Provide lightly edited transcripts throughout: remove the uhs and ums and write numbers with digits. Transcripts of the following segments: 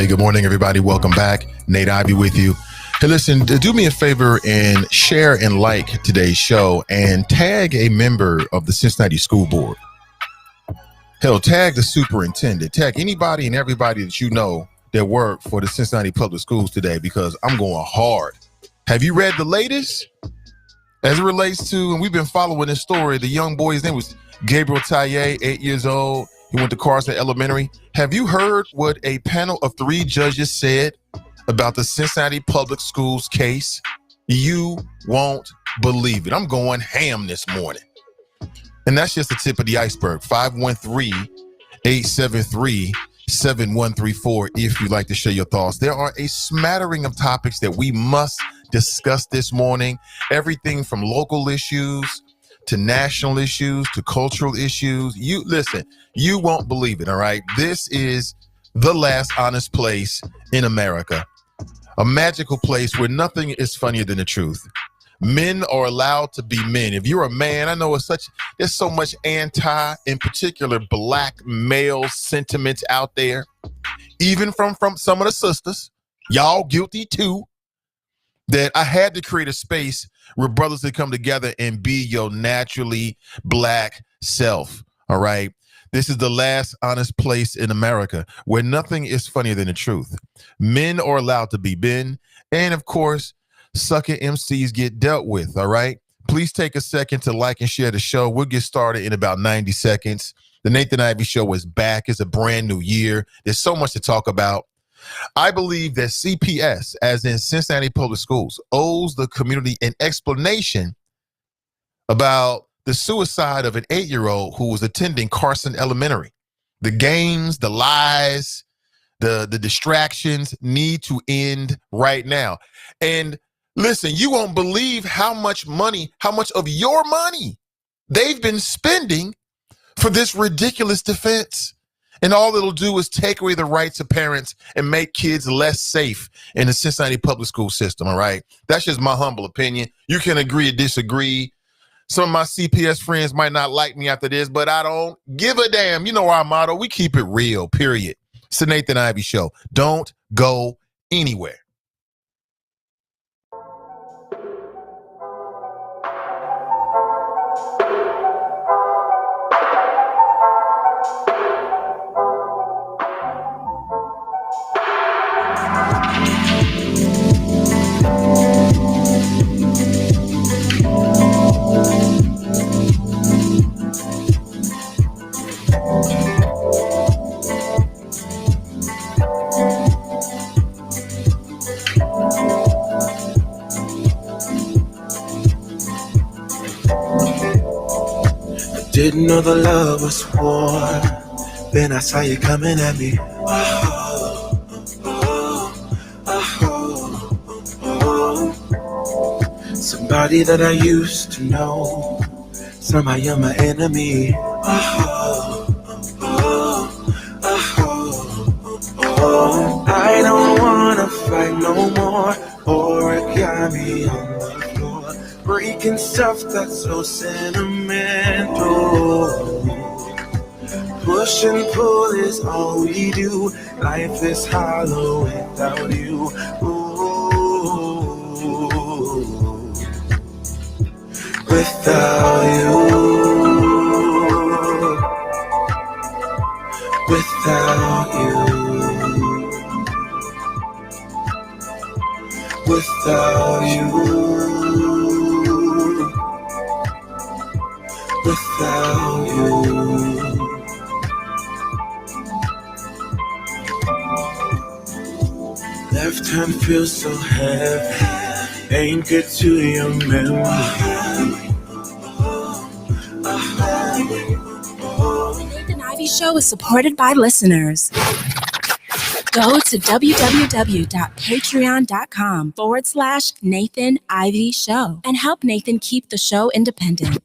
Hey, good morning, everybody. Welcome back. Nate Ivey with you. Hey, listen, do me a favor and share and like today's show and tag a member of the Cincinnati School Board. Hell, tag the superintendent. Tag anybody and everybody that you know that work for the Cincinnati Public Schools today, because I'm going hard. Have you read the latest? As it relates to, and we've been following this story, the young boy, his name was Gabriel Taye, 8 years old. He went to Carson Elementary. Have you heard what a panel of 3 judges said about the Cincinnati Public Schools case? You won't believe it. I'm going ham this morning. And that's just the tip of the iceberg. 513-873-7134 if you'd like to share your thoughts. There are a smattering of topics that we must discuss this morning. Everything from local issues to national issues to cultural issues. You listen, you won't believe it, all right? This is the last honest place in America. A magical place where nothing is funnier than the truth. Men are allowed to be men. If you're a man, I know there's so much anti, in particular, black male sentiments out there. Even from some of the sisters, y'all guilty too, that I had to create a space where brothers could come together and be your naturally black self, all right? This is the last honest place in America where nothing is funnier than the truth. Men are allowed to be men, and of course, sucker MCs get dealt with, all right? Please take a second to like and share the show. We'll get started in about 90 seconds. The Nathan Ivey Show is back. It's a brand new year. There's so much to talk about. I believe that CPS, as in Cincinnati Public Schools, owes the community an explanation about the suicide of an 8-year-old who was attending Carson Elementary. The games, the lies, the distractions need to end right now. And listen, you won't believe how much of your money they've been spending for this ridiculous defense. And all it'll do is take away the rights of parents and make kids less safe in the Cincinnati public school system, all right? That's just my humble opinion. You can agree or disagree. Some of my CPS friends might not like me after this, but I don't give a damn. You know our motto, we keep it real, period. It's the Nathan Ivey Show. Don't go anywhere. Didn't know the love was war. Then I saw you coming at me. Somebody that I used to know. Somehow you're my enemy. I don't wanna fight no more. Origami on the floor, breaking stuff that's so sentimental. Push and pull is all we do. Life is hollow without you. Ooh, without you, without you, without you, without you. Left hand feels so heavy, ain't good to your memory. The Nathan Ivey Show is supported by listeners. Go to www.patreon.com/Nathan Ivey Show and help Nathan keep the show independent.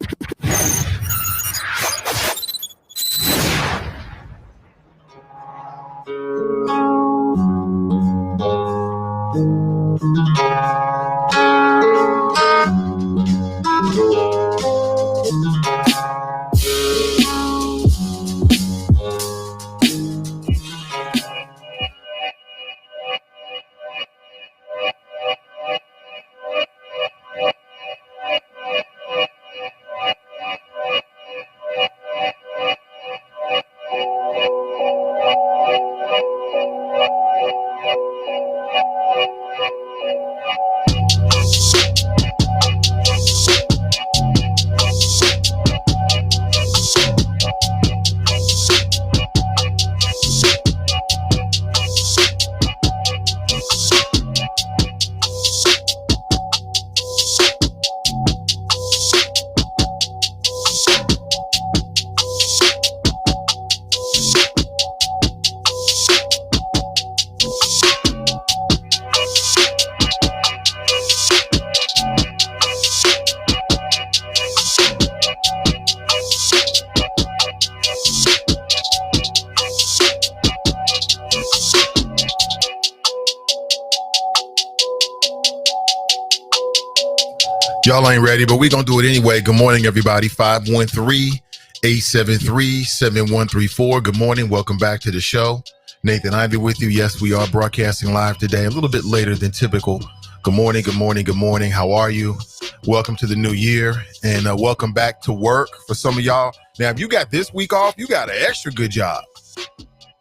Y'all ain't ready, but we're going to do it anyway. Good morning, everybody. 513-873-7134. Good morning. Welcome back to the show. Nathan Ivey with you. Yes, we are broadcasting live today, a little bit later than typical. Good morning, good morning, good morning. How are you? Welcome to the new year, and welcome back to work for some of y'all. Now, if you got this week off, you got an extra good job.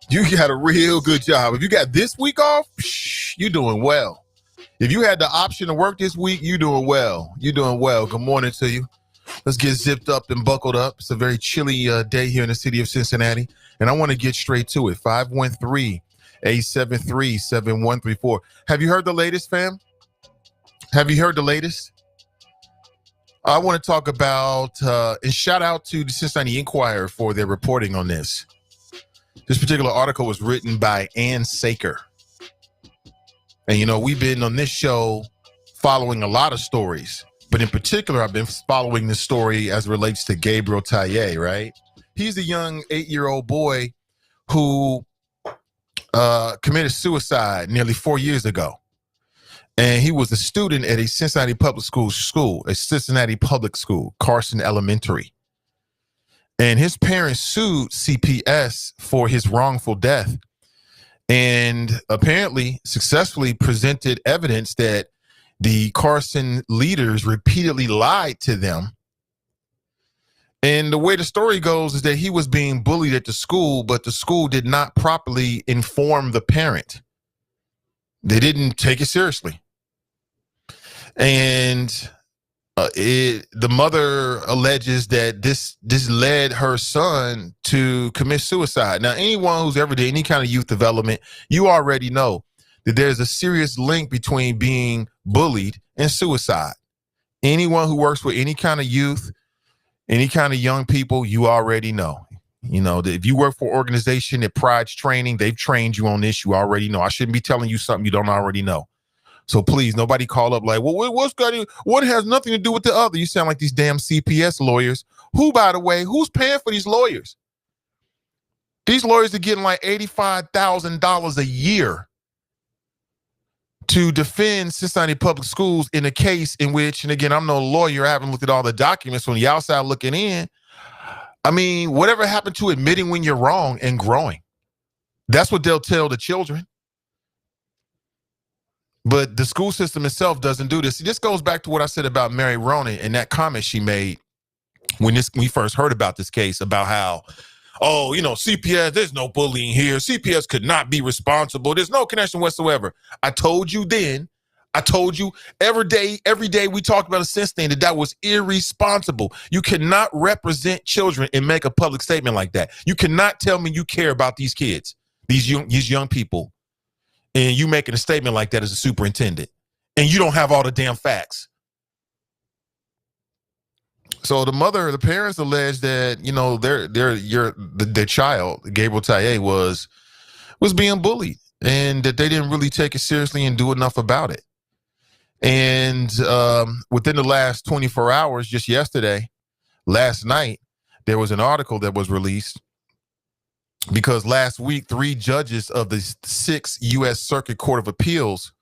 You got a real good job. If you got this week off, you're doing well. If you had the option to work this week, you're doing well. You're doing well. Good morning to you. Let's get zipped up and buckled up. It's a very chilly day here in the city of Cincinnati, and I want to get straight to it. 513-873-7134. Have you heard the latest, fam? Have you heard the latest? I want to talk about, and shout out to the Cincinnati Enquirer for their reporting on this. This particular article was written by Ann Saker. And, you know, we've been on this show following a lot of stories, but in particular, I've been following this story as it relates to Gabriel Taye, right? He's a young 8-year-old boy who committed suicide nearly 4 years ago. And he was a student at a Cincinnati public school, Carson Elementary. And his parents sued CPS for his wrongful death, and apparently successfully presented evidence that the Carson leaders repeatedly lied to them. And the way the story goes is that he was being bullied at the school, but the school did not properly inform the parent. They didn't take it seriously. And the mother alleges that this led her son to commit suicide. Now, anyone who's ever did any kind of youth development, you already know that there's a serious link between being bullied and suicide. Anyone who works with any kind of youth, any kind of young people, you already know. You know, that if you work for an organization that prides training, they've trained you on this, you already know. I shouldn't be telling you something you don't already know. So please, nobody call up like, well, what has nothing to do with the other? You sound like these damn CPS lawyers. Who, by the way, who's paying for these lawyers? These lawyers are getting like $85,000 a year to defend Cincinnati public schools in a case in which, and again, I'm no lawyer, I haven't looked at all the documents from the outside looking in. I mean, whatever happened to admitting when you're wrong and growing? That's what they'll tell the children. But the school system itself doesn't do this. This goes back to what I said about Mary Ronan and that comment she made when we first heard about this case, about how, oh, you know, CPS, there's no bullying here. CPS could not be responsible. There's no connection whatsoever. I told you then. I told you every day we talked about it since then that was irresponsible. You cannot represent children and make a public statement like that. You cannot tell me you care about these kids, these young people, and you making a statement like that as a superintendent, and you don't have all the damn facts. So the parents allege that, you know, their child, Gabriel Taye, was being bullied, and that they didn't really take it seriously and do enough about it. And within the last 24 hours, just last night, there was an article that was released, because last week, 3 judges of the 6th U.S. Circuit Court of Appeals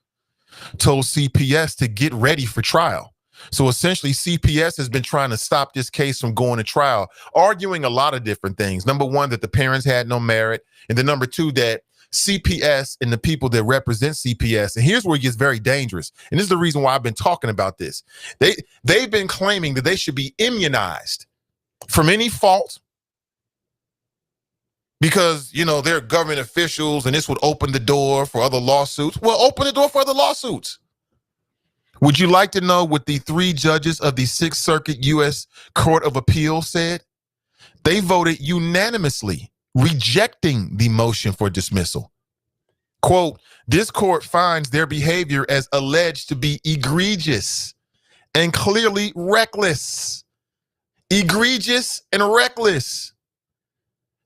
told CPS to get ready for trial. So essentially, CPS has been trying to stop this case from going to trial, arguing a lot of different things. Number one, that the parents had no merit. And then number two, that CPS and the people that represent CPS, and here's where it gets very dangerous. And this is the reason why I've been talking about this. They've been claiming that they should be immunized from any fault, because, they're government officials and this would open the door for other lawsuits. Well, open the door for other lawsuits. Would you like to know what the 3 judges of the 6th Circuit U.S. Court of Appeals said? They voted unanimously, rejecting the motion for dismissal. Quote, this court finds their behavior as alleged to be egregious and clearly reckless. Egregious and reckless.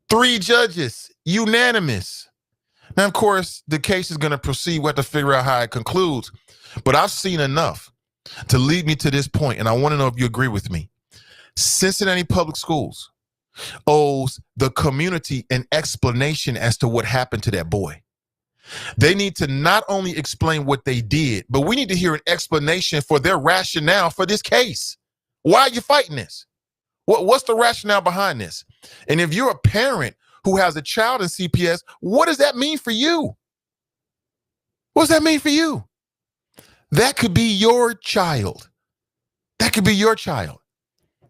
3 judges, unanimous. Now, of course, the case is going to proceed. We have to figure out how it concludes. But I've seen enough to lead me to this point, and I want to know if you agree with me. Cincinnati Public Schools owes the community an explanation as to what happened to that boy. They need to not only explain what they did, but we need to hear an explanation for their rationale for this case. Why are you fighting this? What's the rationale behind this? And if you're a parent who has a child in CPS, what does that mean for you? What does that mean for you? That could be your child. That could be your child.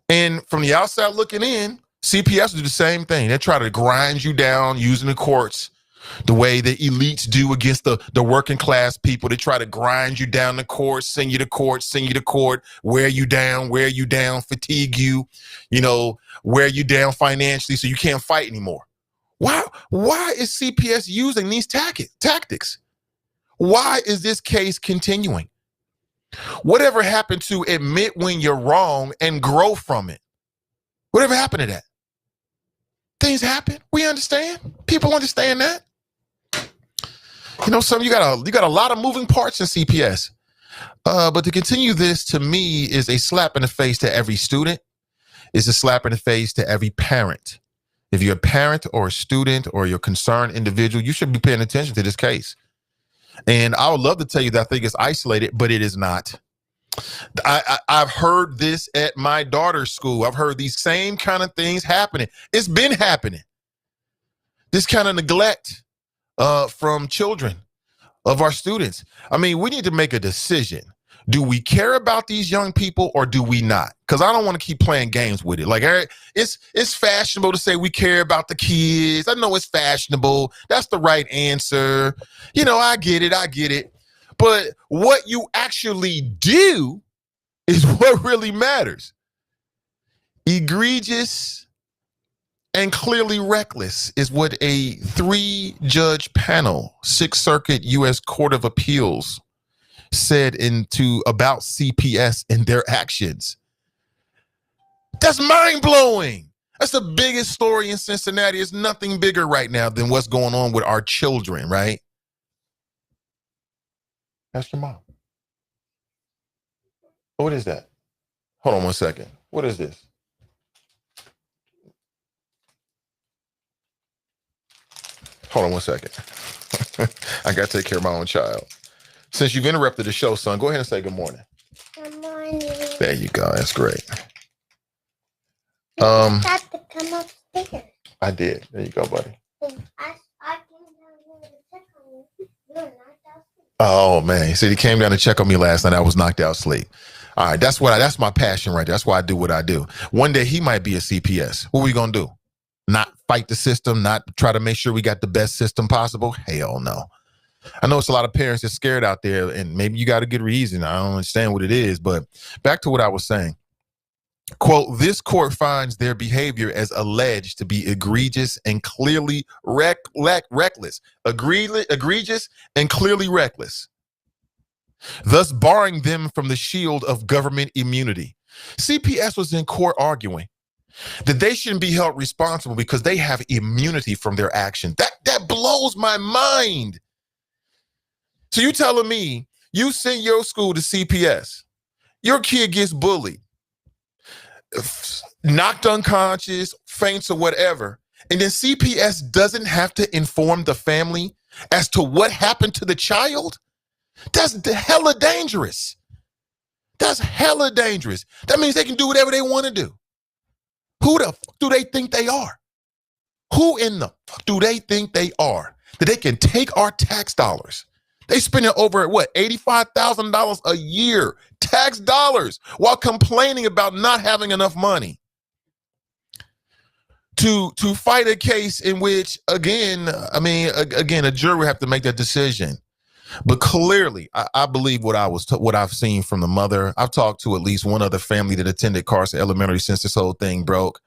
And from the outside looking in, CPS do the same thing. They try to grind you down using the courts the way the elites do against the working class people. They try to grind you down the court, send you to court, wear you down, fatigue you, wear you down financially so you can't fight anymore. Why is CPS using these tactics? Why is this case continuing? Whatever happened to admit when you're wrong and grow from it? Whatever happened to that? Things happen. We understand. People understand that. You got a lot of moving parts in CPS. But to continue this, to me, is a slap in the face to every student. It's a slap in the face to every parent. If you're a parent or a student or you're a concerned individual, you should be paying attention to this case. And I would love to tell you that I think it's isolated, but it is not. I've heard this at my daughter's school. I've heard these same kind of things happening. It's been happening. This kind of neglect from children of our students. I mean, we need to make a decision. Do we care about these young people or do we not? Because I don't want to keep playing games with it. Like, it's fashionable to say we care about the kids. I know it's fashionable. That's the right answer. I get it. But what you actually do is what really matters. Egregious and clearly reckless is what a 3-judge panel, 6th Circuit U.S. Court of Appeals, said about CPS and their actions. That's mind-blowing. That's the biggest story in Cincinnati. There's nothing bigger right now than what's going on with our children, right? Ask your mom. What is that? Hold on one second. What is this? Hold on one second. I got to take care of my own child. Since you've interrupted the show, son, go ahead and say good morning. Good morning. There you go. That's great. You have to come upstairs. I did. There you go, buddy. I came down here to check on you. You were knocked out asleep. Oh, man. He said he came down to check on me last night. I was knocked out asleep. All right. That's my passion right there. That's why I do what I do. One day he might be a CPS. What are we going to do? Not fight the system, not try to make sure we got the best system possible? Hell no. I know it's a lot of parents that's scared out there, and maybe you got a good reason. I don't understand what it is, but back to what I was saying. Quote, this court finds their behavior as alleged to be egregious and clearly reckless. Egregious and clearly reckless, thus barring them from the shield of government immunity. CPS was in court arguing that they shouldn't be held responsible because they have immunity from their action. That blows my mind. So you telling me you send your school to CPS, your kid gets bullied, knocked unconscious, faints or whatever, and then CPS doesn't have to inform the family as to what happened to the child? That's hella dangerous. That's hella dangerous. That means they can do whatever they want to do. Who the fuck do they think they are? Who in the fuck do they think they are that they can take our tax dollars? They spending over, $85,000 a year, tax dollars, while complaining about not having enough money to fight a case in which, again, a jury would have to make that decision. But clearly, I believe what I've seen from the mother. I've talked to at least one other family that attended Carson Elementary since this whole thing broke.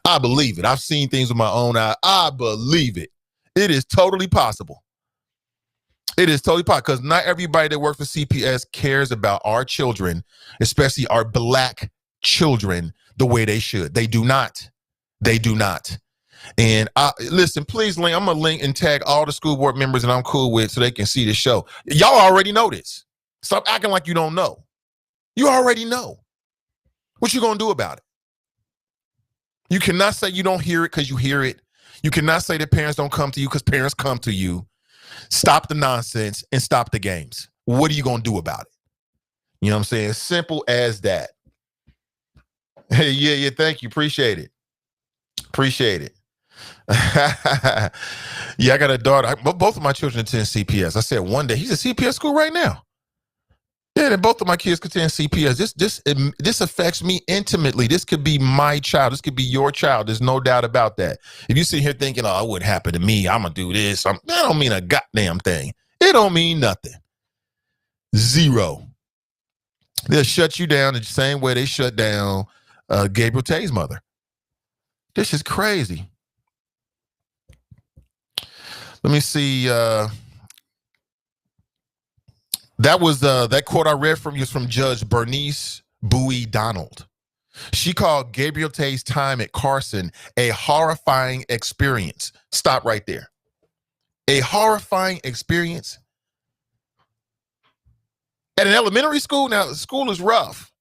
I believe it. I've seen things with my own eye. I believe it. It is totally possible. It is totally possible because not everybody that works for CPS cares about our children, especially our black children, the way they should. They do not. They do not. And listen, please link. I'm going to link and tag all the school board members that I'm cool with so they can see the show. Y'all already know this. Stop acting like you don't know. You already know. What you going to do about it? You cannot say you don't hear it because you hear it. You cannot say that parents don't come to you because parents come to you. Stop the nonsense and stop the games. What are you going to do about it? You know what I'm saying? Simple as that. Hey, yeah, thank you. Appreciate it. Appreciate it. Yeah, I got a daughter. Both of my children attend CPS. I said one day, he's at CPS school right now. Yeah, and both of my kids attend CPS. This affects me intimately. This could be my child. This could be your child. There's no doubt about that. If you sit here thinking, oh, it wouldn't happen to me, I'm going to do this. That don't mean a goddamn thing. It don't mean nothing. Zero. They'll shut you down the same way they shut down Gabriel Tay's mother. This is crazy. Let me see. That was that quote I read from you was from Judge Bernice Bowie Donald. She called Gabriel Tay's time at Carson a horrifying experience. Stop right there. A horrifying experience at an elementary school. Now, the school is rough.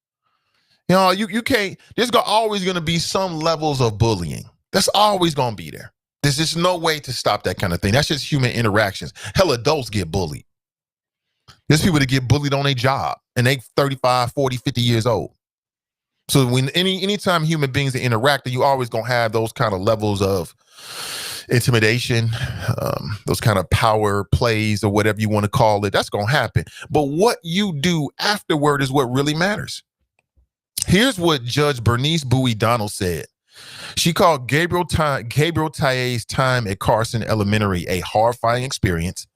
You know, you can't. There's always going to be some levels of bullying. That's always going to be there. There's just no way to stop that kind of thing. That's just human interactions. Hell, adults get bullied. There's people that get bullied on their job and they 35, 40, 50 years old. So when anytime human beings interact, you always going to have those kind of levels of intimidation, those kind of power plays or whatever you want to call it. That's going to happen. But what you do afterward is what really matters. Here's what Judge Bernice Bowie Donald said. She called Gabriel Tay's time at Carson Elementary a horrifying experience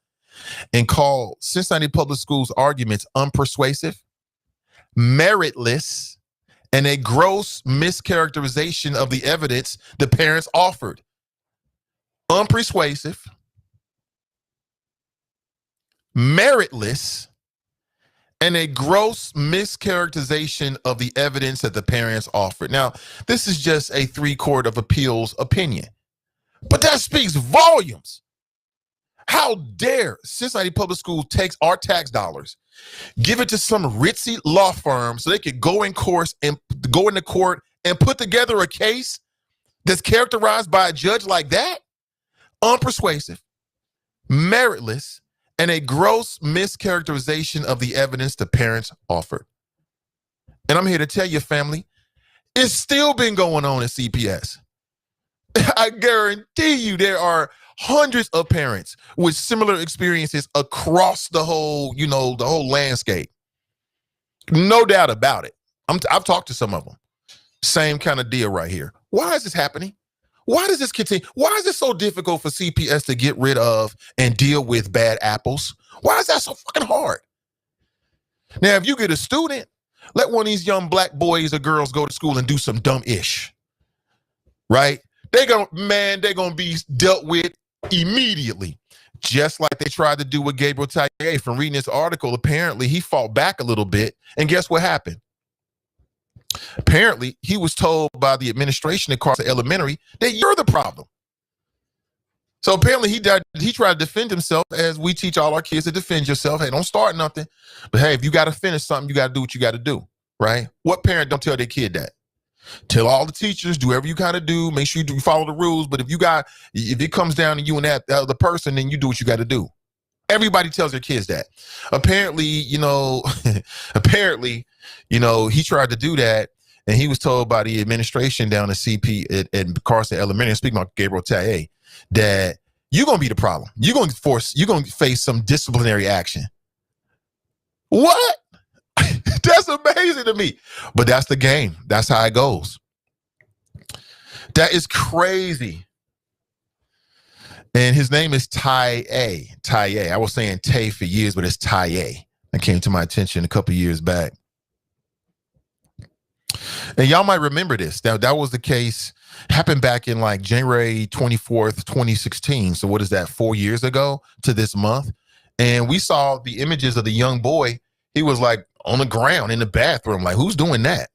and called Cincinnati Public Schools arguments unpersuasive, meritless, and a gross mischaracterization of the evidence the parents offered. Unpersuasive, meritless, and a gross mischaracterization of the evidence that the parents offered. Now, this is just a 3 Court of Appeals opinion, but that speaks volumes. How dare Cincinnati Public Schools takes our tax dollars, give it to some ritzy law firm so they could go into court and put together a case that's characterized by a judge like that? Unpersuasive, meritless, and a gross mischaracterization of the evidence the parents offered. And I'm here to tell you, family, it's still been going on at CPS. I guarantee you there are hundreds of parents with similar experiences across the whole landscape. No doubt about it. I've talked to some of them. Same kind of deal right here. Why is this happening? Why does this continue? Why is it so difficult for CPS to get rid of and deal with bad apples? Why is that so fucking hard? Now, if you get a student, let one of these young black boys or girls go to school and do some dumb ish, right? They're gonna be dealt with immediately, just like they tried to do with Gabriel Tay. From reading this article, apparently he fought back a little bit, and guess what happened? Apparently, he was told by the administration at Carson Elementary that you're the problem. So apparently he tried to defend himself, as we teach all our kids to defend yourself. Hey, don't start nothing. But hey, if you got to finish something, you got to do what you got to do, right? What parent don't tell their kid that? Tell all the teachers, do whatever you got to do. Make sure you follow the rules. But if it comes down to you and that other person, then you do what you got to do. Everybody tells their kids that. Apparently, he tried to do that, and he was told by the administration down at at Carson Elementary, speaking about Gabriel Tay, that you're gonna be the problem. You're gonna face some disciplinary action. What? That's amazing to me. But that's the game. That's how it goes. That is crazy. And his name is Ty A. Ty A. I was saying Tay for years, but it's Ty A. That came to my attention a couple years back. And y'all might remember this. That was the case, happened back in like January 24th, 2016. So what is that, 4 years ago to this month? And we saw the images of the young boy. He was like on the ground in the bathroom. Like, who's doing that?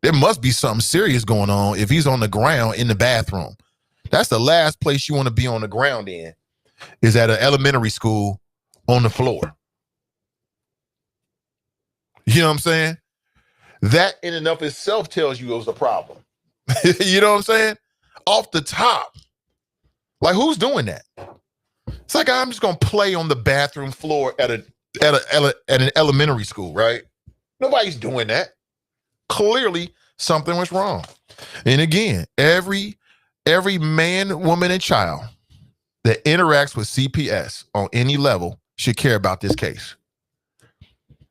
There must be something serious going on if he's on the ground in the bathroom. That's the last place you want to be on the ground in, is at an elementary school on the floor. You know what I'm saying? That in and of itself tells you it was a problem. You know what I'm saying? Off the top. Like, who's doing that? It's like, I'm just going to play on the bathroom floor at an elementary school, right? Nobody's doing that. Clearly, something was wrong. And again, every man, woman, and child that interacts with CPS on any level should care about this case.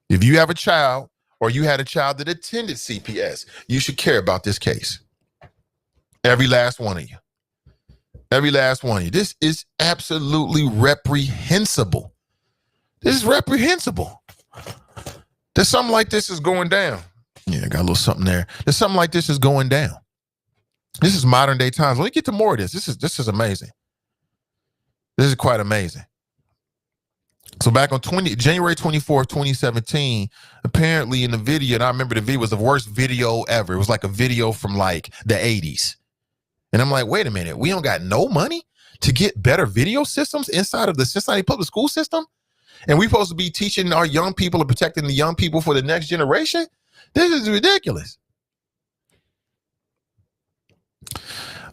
If you have a child or you had a child that attended CPS, you should care about this case. Every last one of you. Every last one of you. This is absolutely reprehensible. This is reprehensible. There's something like this is going down. Yeah, I got a little something there. There's something like this is going down. This is modern day times. Let me get to more of this. This is amazing. This is quite amazing. So back on January 24th, 2017, apparently in the video, and I remember the video was the worst video ever. It was like a video from like the 80s. And I'm like, wait a minute, we don't got no money to get better video systems inside of the Cincinnati public school system? And we supposed to be teaching our young people and protecting the young people for the next generation? This is ridiculous.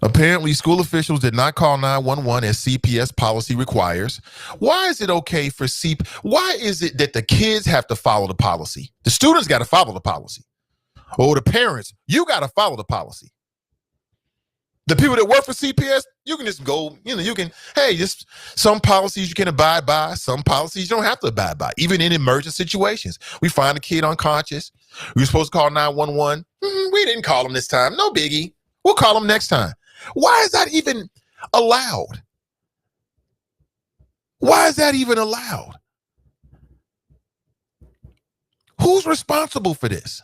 Apparently, school officials did not call 911 as CPS policy requires. Why is it okay for why is it that the kids have to follow the policy? The students got to follow the policy. Or the parents, you got to follow the policy. The people that work for CPS, you can just go, just some policies you can abide by, some policies you don't have to abide by, even in emergent situations. We find a kid unconscious. We were supposed to call 911. We didn't call him this time. No biggie. We'll call him next time. Why is that even allowed? Why is that even allowed? Who's responsible for this?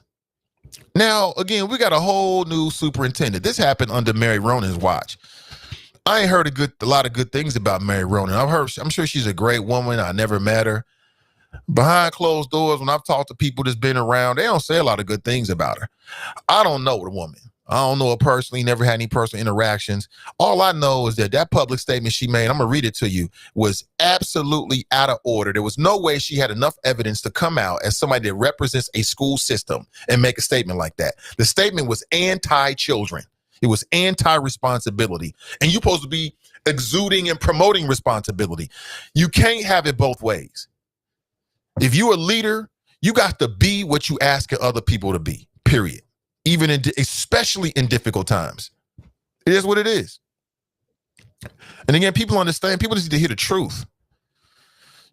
Now, again, we got a whole new superintendent. This happened under Mary Ronan's watch. I ain't heard a lot of good things about Mary Ronan. I'm sure she's a great woman. I never met her. Behind closed doors, when I've talked to people that's been around, they don't say a lot of good things about her. I don't know the woman. I don't know her personally, never had any personal interactions. All I know is that public statement she made, I'm going to read it to you, was absolutely out of order. There was no way she had enough evidence to come out as somebody that represents a school system and make a statement like that. The statement was anti-children. It was anti-responsibility. And you're supposed to be exuding and promoting responsibility. You can't have it both ways. If you're a leader, you got to be what you ask other people to be, period. Especially in difficult times. It is what it is. And again, people understand. People just need to hear the truth.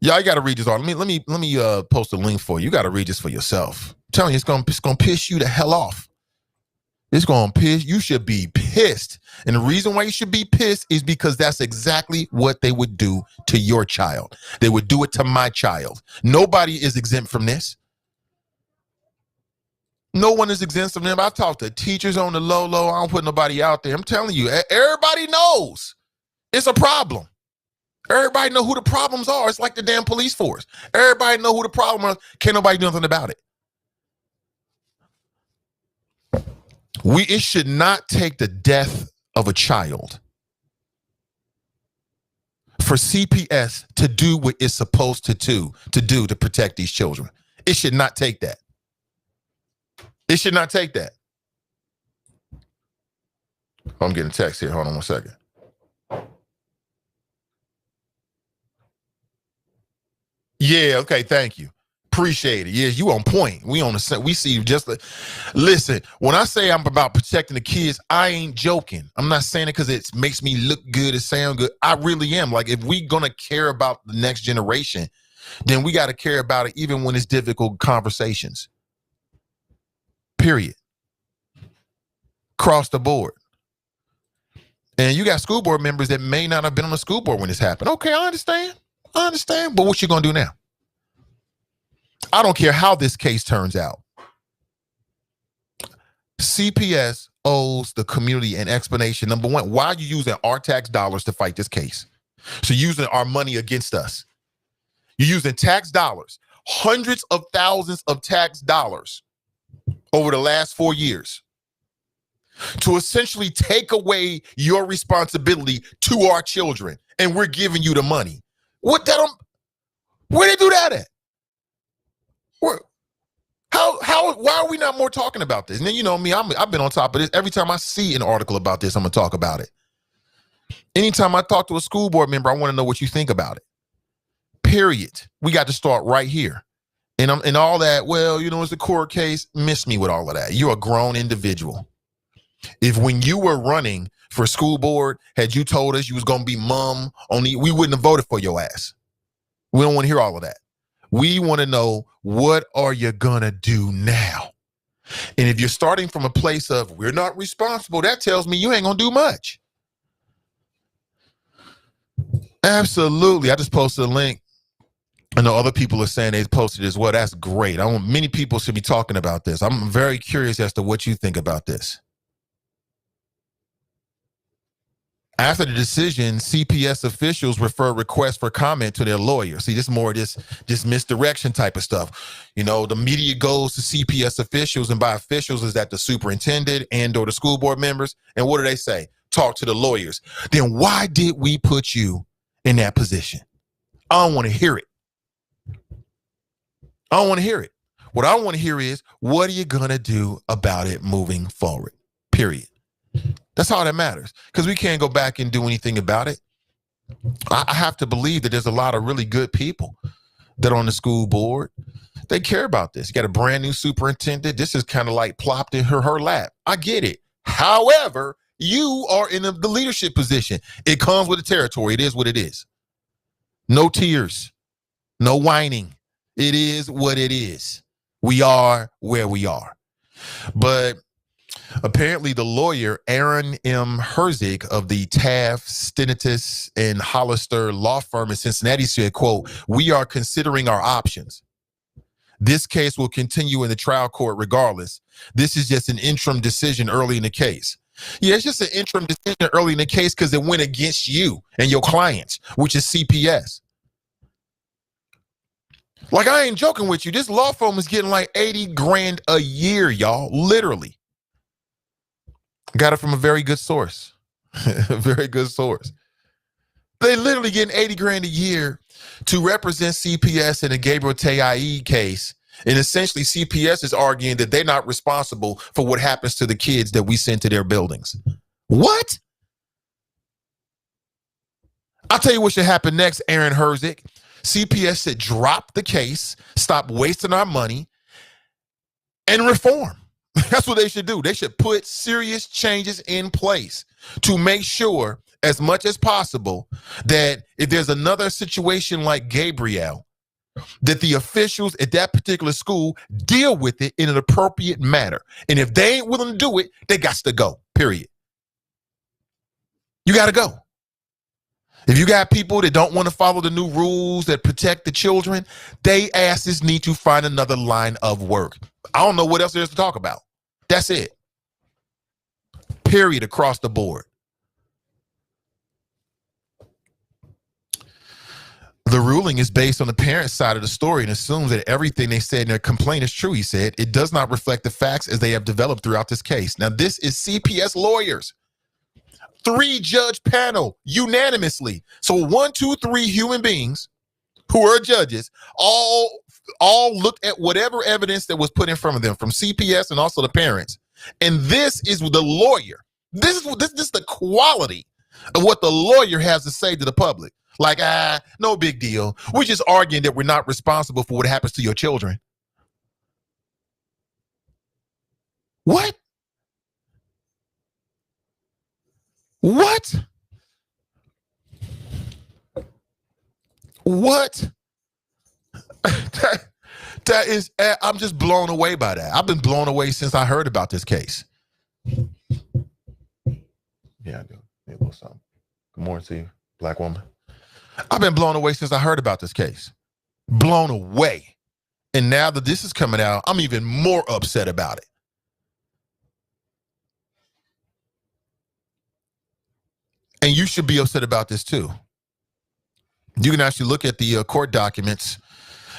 Y'all, you got to read this all. Let me post a link for you. You got to read this for yourself. I'm telling you, it's gonna piss you the hell off. It's gonna piss. You should be pissed. And the reason why you should be pissed is because that's exactly what they would do to your child. They would do it to my child. Nobody is exempt from this. No one is exempt from them. I've talked to teachers on the low. I don't put nobody out there. I'm telling you, everybody knows it's a problem. Everybody know who the problems are. It's like the damn police force. Everybody know who the problem is. Can't nobody do nothing about it. It should not take the death of a child for CPS to do what it's supposed to do to protect these children. It should not take that. It should not take that. I'm getting a text here. Hold on one second. Yeah, okay, thank you. Appreciate it. Yeah, you on point. We see you just listen, when I say I'm about protecting the kids, I ain't joking. I'm not saying it because it makes me look good, it sound good. I really am. Like, if we gonna care about the next generation, then we got to care about it even when it's difficult conversations. Period. across the board. And you got school board members that may not have been on the school board when this happened. Okay, I understand. But what you going to do now? I don't care how this case turns out. CPS owes the community an explanation. Number one, why are you using our tax dollars to fight this case? So you're using our money against us. You're using tax dollars, hundreds of thousands of tax dollars over the last 4 years to essentially take away your responsibility to our children, and we're giving you the money. Where they do that at? Why are we not more talking about this? And then, you know me, I've been on top of this. Every time I see an article about this, I'm going to talk about it. Anytime I talk to a school board member, I want to know what you think about it. Period. We got to start right here. And all that, well, you know, it's a court case. Miss me with all of that. You're a grown individual. If when you were running for school board, had you told us you was going to be mum only, we wouldn't have voted for your ass. We don't want to hear all of that. We want to know, what are you going to do now? And if you're starting from a place of, we're not responsible, that tells me you ain't going to do much. Absolutely. I just posted a link. I know other people are saying they posted as well. That's great. Many people should be talking about this. I'm very curious as to what you think about this. After the decision, CPS officials refer requests for comment to their lawyer. See, this is more this misdirection type of stuff. You know, the media goes to CPS officials, and by officials is that the superintendent and or the school board members. And what do they say? Talk to the lawyers. Then why did we put you in that position? I don't want to hear it. I don't want to hear it. What I want to hear is, what are you going to do about it moving forward? Period. That's all that matters, because we can't go back and do anything about it. I have to believe that there's a lot of really good people that are on the school board. They care about this. You got a brand new superintendent. This is kind of like plopped in her lap. I get it. However, you are in the leadership position. It comes with the territory. It is what it is. No tears, no whining. It is what it is. We are where we are. But apparently the lawyer, Aaron M. Herzig of the Taft, Stennis, and Hollister law firm in Cincinnati said, quote, "We are considering our options. This case will continue in the trial court regardless. This is just an interim decision early in the case." Yeah, it's just an interim decision early in the case because it went against you and your clients, which is CPS. Like, I ain't joking with you. This law firm is getting like 80 grand a year, y'all. Literally. Got it from a very good source. A very good source. They literally getting 80 grand a year to represent CPS in a Gabriel Taiai case. And essentially CPS is arguing that they're not responsible for what happens to the kids that we send to their buildings. What? I'll tell you what should happen next, Aaron Herzig. CPS should drop the case, stop wasting our money, and reform. That's what they should do. They should put serious changes in place to make sure, as much as possible, that if there's another situation like Gabriel, that the officials at that particular school deal with it in an appropriate manner. And if they ain't willing to do it, they got to go, period. You got to go. If you got people that don't want to follow the new rules that protect the children, they asses need to find another line of work. I don't know what else there is to talk about. That's it. Period, across the board. The ruling is based on the parent's side of the story and assumes that everything they said in their complaint is true, he said. It does not reflect the facts as they have developed throughout this case. Now, this is CPS lawyers. 3-judge panel unanimously. So 1, 2, 3 human beings who are judges all looked at whatever evidence that was put in front of them from CPS and also the parents. And this is the lawyer. This is the quality of what the lawyer has to say to the public. Like, no big deal. We're just arguing that we're not responsible for what happens to your children. What? What? What? That is, I'm just blown away by that. I've been blown away since I heard about this case. Yeah, I do. Need a little something. Good morning to you, black woman. I've been blown away since I heard about this case. Blown away. And now that this is coming out, I'm even more upset about it. And you should be upset about this too. You can actually look at the court documents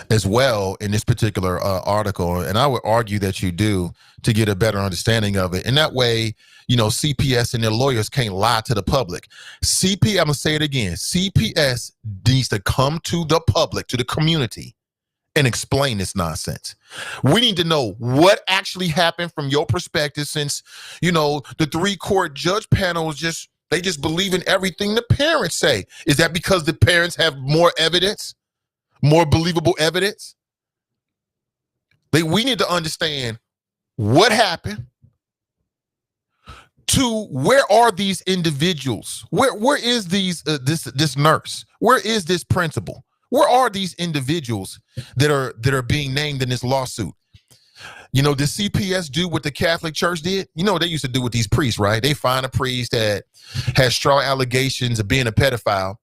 as well in this particular article. And I would argue that you do to get a better understanding of it. And that way, you know, CPS and their lawyers can't lie to the public. I'm going to say it again. CPS needs to come to the public, to the community, and explain this nonsense. We need to know what actually happened from your perspective, since, you know, the 3-court judge panel is they just believe in everything the parents say. Is that because the parents have more evidence? More believable evidence? We need to understand what happened, to where are these individuals? Where is this nurse? Where is this principal? Where are these individuals that are being named in this lawsuit? You know, did CPS do what the Catholic Church did? You know what they used to do with these priests, right? They find a priest that has strong allegations of being a pedophile.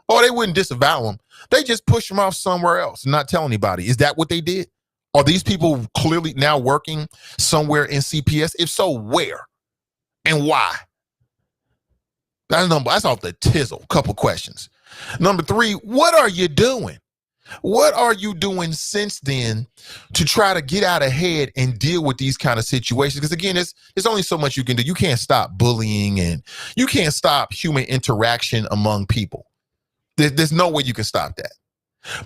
Oh, they wouldn't disavow him. They just push him off somewhere else and not tell anybody. Is that what they did? Are these people clearly now working somewhere in CPS? If so, where and why? That's off the tizzle. Couple questions. Number 3, what are you doing? What are you doing since then to try to get out ahead and deal with these kind of situations? Because again, there's only so much you can do. You can't stop bullying and you can't stop human interaction among people. There's no way you can stop that.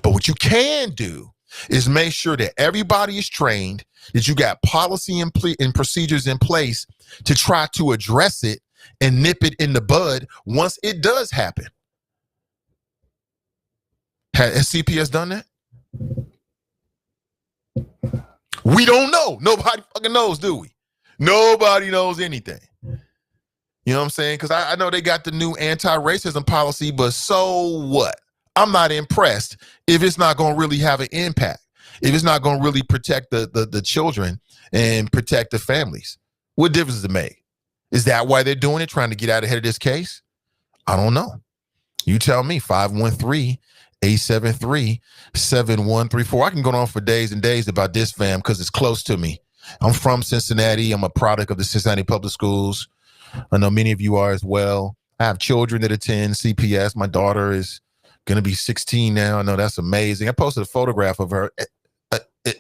But what you can do is make sure that everybody is trained, that you got policy and procedures in place to try to address it and nip it in the bud once it does happen. Has CPS done that? We don't know. Nobody fucking knows, do we? Nobody knows anything. You know what I'm saying? Because I know they got the new anti-racism policy, but so what? I'm not impressed if it's not going to really have an impact, if it's not going to really protect the children and protect the families. What difference does it make? Is that why they're doing it, trying to get out ahead of this case? I don't know. You tell me. 513-873-7134. I can go on for days and days about this, fam, because it's close to me. I'm from Cincinnati. I'm a product of the Cincinnati Public Schools. I know many of you are as well. I have children that attend CPS. My daughter is going to be 16 now. I know that's amazing. I posted a photograph of her.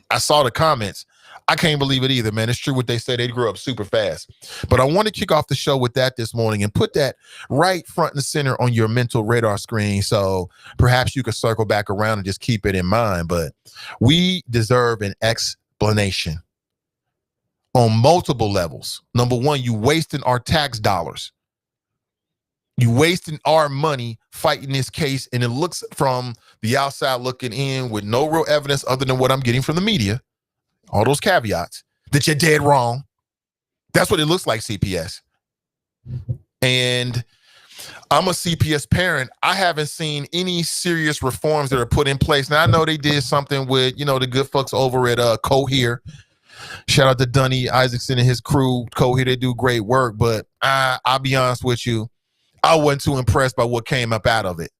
I saw the comments. I can't believe it either, man. It's true what they say. They grew up super fast. But I want to kick off the show with that this morning and put that right front and center on your mental radar screen, so perhaps you could circle back around and just keep it in mind. But we deserve an explanation on multiple levels. Number 1, you wasting our tax dollars. You wasting our money fighting this case, and it looks from the outside looking in with no real evidence other than what I'm getting from the media, all those caveats, that you're dead wrong. That's what it looks like, CPS. And I'm a CPS parent. I haven't seen any serious reforms that are put in place. Now, I know they did something with, you know, the good folks over at Cohere. Shout out to Dunny Isaacson and his crew. Cohere, they do great work, but I'll be honest with you, I wasn't too impressed by what came up out of it.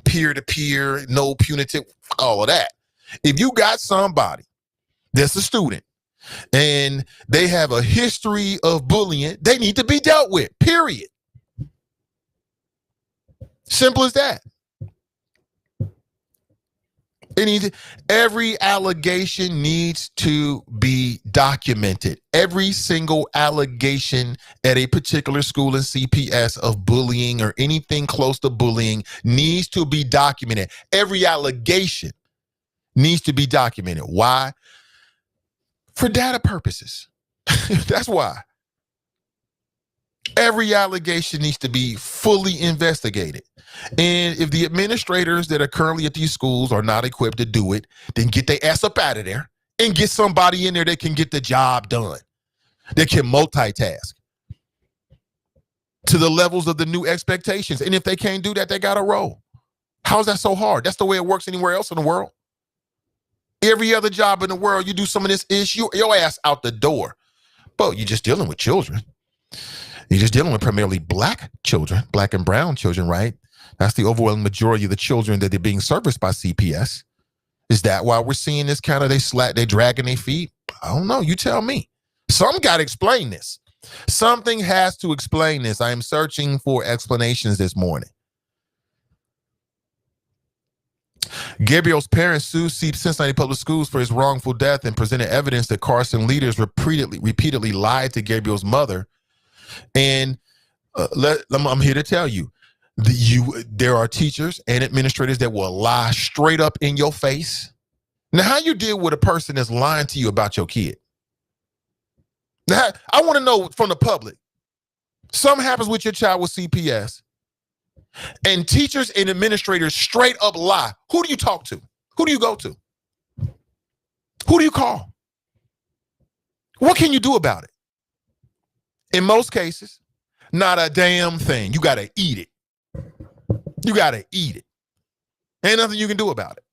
Peer-to-peer, no punitive, all of that. If you got somebody that's a student and they have a history of bullying, they need to be dealt with, period. Simple as that. Every allegation needs to be documented. Every single allegation at a particular school in CPS of bullying or anything close to bullying needs to be documented. Every allegation needs to be documented. Why? For data purposes. That's why. Every allegation needs to be fully investigated. And if the administrators that are currently at these schools are not equipped to do it, then get their ass up out of there and get somebody in there that can get the job done, that can multitask to the levels of the new expectations. And if they can't do that, they got to roll. How's that so hard? That's the way it works anywhere else in the world. Every other job in the world, you do some of this issue, your ass out the door. But you're just dealing with children. You're just dealing with primarily black children, black and brown children, right? That's the overwhelming majority of the children that they're being serviced by CPS. Is that why we're seeing this kind of they dragging their feet? I don't know. You tell me. Some got to explain this. Something has to explain this. I am searching for explanations this morning. Gabriel's parents sued Cincinnati Public Schools for his wrongful death and presented evidence that Carson leaders repeatedly lied to Gabriel's mother. And I'm here to tell you, there are teachers and administrators that will lie straight up in your face. Now, how you deal with a person that's lying to you about your kid? Now, I want to know from the public. Something happens with your child with CPS, and teachers and administrators straight up lie. Who do you talk to? Who do you go to? Who do you call? What can you do about it? In most cases, not a damn thing. You got to eat it. You got to eat it. Ain't nothing you can do about it.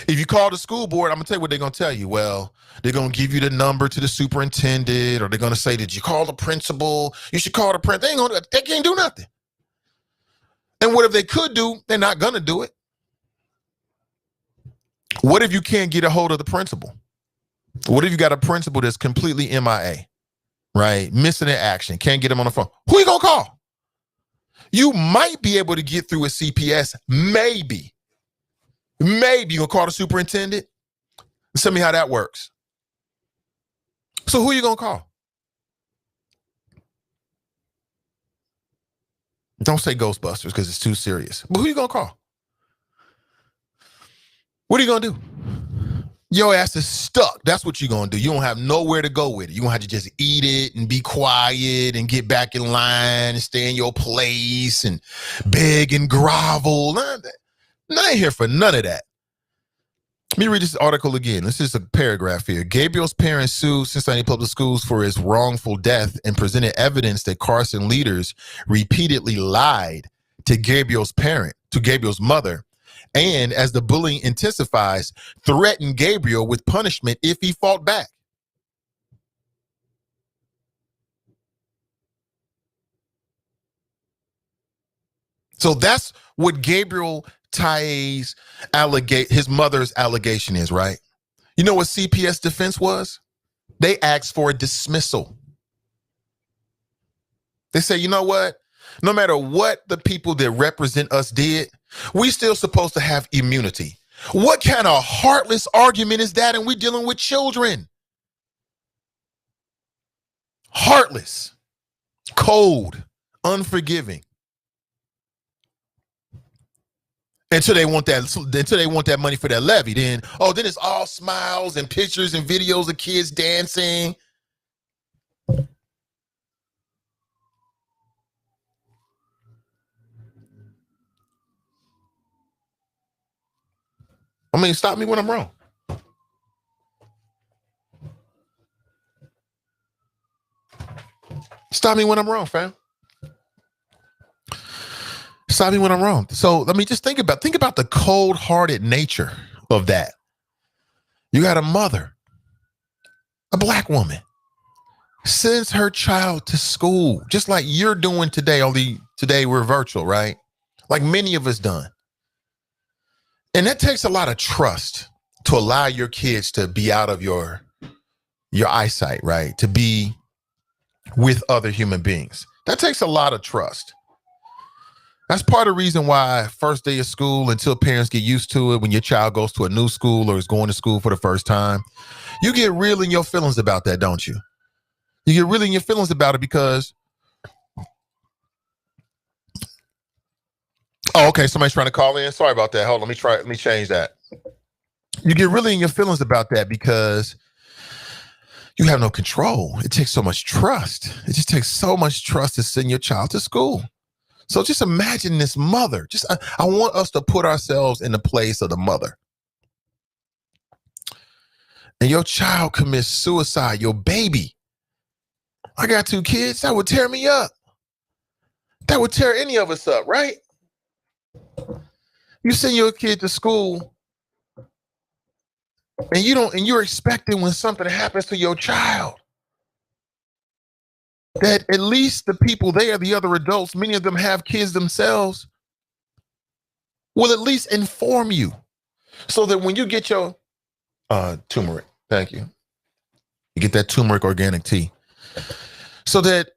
If you call the school board, I'm going to tell you what they're going to tell you. Well, they're going to give you the number to the superintendent, or they're going to say, did you call the principal? You should call the principal. They can't do nothing. And what if they could do, they're not going to do it. What if you can't get a hold of the principal? What if you got a principal that's completely MIA, right? Missing in action, can't get him on the phone. Who are you going to call? You might be able to get through a CPS, maybe. Maybe you'll call the superintendent. Tell me how that works. So who are you going to call? Don't say Ghostbusters because it's too serious. But who are you going to call? What are you going to do? Your ass is stuck. That's what you're going to do. You don't have nowhere to go with it. You're going to have to just eat it and be quiet and get back in line and stay in your place and beg and grovel. None of that. I ain't here for none of that. Let me read this article again. This is a paragraph here. Gabriel's parents sued Cincinnati Public Schools for his wrongful death and presented evidence that Carson leaders repeatedly lied to Gabriel's mother, and as the bullying intensifies, threatened Gabriel with punishment if he fought back. So that's what Gabriel Taye's his mother's allegation is, right? You know what CPS defense was? They asked for a dismissal. They say, you know what? No matter what the people that represent us did, we still supposed to have immunity. What kind of heartless argument is that? And we're dealing with children. Heartless, cold, unforgiving. Until they want that money for that levy. Then it's all smiles and pictures and videos of kids dancing. I mean, stop me when I'm wrong. Stop me when I'm wrong, fam. Stop me when I'm wrong. So let me just think about the cold-hearted nature of that. You got a mother, a black woman, sends her child to school, just like you're doing today, only today we're virtual, right? Like many of us done. And that takes a lot of trust to allow your kids to be out of your eyesight, right? To be with other human beings. That takes a lot of trust. That's part of the reason why first day of school, until parents get used to it, when your child goes to a new school or is going to school for the first time, you get real in your feelings about that, don't you? You get really in your feelings about it because, okay, somebody's trying to call in. Sorry about that. Hold on, let me change that. You get really in your feelings about that because you have no control. It takes so much trust. It just takes so much trust to send your child to school. So just imagine this mother. I want us to put ourselves in the place of the mother. And your child commits suicide, your baby. I got 2 kids. That would tear me up. That would tear any of us up, right? You send your kid to school and you're expecting when something happens to your child that at least the people there, the other adults, many of them have kids themselves, will at least inform you so that when you get your turmeric, thank you, you get that turmeric organic tea, so that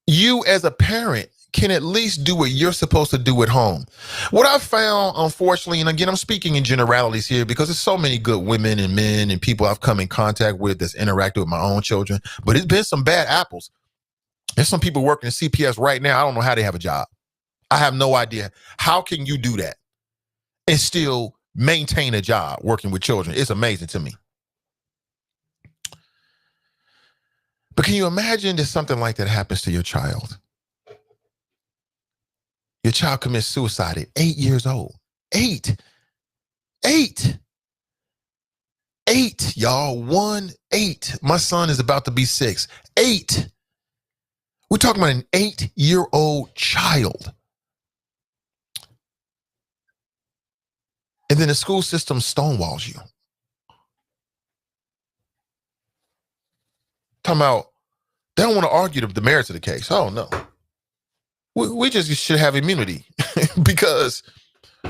you as a parent can at least do what you're supposed to do at home. What I've found, unfortunately, and again, I'm speaking in generalities here because there's so many good women and men and people I've come in contact with that's interacted with my own children, but it's been some bad apples. There's some people working at CPS right now. I don't know how they have a job. I have no idea. How can you do that and still maintain a job working with children? It's amazing to me. But can you imagine that something like that happens to your child? Your child commits suicide at 8 years old. 8, y'all. 1, 8. My son is about to be 6. 8. We're talking about an 8-year-old child. And then the school system stonewalls you. Talking about, they don't want to argue the merits of the case. Oh, no. We just should have immunity because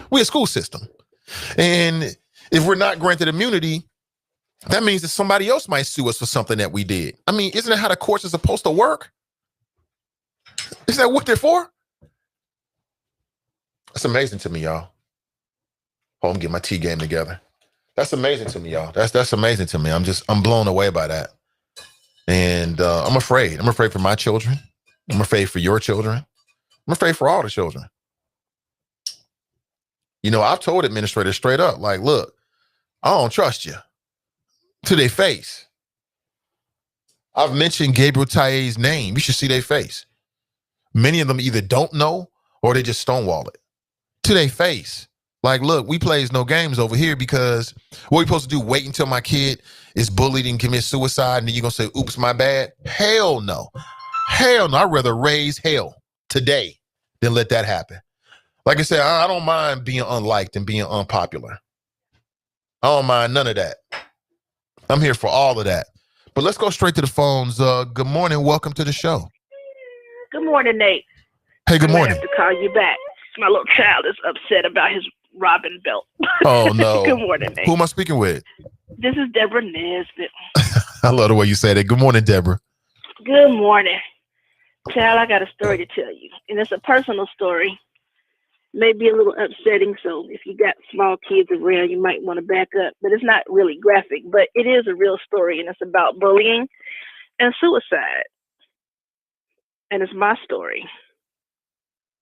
we're a school system. And if we're not granted immunity, that means that somebody else might sue us for something that we did. I mean, isn't that how the courts are supposed to work? Isn't that what they're for? That's amazing to me, y'all. Hold on, get my tea game together. That's amazing to me, y'all. That's amazing to me. I'm blown away by that. And I'm afraid. I'm afraid for my children. I'm afraid for your children. I'm afraid for all the children. You know, I've told administrators straight up, like, look, I don't trust you to their face. I've mentioned Gabriel Taye's name. You should see their face. Many of them either don't know or they just stonewall it to their face. Like, look, we plays no games over here because what we supposed to do, wait until my kid is bullied and commits suicide and then you're going to say, oops, my bad? Hell no. Hell no. I'd rather raise hell today than let that happen. Like I said, I don't mind being unliked and being unpopular. I don't mind none of that. I'm here for all of that. But let's go straight to the phones. Good morning. Welcome to the show. Good morning, Nate. Hey, good morning. I have to call you back. My little child is upset about his Robin belt. Oh, no. Good morning, Nate. Who am I speaking with? This is Deborah Nesbitt. I love the way you say that. Good morning, Deborah. Good morning. Child, I got a story to tell you. And it's a personal story. Maybe a little upsetting, so if you got small kids around, you might want to back up. But it's not really graphic, but it is a real story, and it's about bullying and suicide. And it's my story.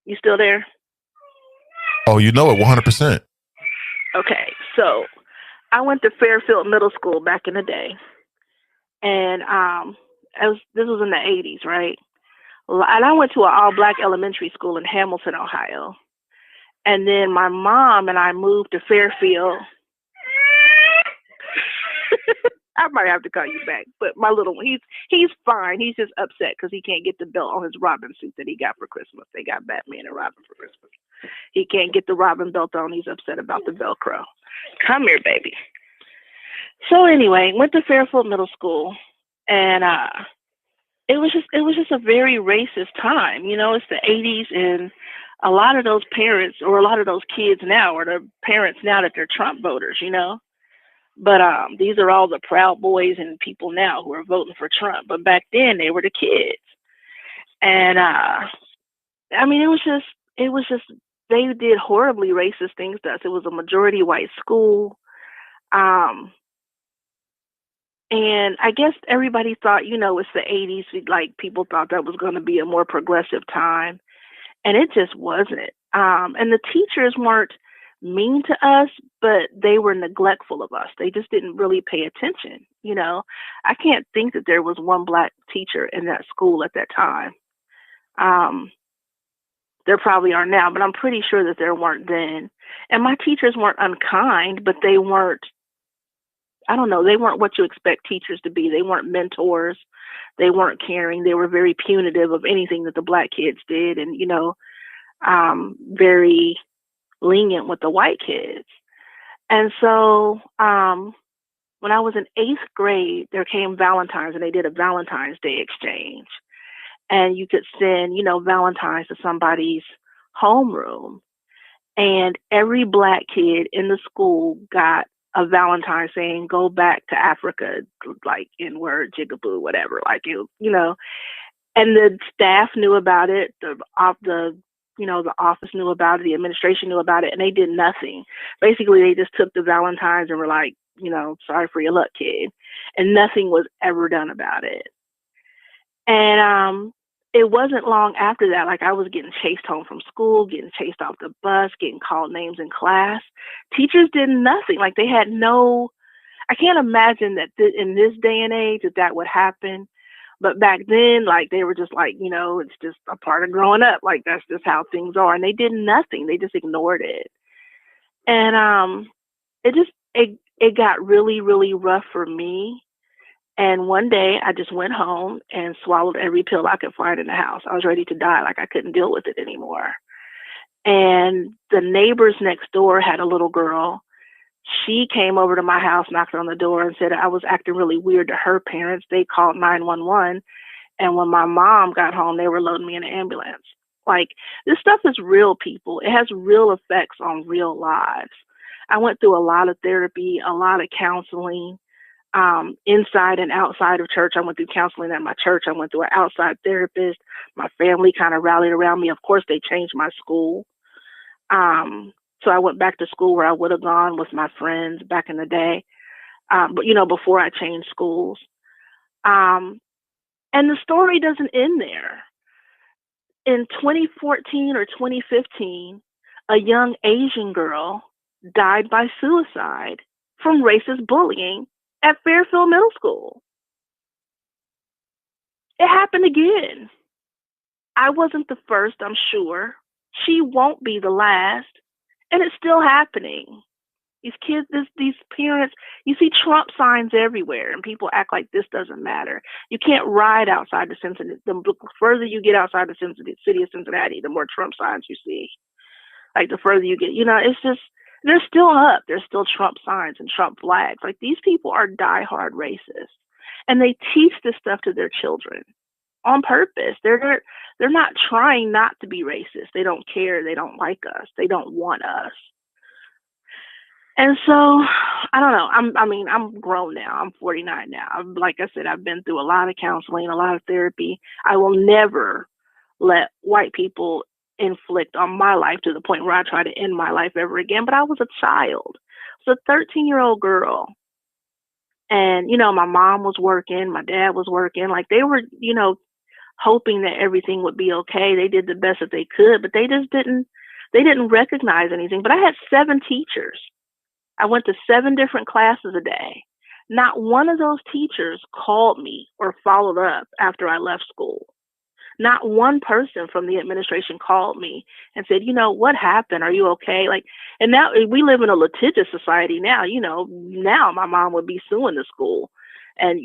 You still there? Oh, you know it 100%. Okay, so I went to Fairfield Middle School back in the day, and this was in the 80s, right? And I went to an all-black elementary school in Hamilton, Ohio. And then my mom and I moved to Fairfield. I might have to call you back, but my little one, he's fine. He's just upset because he can't get the belt on his Robin suit that he got for Christmas. They got Batman and Robin for Christmas. He can't get the Robin belt on. He's upset about the Velcro. Come here, baby. So anyway, went to Fairfield Middle School, and it was just a very racist time. You know, it's the 80s, and a lot of those parents or a lot of those kids now are the parents now that they're Trump voters, you know. But these are all the Proud Boys and people now who are voting for Trump. But back then they were the kids. And I mean, it was just they did horribly racist things to us. It was a majority white school. And I guess everybody thought, you know, it's the 80s. Like, people thought that was going to be a more progressive time. And it just wasn't. And the teachers weren't mean to us, but they were neglectful of us. They just didn't really pay attention. You know, I can't think that there was one black teacher in that school at that time. There probably are now, but I'm pretty sure that there weren't then. And my teachers weren't unkind, but they weren't, I don't know, they weren't what you expect teachers to be. They weren't mentors. They weren't caring. They were very punitive of anything that the black kids did, and, you know, very lenient with the white kids. And so when I was in 8th grade, there came Valentine's, and they did a Valentine's Day exchange. and you could send, Valentines to somebody's homeroom. And every black kid in the school got a Valentine saying, "Go back to Africa," like in word, jigaboo, whatever. Like and the staff knew about it. The office knew about it. The administration knew about it, and they did nothing. Basically, they just took the Valentines and were like, "Sorry for your luck, kid," and nothing was ever done about it. And it wasn't long after that, like I was getting chased home from school, getting chased off the bus, getting called names in class. Teachers did nothing. Like they had I can't imagine that in this day and age that would happen. But back then, like they were just like, it's just a part of growing up. Like that's just how things are. And they did nothing. They just ignored it. And it got really, really rough for me. And one day I just went home and swallowed every pill I could find in the house. I was ready to die. Like I couldn't deal with it anymore. And the neighbors next door had a little girl. She came over to my house, knocked on the door, and said I was acting really weird to her parents. They called 911. And when my mom got home, they were loading me in an ambulance. Like this stuff is real, people. It has real effects on real lives. I went through a lot of therapy, a lot of counseling. Inside and outside of church. I went through counseling at my church. I went through an outside therapist. My family kind of rallied around me. Of course, they changed my school. So I went back to school where I would have gone with my friends back in the day. But before I changed schools. And the story doesn't end there. In 2014 or 2015, a young Asian girl died by suicide from racist bullying at Fairfield Middle School. It happened again. I wasn't the first, I'm sure. She won't be the last. And it's still happening. These kids, these parents, you see Trump signs everywhere, and people act like this doesn't matter. You can't ride outside the Cincinnati. The further you get outside the city of Cincinnati, the more Trump signs you see. Like the further you get, it's just, they're still up. There's still Trump signs and Trump flags. Like these people are diehard racists, and they teach this stuff to their children on purpose. They're not trying not to be racist. They don't care. They don't like us. They don't want us. And so I don't know. I'm grown now. I'm 49 now. Like I said, I've been through a lot of counseling, a lot of therapy. I will never let white people inflict on my life to the point where I try to end my life ever again. But I was a child. I was a 13-year-old girl. And, my mom was working, my dad was working. Like they were, hoping that everything would be okay. They did the best that they could, but they didn't recognize anything. But I had 7 teachers. I went to 7 different classes a day. Not one of those teachers called me or followed up after I left school. Not one person from the administration called me and said, what happened? Are you okay? Like, and now we live in a litigious society now, now my mom would be suing the school. And,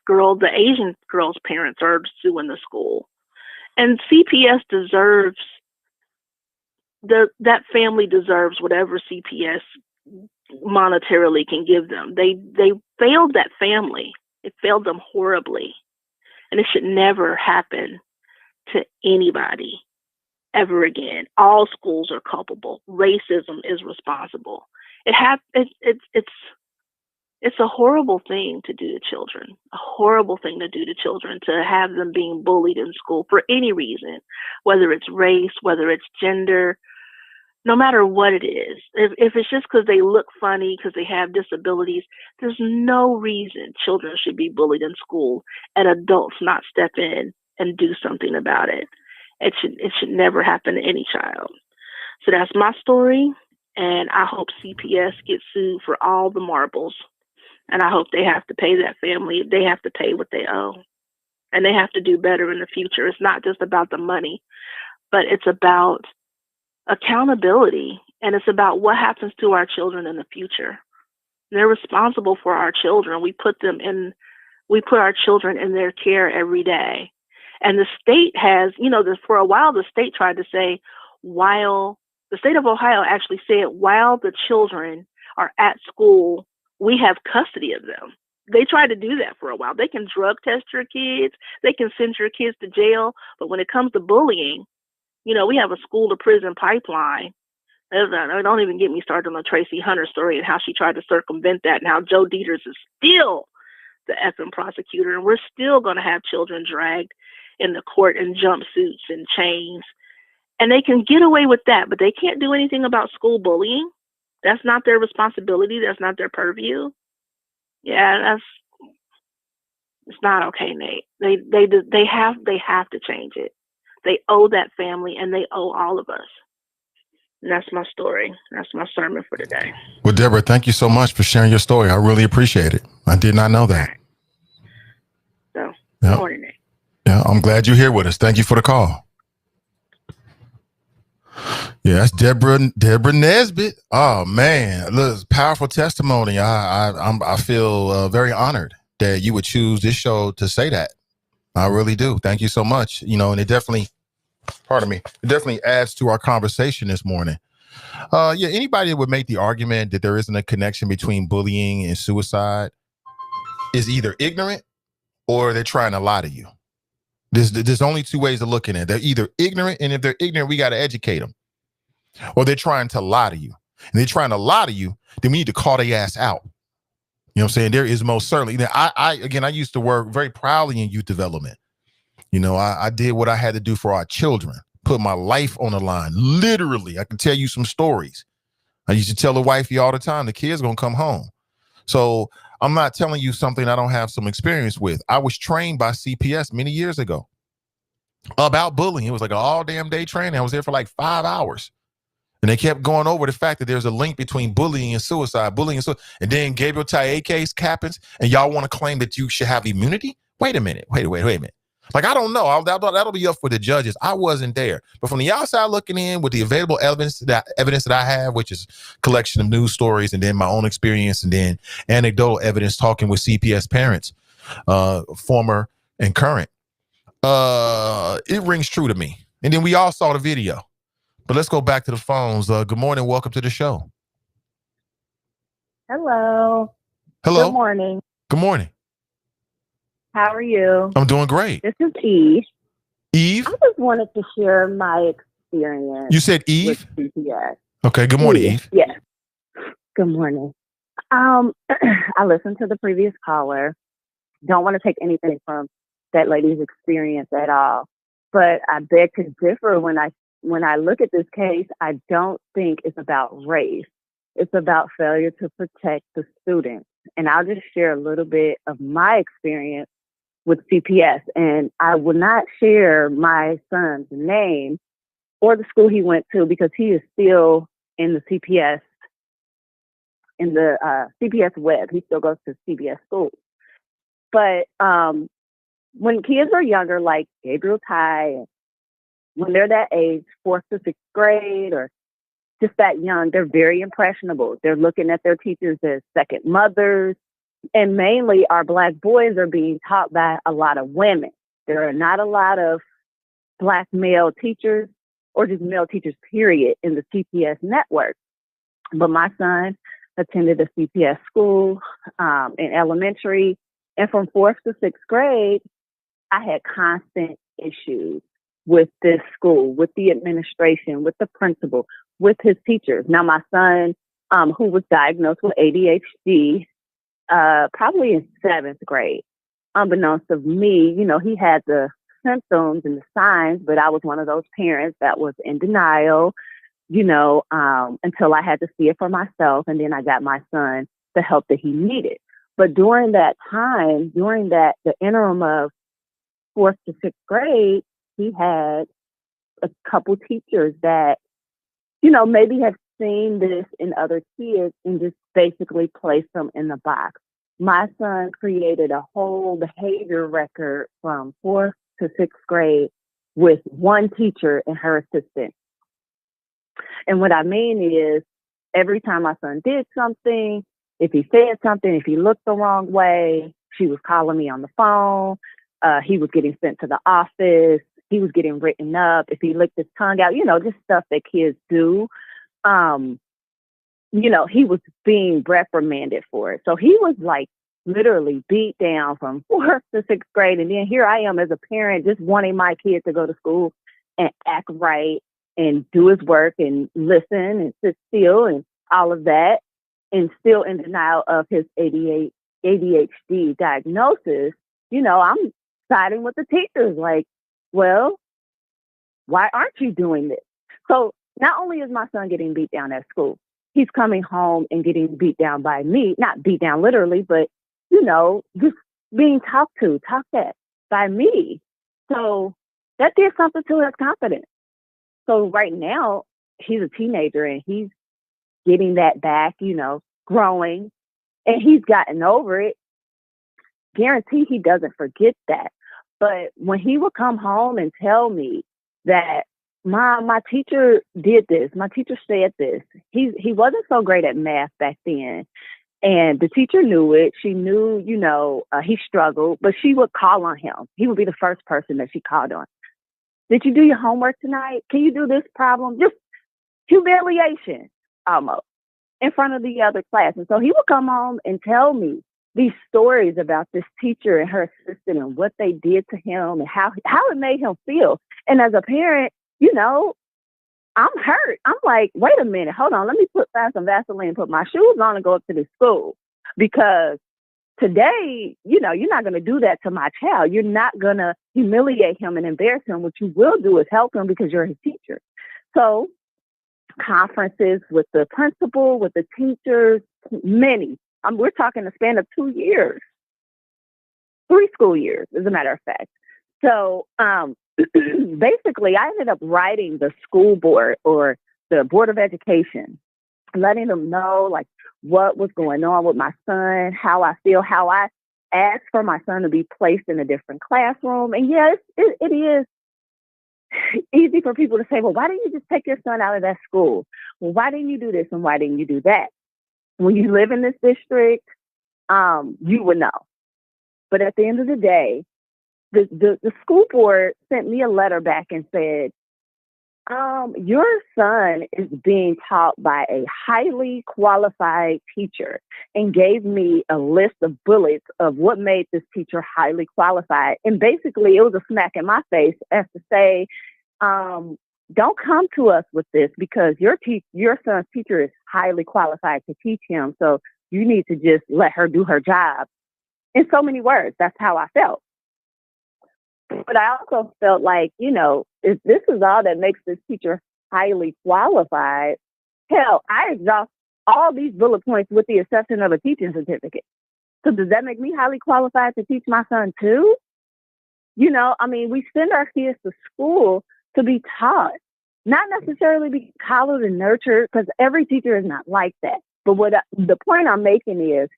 the Asian girl's parents are suing the school. And CPS deserves, that family deserves whatever CPS monetarily can give them. They failed that family. It failed them horribly. And it should never happen to anybody ever again. All schools are culpable. Racism is responsible. It's a horrible thing to do to children. A horrible thing to do to children, to have them being bullied in school for any reason, whether it's race, whether it's gender, no matter what it is. If it's just because they look funny, because they have disabilities, there's no reason children should be bullied in school and adults not step in and do something about it. It should never happen to any child. So that's my story, and I hope CPS gets sued for all the marbles. And I hope they have to pay that family. They have to pay what they owe. And they have to do better in the future. It's not just about the money, but it's about accountability. And it's about what happens to our children in the future. They're responsible for our children. We put our children in their care every day. And the state has, for a while, the state tried to say, while the state of Ohio actually said, while the children are at school, we have custody of them. they try to do that for a while. They can drug test your kids. They can send your kids to jail. But when it comes to bullying, we have a school to prison pipeline. Don't even get me started on the Tracy Hunter story and how she tried to circumvent that, and how Joe Dieters is still the effing prosecutor. And we're still going to have children dragged in the court in jumpsuits and chains. And they can get away with that, but they can't do anything about school bullying. That's not their responsibility. That's not their purview. Yeah, it's not okay, Nate. They have to change it. They owe that family, and they owe all of us. And that's my story. That's my sermon for today. Well, Deborah, thank you so much for sharing your story. I really appreciate it. I did not know that. So, yeah. Good morning, Nate. Yeah, I'm glad you're here with us. Thank you for the call. Yeah, that's Deborah Nesbitt. Oh man, look, powerful testimony. I feel very honored that you would choose this show to say that. I really do. Thank you so much. And it definitely adds to our conversation this morning. Anybody that would make the argument that there isn't a connection between bullying and suicide is either ignorant or they're trying to lie to you. There's only two ways of looking at it. They're either ignorant, and if they're ignorant, we got to educate them. Or they're trying to lie to you. And they're trying to lie to you, then we need to call their ass out. You know what I'm saying? There is most certainly. I used to work very proudly in youth development. I did what I had to do for our children, put my life on the line. Literally, I can tell you some stories. I used to tell the wifey all the time, the kids going to come home. So I'm not telling you something I don't have some experience with. I was trained by CPS many years ago about bullying. It was like an all damn day training. I was there for like 5 hours. And they kept going over the fact that there's a link between bullying and suicide, and then Gabriel Taye case happens, and y'all want to claim that you should have immunity? Wait a minute. Wait a minute. Like, I don't know. That'll be up for the judges. I wasn't there. But from the outside looking in, with the available evidence that I have, which is collection of news stories and then my own experience and then anecdotal evidence talking with CPS parents, former and current, it rings true to me. And then we all saw the video. But let's go back to the phones. Good morning. Welcome to the show. Hello. Hello. Good morning. Good morning. How are you? I'm doing great. This is Eve. Eve? I just wanted to share my experience. You said Eve? With CPS. Okay. Good morning, Eve. Yes. Good morning. I listened to the previous caller. Don't want to take anything from that lady's experience at all. But I beg to differ when I look at this case. I don't think it's about race. It's about failure to protect the students. And I'll just share a little bit of my experience with CPS. And I will not share my son's name or the school he went to because he is still in the CPS, CPS web. He still goes to CPS schools. But when kids are younger, like Gabriel Ty, when they're that age, 4th to 6th grade, or just that young, they're very impressionable. They're looking at their teachers as second mothers. And mainly our Black boys are being taught by a lot of women. There are not a lot of Black male teachers or just male teachers, period, in the CPS network. But my son attended a CPS school in elementary. And from 4th to 6th grade, I had constant issues with this school, with the administration, with the principal, with his teachers. Now, my son, who was diagnosed with ADHD, probably in 7th grade, unbeknownst to me, he had the symptoms and the signs, but I was one of those parents that was in denial, until I had to see it for myself. And then I got my son the help that he needed. But during that time, the interim of 4th to 6th grade, he had a couple teachers that, maybe have seen this in other kids and just basically placed them in the box. My son created a whole behavior record from 4th to 6th grade with one teacher and her assistant. And what I mean is, every time my son did something, if he said something, if he looked the wrong way, she was calling me on the phone. He was getting sent to the office. He was getting written up. If he licked his tongue out, just stuff that kids do. He was being reprimanded for it. So he was like literally beat down from 4th to 6th grade. And then here I am as a parent just wanting my kid to go to school and act right and do his work and listen and sit still and all of that, and still in denial of his ADHD diagnosis. I'm siding with the teachers like, well, why aren't you doing this? So not only is my son getting beat down at school, he's coming home and getting beat down by me, not beat down literally, but, just being talked at by me. So that did something to his confidence. So right now he's a teenager and he's getting that back, growing, and he's gotten over it. Guarantee he doesn't forget that. But when he would come home and tell me that, Mom, my teacher did this, my teacher said this, he wasn't so great at math back then. And the teacher knew it. She knew, he struggled, but she would call on him. He would be the first person that she called on. Did you do your homework tonight? Can you do this problem? Just humiliation almost in front of the other class. And so he would come home and tell me these stories about this teacher and her assistant and what they did to him and how it made him feel. And as a parent, I'm hurt. I'm like, wait a minute, hold on. Let me find some Vaseline, put my shoes on and go up to this school. Because today, you're not going to do that to my child. You're not going to humiliate him and embarrass him. What you will do is help him because you're his teacher. So conferences with the principal, with the teachers, many. We're talking a span of 2 years, 3 school years, as a matter of fact. So basically, I ended up writing the school board or the Board of Education, letting them know like what was going on with my son, how I feel, how I asked for my son to be placed in a different classroom. And yes, it is easy for people to say, well, why didn't you just take your son out of that school? Well, why didn't you do this and why didn't you do that? When you live in this district, you would know. But at the end of the day, the school board sent me a letter back and said, your son is being taught by a highly qualified teacher, and gave me a list of bullets of what made this teacher highly qualified. And basically it was a smack in my face as to say, don't come to us with this because your son's teacher is highly qualified to teach him. So you need to just let her do her job. In so many words, that's how I felt. But I also felt like, if this is all that makes this teacher highly qualified, hell, I exhaust all these bullet points with the exception of a teaching certificate. So does that make me highly qualified to teach my son too? We send our kids to school to be taught, not necessarily be coddled and nurtured, because every teacher is not like that. But the point I'm making is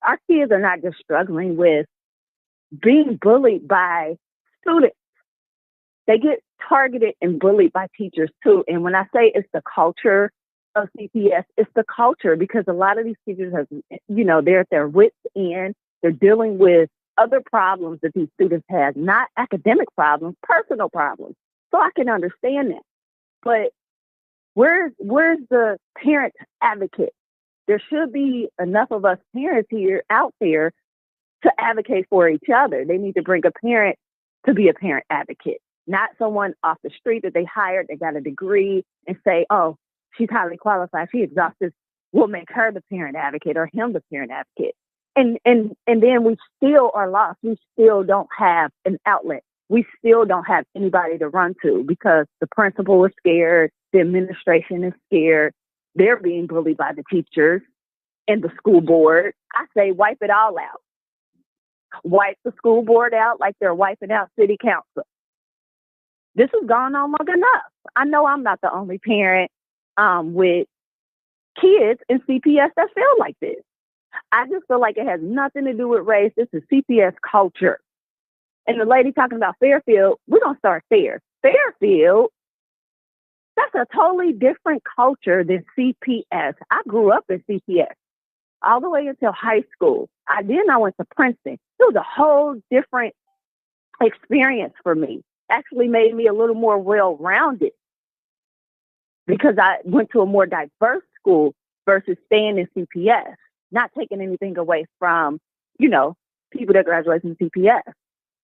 our kids are not just struggling with being bullied by students. They get targeted and bullied by teachers too. And when I say it's the culture of CPS, it's the culture, because a lot of these teachers have, they're at their wits' end. They're dealing with other problems that these students have, not academic problems, personal problems. So I can understand that. But where's the parent advocate? There should be enough of us parents out there to advocate for each other. They need to bring a parent to be a parent advocate, not someone off the street that they hired, they got a degree, and say, oh, she's highly qualified, she exhausted, we'll make her the parent advocate or him the parent advocate. And then we still are lost. We still don't have an outlet. We still don't have anybody to run to because the principal is scared, the administration is scared, they're being bullied by the teachers and the school board. I say wipe it all out. Wipe the school board out like they're wiping out city council. This has gone on long enough. I know I'm not the only parent with kids in CPS that feel like this. I just feel like it has nothing to do with race. This is CPS culture. And the lady talking about Fairfield, we're going to start there. Fairfield, that's a totally different culture than CPS. I grew up in CPS all the way until high school. I went to Princeton. It was a whole different experience for me. Actually made me a little more well-rounded because I went to a more diverse school versus staying in CPS, not taking anything away from people that graduate from CPS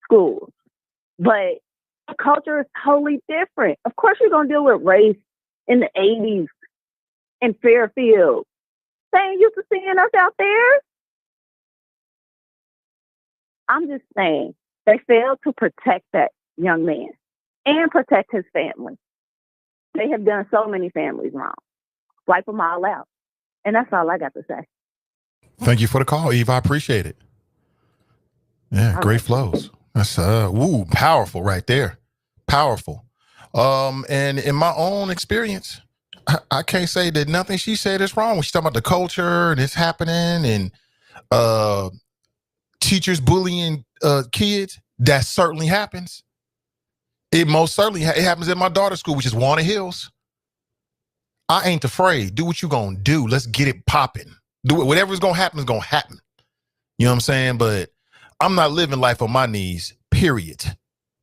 schools. But the culture is totally different. Of course, you're going to deal with race in the 80s in Fairfield. They ain't used to seeing us out there. I'm just saying, they failed to protect that young man and protect his family. They have done so many families wrong. Wipe them all out. And that's all I got to say. Thank you for the call, Eve. I appreciate it. Yeah, All great right. flows. That's powerful right there. Powerful. And in my own experience, I can't say that nothing she said is wrong. When she's talking about the culture and it's happening and teachers bullying kids, that certainly happens. It most certainly it happens at my daughter's school, which is Walnut Hills. I ain't afraid. Do what you gonna do. Let's get it popping. Do it. Whatever's gonna happen is gonna happen. You know what I'm saying? But I'm not living life on my knees, period.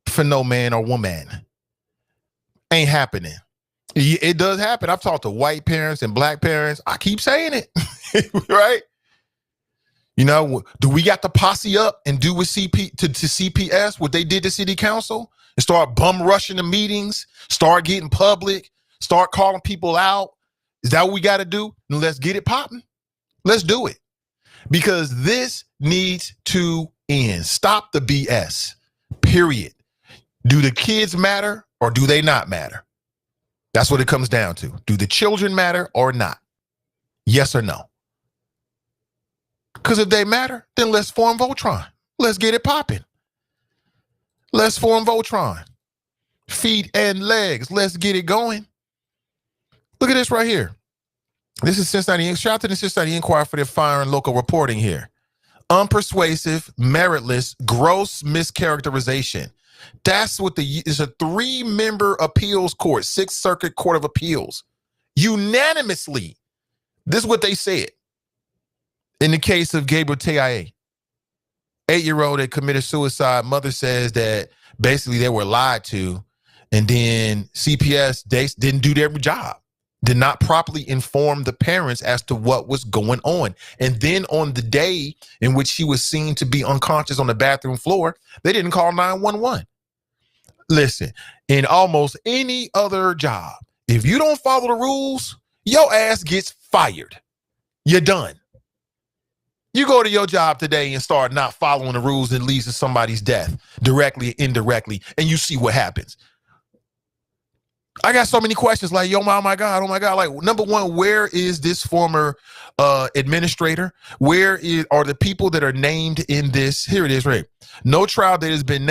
For no man or woman. Ain't happening. It does happen. I've talked to white parents and black parents. I keep saying it, right? Do we got to posse up and do with CPS what they did to city council and start bum rushing the meetings, start getting public, start calling people out? Is that what we got to do? Then let's get it popping. Let's do it, because this needs to end. Stop the BS, period. Do the kids matter or do they not matter? That's what it comes down to. Do the children matter or not? Yes or no? Because if they matter, then let's form Voltron. Let's get it popping. Let's form Voltron. Feet and legs. Let's get it going. Look at this right here. This is Cincinnati. Shout out to the Cincinnati Inquirer for their fire and local reporting here. Unpersuasive, meritless, gross mischaracterization. That's what it's a 3-member appeals court, 6th Circuit Court of Appeals. Unanimously, this is what they said. In the case of Gabriel T.I.A., 8-year-old that committed suicide, mother says that basically they were lied to, and then CPS, they didn't do their job, did not properly inform the parents as to what was going on. And then on the day in which she was seen to be unconscious on the bathroom floor, they didn't call 911. Listen, in almost any other job, if you don't follow the rules, your ass gets fired. You're done. You go to your job today and start not following the rules and leads to somebody's death, directly or indirectly, and you see what happens. I got so many questions like, oh my God. Like, number one, where is this former administrator? Where are the people that are named in this? Here it is, right? No trial that has been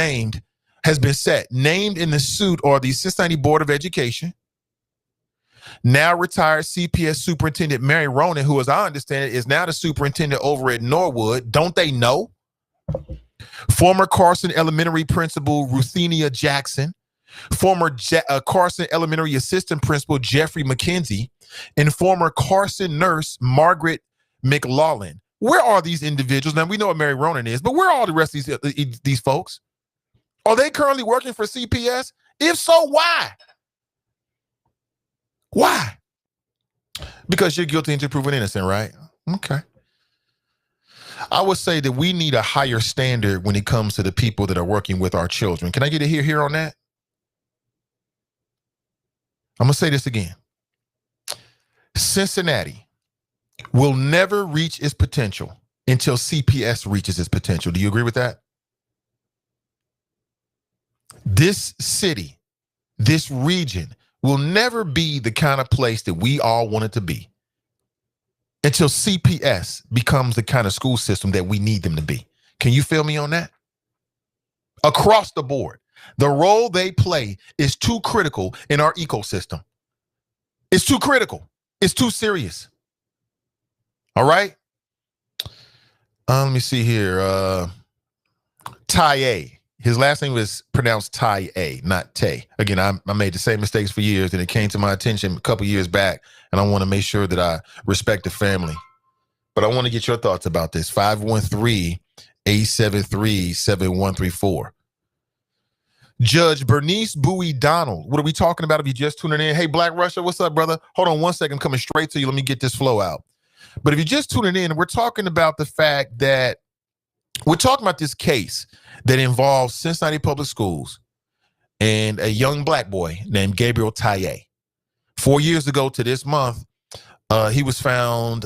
set. Named in the suit are the Cincinnati Board of Education, now retired CPS Superintendent Mary Ronan, who, as I understand it, is now the superintendent over at Norwood. Don't they know? Former Carson Elementary Principal Ruthenia Jackson, former Carson Elementary Assistant Principal Jeffrey McKenzie, and former Carson nurse Margaret McLaughlin. Where are these individuals? Now, we know what Mary Ronan is, but where are all the rest of these folks? Are they currently working for CPS? If so, why? Why? Because you're guilty until proven innocent, right? Okay. I would say that we need a higher standard when it comes to the people that are working with our children. Can I get a here on that? I'm going to say this again. Cincinnati will never reach its potential until CPS reaches its potential. Do you agree with that? This city, this region will never be the kind of place that we all want it to be until CPS becomes the kind of school system that we need them to be. Can you feel me on that? Across the board, the role they play is too critical in our ecosystem. It's too critical. It's too serious. All right? Let me see here. Ty-A. His last name was pronounced Ty-A, not Tay. Again, I made the same mistakes for years, and it came to my attention a couple years back, and I want to make sure that I respect the family. But I want to get your thoughts about this. 513-873-7134. Judge Bernice Bowie Donald. What are we talking about if you're just tuning in? Hey, Black Russia, what's up, brother? Hold on one second, I'm coming straight to you. Let me get this flow out. But if you're just tuning in, we're talking about the fact that We're talking about this case that involves Cincinnati Public Schools and a young black boy named Gabriel Taye. 4 years ago to this month, he was found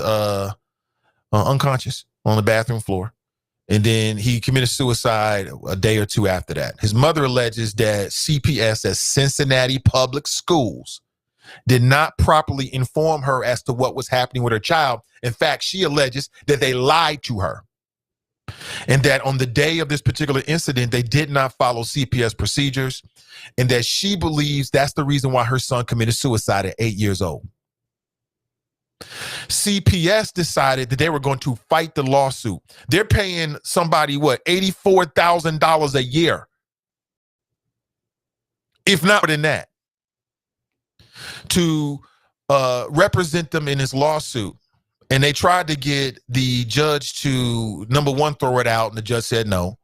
unconscious on the bathroom floor. And then he committed suicide a day or two after that. His mother alleges that CPS at Cincinnati Public Schools did not properly inform her as to what was happening with her child. In fact, she alleges that they lied to her. And that on the day of this particular incident, they did not follow CPS procedures, and that she believes that's the reason why her son committed suicide at 8 years old. CPS decided that they were going to fight the lawsuit. They're paying somebody, $84,000 a year, if not more than that, to represent them in this lawsuit. And they tried to get the judge to, number one, throw it out, and the judge said no.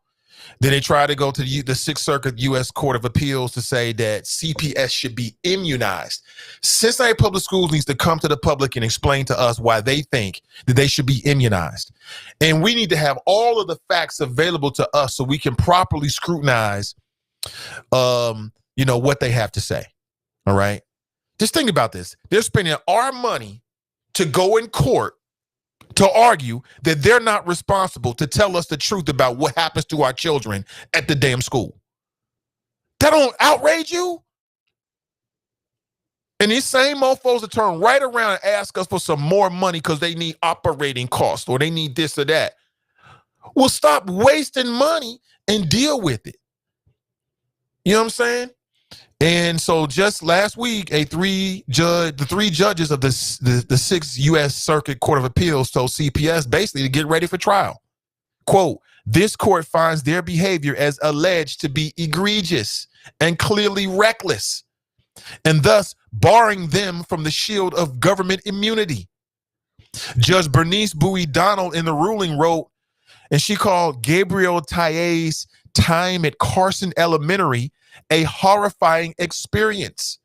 Then they tried to go to the Sixth Circuit U.S. Court of Appeals to say that CPS should be immunized. Cincinnati Public Schools needs to come to the public and explain to us why they think that they should be immunized. And we need to have all of the facts available to us so we can properly scrutinize, what they have to say. All right? Just think about this. They're spending our money to go in court to argue that they're not responsible to tell us the truth about what happens to our children at the damn school. That don't outrage you? And these same mofos will turn right around and ask us for some more money because they need operating costs or they need this or that. Well, stop wasting money and deal with it. You know what I'm saying? And so just last week, the three judges of the Sixth U.S. Circuit Court of Appeals told CPS basically to get ready for trial. Quote, this court finds their behavior as alleged to be egregious and clearly reckless, and thus barring them from the shield of government immunity. Judge Bernice Bowie Donald in the ruling wrote, and she called Gabriel Taye's time at Carson Elementary a horrifying experience.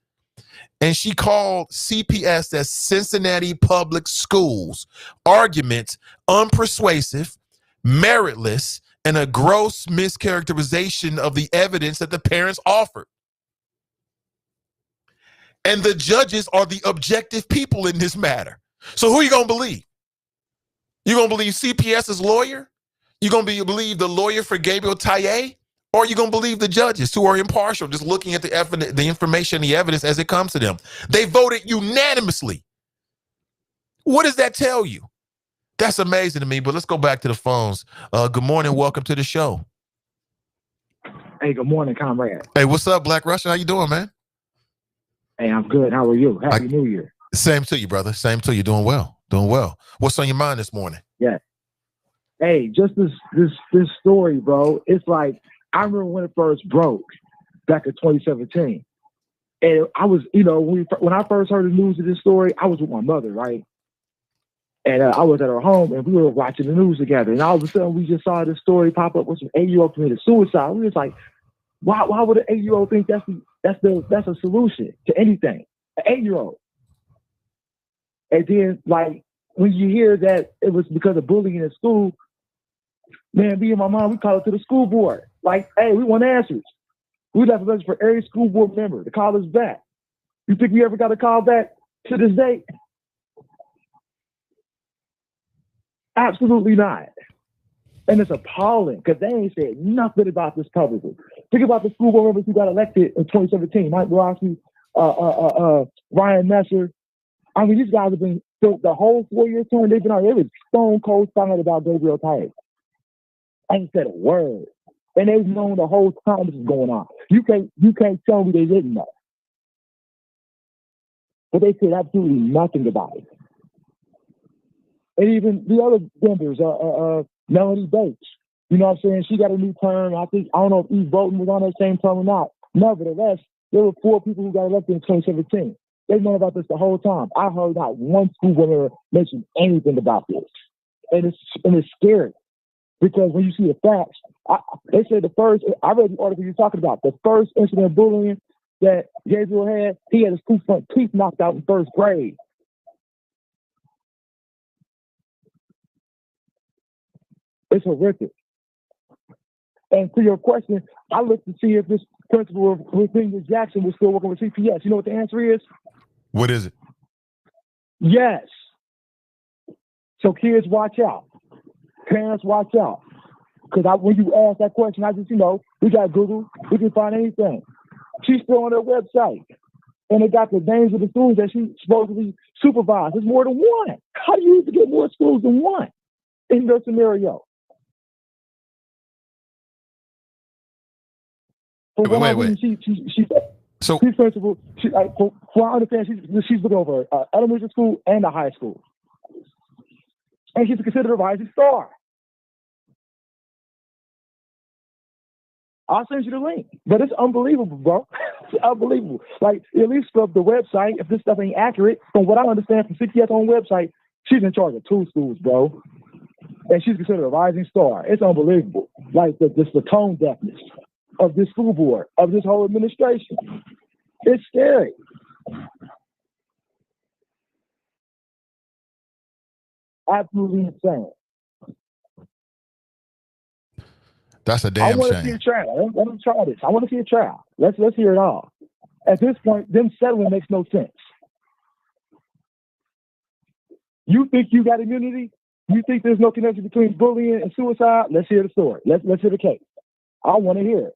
And she called CPS as Cincinnati Public Schools arguments unpersuasive, meritless, and a gross mischaracterization of the evidence that the parents offered. And the judges are the objective people in this matter. So who are you going to believe? You going to believe CPS's lawyer? You going to believe the lawyer for Gabriel Taye? Or are you going to believe the judges who are impartial, just looking at the information, the evidence as it comes to them? They voted unanimously. What does that tell you? That's amazing to me, but let's go back to the phones. Good morning. Welcome to the show. Hey, good morning, comrade. Hey, what's up, Black Russian? How you doing, man? Hey, I'm good. How are you? Happy New Year. Same to you, brother. Same to you. Doing well. Doing well. What's on your mind this morning? Yeah. Hey, just this story, bro. It's like, I remember when it first broke back in 2017. And I was, when I first heard the news of this story, I was with my mother, right? And I was at her home and we were watching the news together. And all of a sudden we just saw this story pop up with some 8-year-old committed suicide. We was like, why would an 8-year-old think that's a solution to anything? An 8-year-old. And then like when you hear that it was because of bullying in school, man, me and my mom, we called it to the school board. Like, hey, we want answers. We left a message for every school board member to call us back. You think we ever got a call back to this day? Absolutely not. And it's appalling because they ain't said nothing about this publicly. Think about the school board members who got elected in 2017. Mike Rossi, Ryan Messer. I mean, these guys have been, the whole 4-year term, they've been out. They were stone cold silent about Gabriel Taye. I ain't said a word. And they've known the whole time this is going on. You can't tell me they didn't know. But they said absolutely nothing about it. And even the other members, Melanie Bates, you know what I'm saying? She got a new term. I don't know if Eve Bolton was on that same term or not. Nevertheless, there were 4 people who got elected in 2017. They've known about this the whole time. I heard not one school board member mention anything about this. And it's scary. Because when you see the facts, they said I read the article you're talking about, the first incident of bullying that Gabriel had, he had his 2 front teeth knocked out in 1st grade. It's horrific. And to your question, I looked to see if this principal of Virginia Jackson was still working with CPS. You know what the answer is? What is it? Yes. So kids, watch out. Parents, watch out. Because when you ask that question, I just, we got Google. We can find anything. She's still on their website. And it got the names of the schools that she's supposedly supervised. There's more than one. How do you even get more schools than one in your scenario? Wait. She's principal. For I understand, she's looking over elementary school and the high school. And she's considered a rising star. I'll send you the link. But it's unbelievable, bro. It's unbelievable. Like, at least from the website, if this stuff ain't accurate, from what I understand from CPS on website, she's in charge of 2 schools, bro. And she's considered a rising star. It's unbelievable. Like, the tone deafness of this school board, of this whole administration. It's scary. Absolutely insane. That's a damn shame. I want to see a trial. Let them try this. I want to see a trial. Let's hear it all. At this point, them settling makes no sense. You think you got immunity? You think there's no connection between bullying and suicide? Let's hear the story. Let's hear the case. I want to hear it.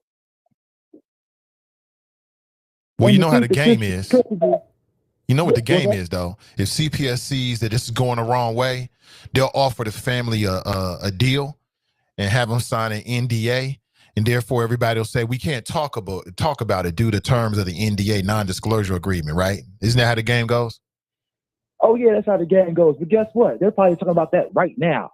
Well, you know how the game is. You know what the game is, though. If CPS sees that this is going the wrong way, they'll offer the family a deal and have them sign an NDA, and therefore everybody will say we can't talk about it due to terms of the NDA, non-disclosure agreement, right? Isn't that how the game goes? Oh yeah, that's how the game goes. But guess what? They're probably talking about that right now.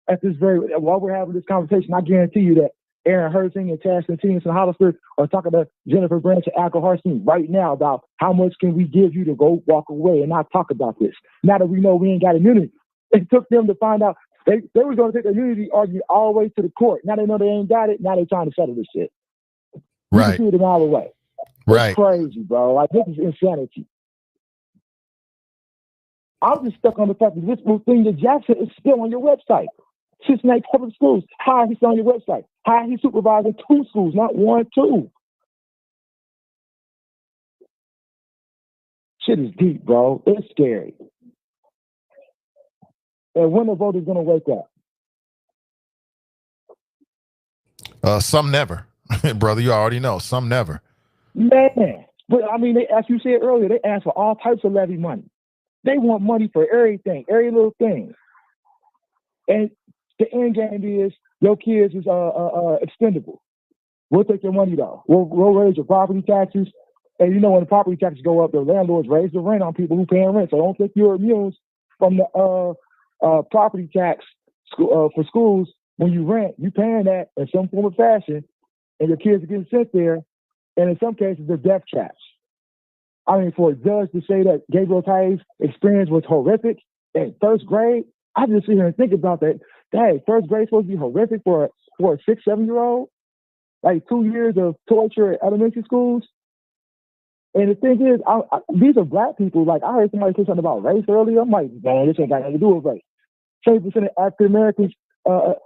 While we're having this conversation, I guarantee you that Aaron Herzing and Chaz Continuous and Hollister are talking to Jennifer Branch and Alco Harstein right now about how much can we give you to go walk away and not talk about this. Now that we know we ain't got immunity. It took them to find out they were going to take the immunity argument all the way to the court. Now they know they ain't got it. Now they're trying to settle this shit. Right. You can see it a mile away. Right. It's crazy, bro. Like, this is insanity. I'm just stuck on the fact that this Virginia Jackson is still on your website. Cincinnati Public Schools. How is he still on your website? How is he supervising 2 schools, not 1, 2? Shit is deep, bro. It's scary. And when the voters gonna wake up? Some never, brother. You already know. Some never. Man, but I mean, as you said earlier, they ask for all types of levy money. They want money for everything, every little thing. And the end game is your kids is expendable. We'll take your money though. We'll raise your property taxes. And when the property taxes go up, the landlords raise the rent on people who paying rent. So don't think you're immune from the property tax for schools. When you rent, you paying that in some form of fashion, and your kids are getting sent there. And in some cases, they're death traps. I mean, for a judge to say that Gabriel Tai's experience was horrific in first grade, I just sit here and think about that. Hey, first grade supposed to be horrific for a 6, 7-year-old? Like 2 years of torture at elementary schools? And the thing is, these are black people. Like, I heard somebody say something about race earlier. I'm like, man, this ain't got nothing to do with race. 70% of African Americans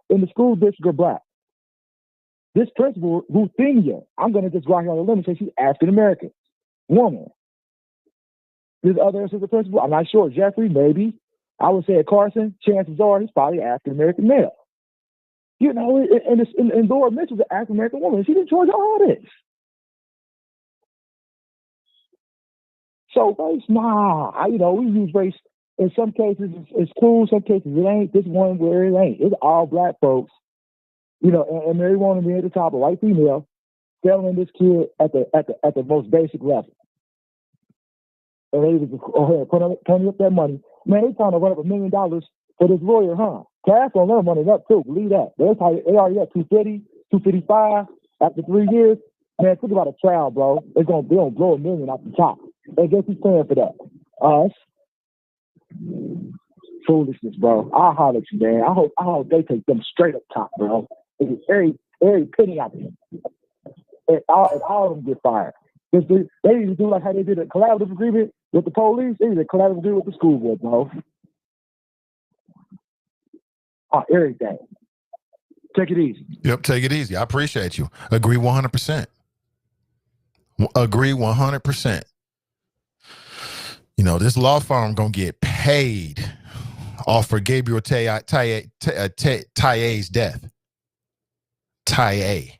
in the school district are black. This principal, Ruthenia, I'm going to just go out here on a limb and say she's African American woman. This other assistant principal, I'm not sure. Jeffrey, maybe. I would say at Carson, chances are he's probably an African American male. And Laura Mitchell's an African American woman. She's in charge of all this. So race, we use race. In some cases, it's cool. Some cases, it ain't. This one where it ain't. It's all black folks. And Mary wanted to be at the top, a white female, failing this kid at the most basic level. And they was putting up that money. Man, they trying to run up $1 million for this lawyer, huh? Cash on their money up too. Believe that. They already at 250, 255 after 3 years. Man, think about a trial, bro. They gonna blow $1 million off the top. And guess who's paying for that? Us. Foolishness, bro. I'll holler at you, man. I hope they take them straight up top, bro. It's every penny out there. And all of them get fired. They need to do like how they did a collaborative agreement with the police. They need a collaborative agreement with the school board, bro. Everything. Take it easy. Yep, take it easy. I appreciate you. Agree 100%. Agree 100%. You know, this law firm gonna get paid off for Gabriel Taye's death. Taye.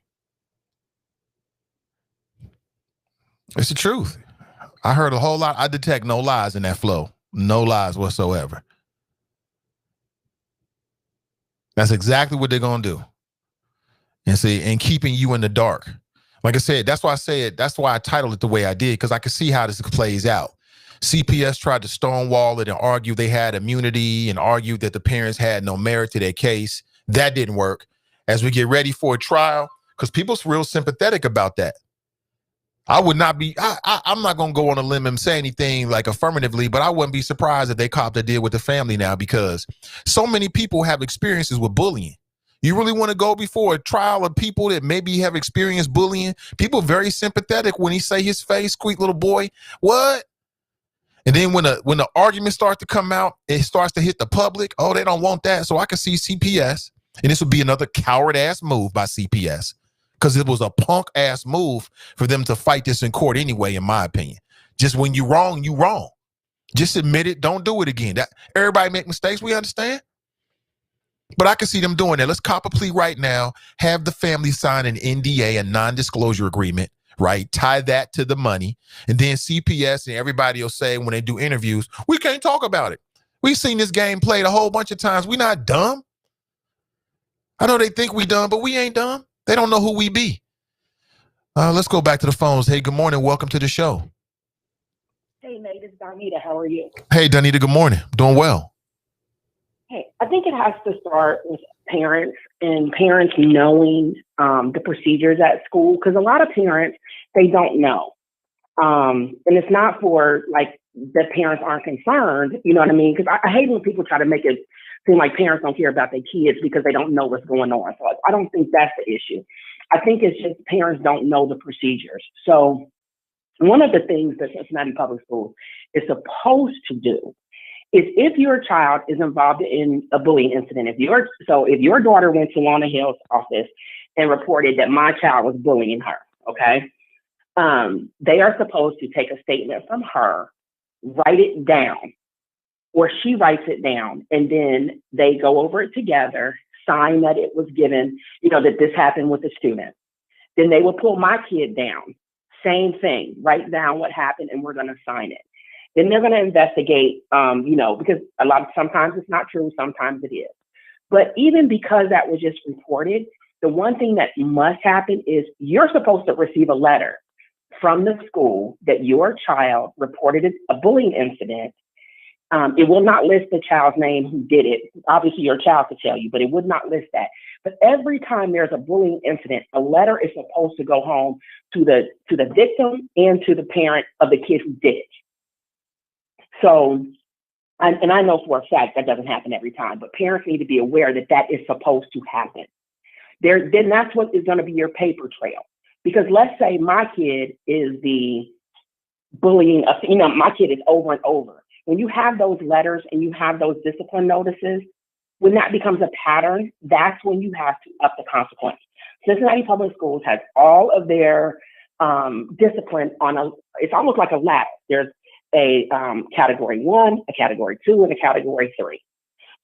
It's the truth. I heard a whole lot. I detect no lies in that flow. No lies whatsoever. That's exactly what they're gonna do. And see, and keeping you in the dark. Like I said, that's why I titled it the way I did, because I could see how this plays out. CPS tried to stonewall it and argue they had immunity and argued that the parents had no merit to their case. That didn't work. As we get ready for a trial, because people's real sympathetic about that. I would not be, I'm not going to go on a limb and say anything like affirmatively, but I wouldn't be surprised if they copped a deal with the family now, because so many people have experiences with bullying. You really want to go before a trial of people that maybe have experienced bullying? People very sympathetic when he say his face, squeak little boy, what? And then when the argument starts to come out, it starts to hit the public. Oh, they don't want that. So I can see CPS, and this would be another coward-ass move by CPS, because it was a punk-ass move for them to fight this in court anyway, in my opinion. Just when you're wrong, you wrong. Just admit it. Don't do it again. That everybody make mistakes. We understand. But I can see them doing that. Let's cop a plea right now. Have the family sign an NDA, a non-disclosure agreement, right? Tie that to the money. And then CPS and everybody will say when they do interviews, we can't talk about it. We've seen this game played a whole bunch of times. We're not dumb. I know they think we dumb, but we ain't dumb. They don't know who we be. Let's go back to the phones. Hey, good morning. Welcome to the show. Hey, Nate, it's Donita. How are you? Hey, Donita, good morning. Doing well. Hey, I think it has to start with parents and parents knowing the procedures at school, because a lot of parents, they don't know. And it's not for like the parents aren't concerned, you know what I mean? Because I hate when people try to make it seem like parents don't care about their kids because they don't know what's going on. So I don't think that's the issue. I think it's just parents don't know the procedures. So one of the things that Cincinnati Public Schools is supposed to do is, if your child is involved in a bullying incident, if your daughter went to Lana Hill's office and reported that my child was bullying her, okay, they are supposed to take a statement from her, write it down, or she writes it down, and then they go over it together, sign that it was given, that this happened with the student. Then they will pull my kid down, same thing, write down what happened, and we're going to sign it. Then they're going to investigate, because sometimes it's not true, sometimes it is. But even because that was just reported, the one thing that must happen is you're supposed to receive a letter from the school that your child reported a bullying incident. It will not list the child's name who did it. Obviously, your child could tell you, but it would not list that. But every time there's a bullying incident, a letter is supposed to go home to the victim and to the parent of the kid who did it. So, and I know for a fact that doesn't happen every time, but parents need to be aware that that is supposed to happen. Then that's what is going to be your paper trail. Because let's say my kid is the bullying, my kid is over and over. When you have those letters and you have those discipline notices, when that becomes a pattern, that's when you have to up the consequence. Cincinnati Public Schools has all of their discipline it's almost like a ladder. There's a category 1, a category 2, and a category 3.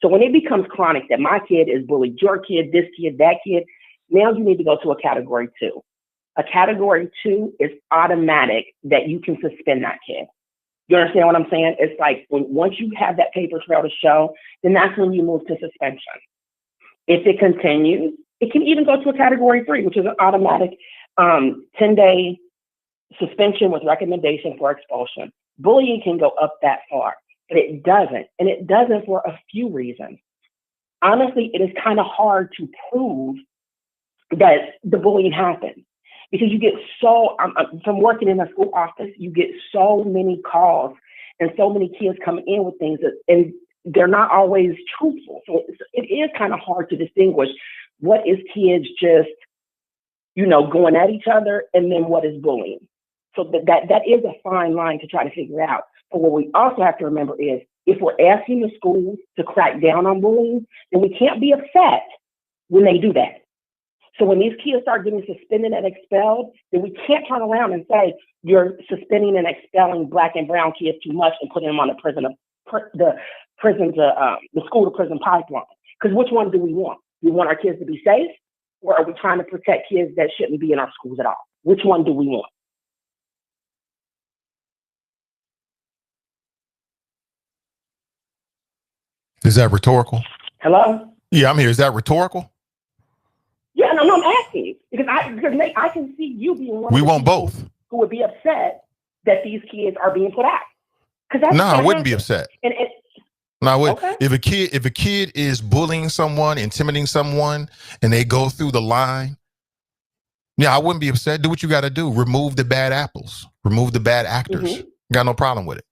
So when it becomes chronic that my kid is bullied your kid, this kid, that kid, now you need to go to a category 2. A category 2 is automatic that you can suspend that kid. You understand what I'm saying? It's like once you have that paper trail to show, then that's when you move to suspension. If it continues, it can even go to a category 3, which is an automatic 10-day suspension with recommendation for expulsion. Bullying can go up that far, but it doesn't. And it doesn't for a few reasons. Honestly, it is kind of hard to prove that the bullying happened, because you get from working in a school office, you get so many calls and so many kids coming in with things and they're not always truthful. So it is kind of hard to distinguish what is kids just, going at each other and then what is bullying. So that is a fine line to try to figure out. But what we also have to remember is, if we're asking the schools to crack down on bullying, then we can't be upset when they do that. So when these kids start getting suspended and expelled, then we can't turn around and say you're suspending and expelling Black and brown kids too much and putting them on the school to prison pipeline. Because which one do we want? We want our kids to be safe, or are we trying to protect kids that shouldn't be in our schools at all? Which one do we want? Is that rhetorical? Hello? Yeah, I'm here. Is that rhetorical? Yeah, no, I'm asking you because Nate, I can see you being one. We of the want people both. Who would be upset that these kids are being put out? No, I wouldn't be upset. No, I would. Okay. If a kid is bullying someone, intimidating someone, and they go through the line, yeah, I wouldn't be upset. Do what you got to do. Remove the bad apples. Remove the bad actors. Mm-hmm. Got no problem with it.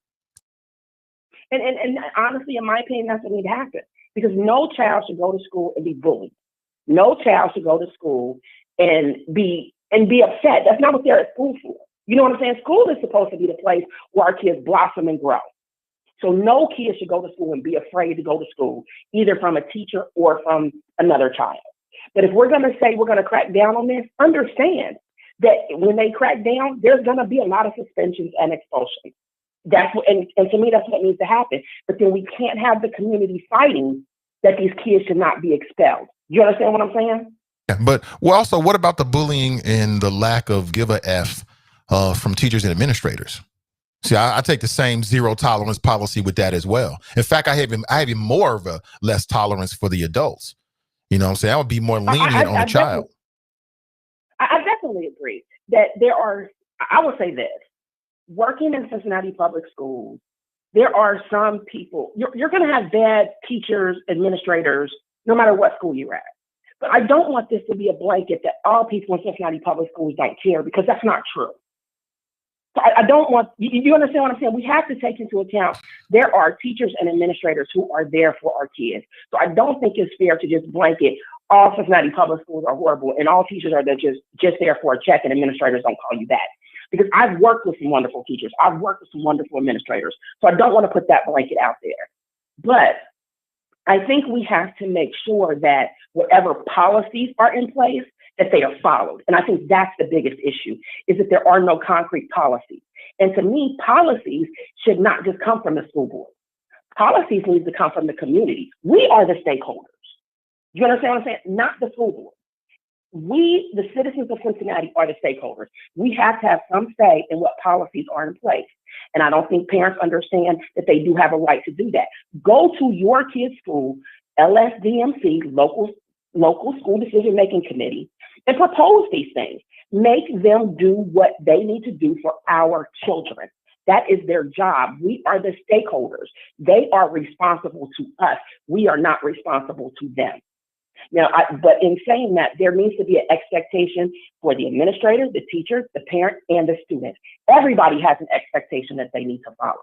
And honestly, in my opinion, that's what needs to happen because no child should go to school and be bullied. No child should go to school and be upset. That's not what they're at school for. You know what I'm saying? School is supposed to be the place where our kids blossom and grow. So no kid should go to school and be afraid to go to school, either from a teacher or from another child. But if we're going to say we're going to crack down on this, understand that when they crack down, there's going to be a lot of suspensions and expulsions. That's what, and to me, that's what needs to happen. But then we can't have the community fighting that these kids should not be expelled. You understand what I'm saying? Yeah, but also, what about the bullying and the lack of give a F from teachers and administrators? See, I take the same zero tolerance policy with that as well. In fact, I have even more of a less tolerance for the adults. You know what I'm saying? I would be more lenient on the child. I definitely agree that there are, I would say this, working in Cincinnati public schools, there are some people, you're going to have bad teachers, administrators, no matter what school you're at. But I don't want this to be a blanket that all people in Cincinnati public schools don't care, because that's not true. So I don't want, you understand what I'm saying? We have to take into account there are teachers and administrators who are there for our kids. So I don't think it's fair to just blanket all Cincinnati public schools are horrible and all teachers are there just there for a check and administrators don't call you back. Because I've worked with some wonderful teachers. I've worked with some wonderful administrators. So I don't want to put that blanket out there. But I think we have to make sure that whatever policies are in place, that they are followed. And I think that's the biggest issue, is that there are no concrete policies. And to me, policies should not just come from the school board. Policies need to come from the community. We are the stakeholders. You understand what I'm saying? Not the school board. We, the citizens of Cincinnati, are the stakeholders. We have to have some say in what policies are in place. And I don't think parents understand that they do have a right to do that. Go to your kid's school, LSDMC, local school decision-making committee, and propose these things. Make them do what they need to do for our children. That is their job. We are the stakeholders. They are responsible to us. We are not responsible to them. Now, but in saying that, there needs to be an expectation for the administrator, the teacher, the parent, and the student. Everybody has an expectation that they need to follow.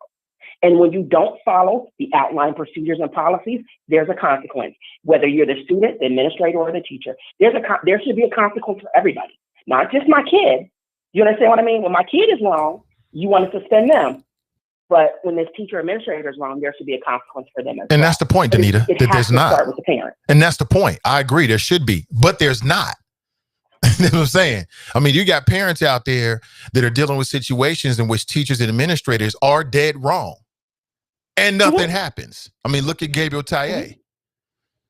And when you don't follow the outlined procedures and policies, there's a consequence. Whether you're the student, the administrator, or the teacher, there should be a consequence for everybody, not just my kid. You understand what I mean? When my kid is wrong, you want to suspend them. But when this teacher administrator is wrong, there should be a consequence for them as well. And that's the point, Danita, that there's not. Start with the parent. And that's the point. I agree, there should be, but there's not. You know what I'm saying? I mean, you got parents out there that are dealing with situations in which teachers and administrators are dead wrong. And nothing happens. I mean, look at Gabriel Taye.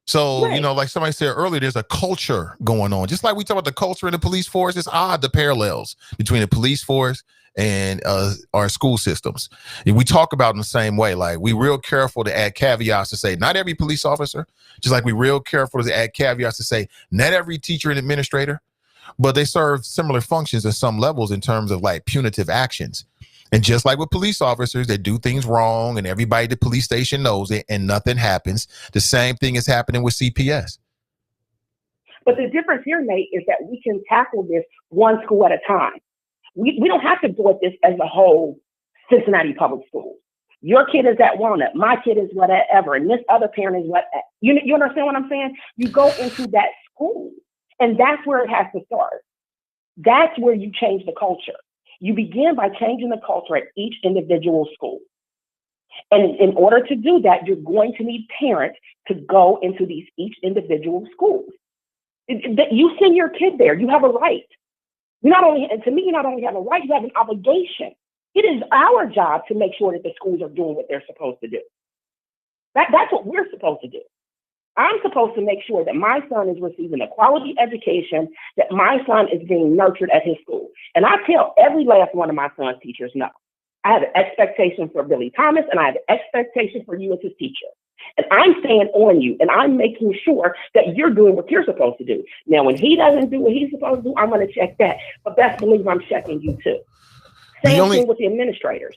So, right. You know, like somebody said earlier, there's a culture going on. Just like we talk about the culture in the police force, it's odd, the parallels between the police force and our school systems. And we talk about in the same way. Like, we real careful to add caveats to say, not every police officer, just like we real careful to add caveats to say, not every teacher and administrator, but they serve similar functions at some levels in terms of like punitive actions. And just like with police officers that do things wrong and everybody at the police station knows it and nothing happens, the same thing is happening with CPS. But the difference here, Nate, is that we can tackle this one school at a time. We don't have to do this as a whole Cincinnati public school. Your kid is at Walnut, my kid is whatever, and this other parent is what. You understand what I'm saying? You go into that school, and that's where it has to start. That's where you change the culture. You begin by changing the culture at each individual school. And in order to do that, you're going to need parents to go into each individual schools. You send your kid there. You have a right. You not only, and to me, you not only have a right, you have an obligation. It is our job to make sure that the schools are doing what they're supposed to do. That's what we're supposed to do. I'm supposed to make sure that my son is receiving a quality education, that my son is being nurtured at his school. And I tell every last one of my son's teachers, no. I have an expectation for Billy Thomas, and I have an expectation for you as his teacher. And I'm staying on you, and I'm making sure that you're doing what you're supposed to do. Now, when he doesn't do what he's supposed to do, I'm going to check that. But best believe I'm checking you too. Same thing with the administrators.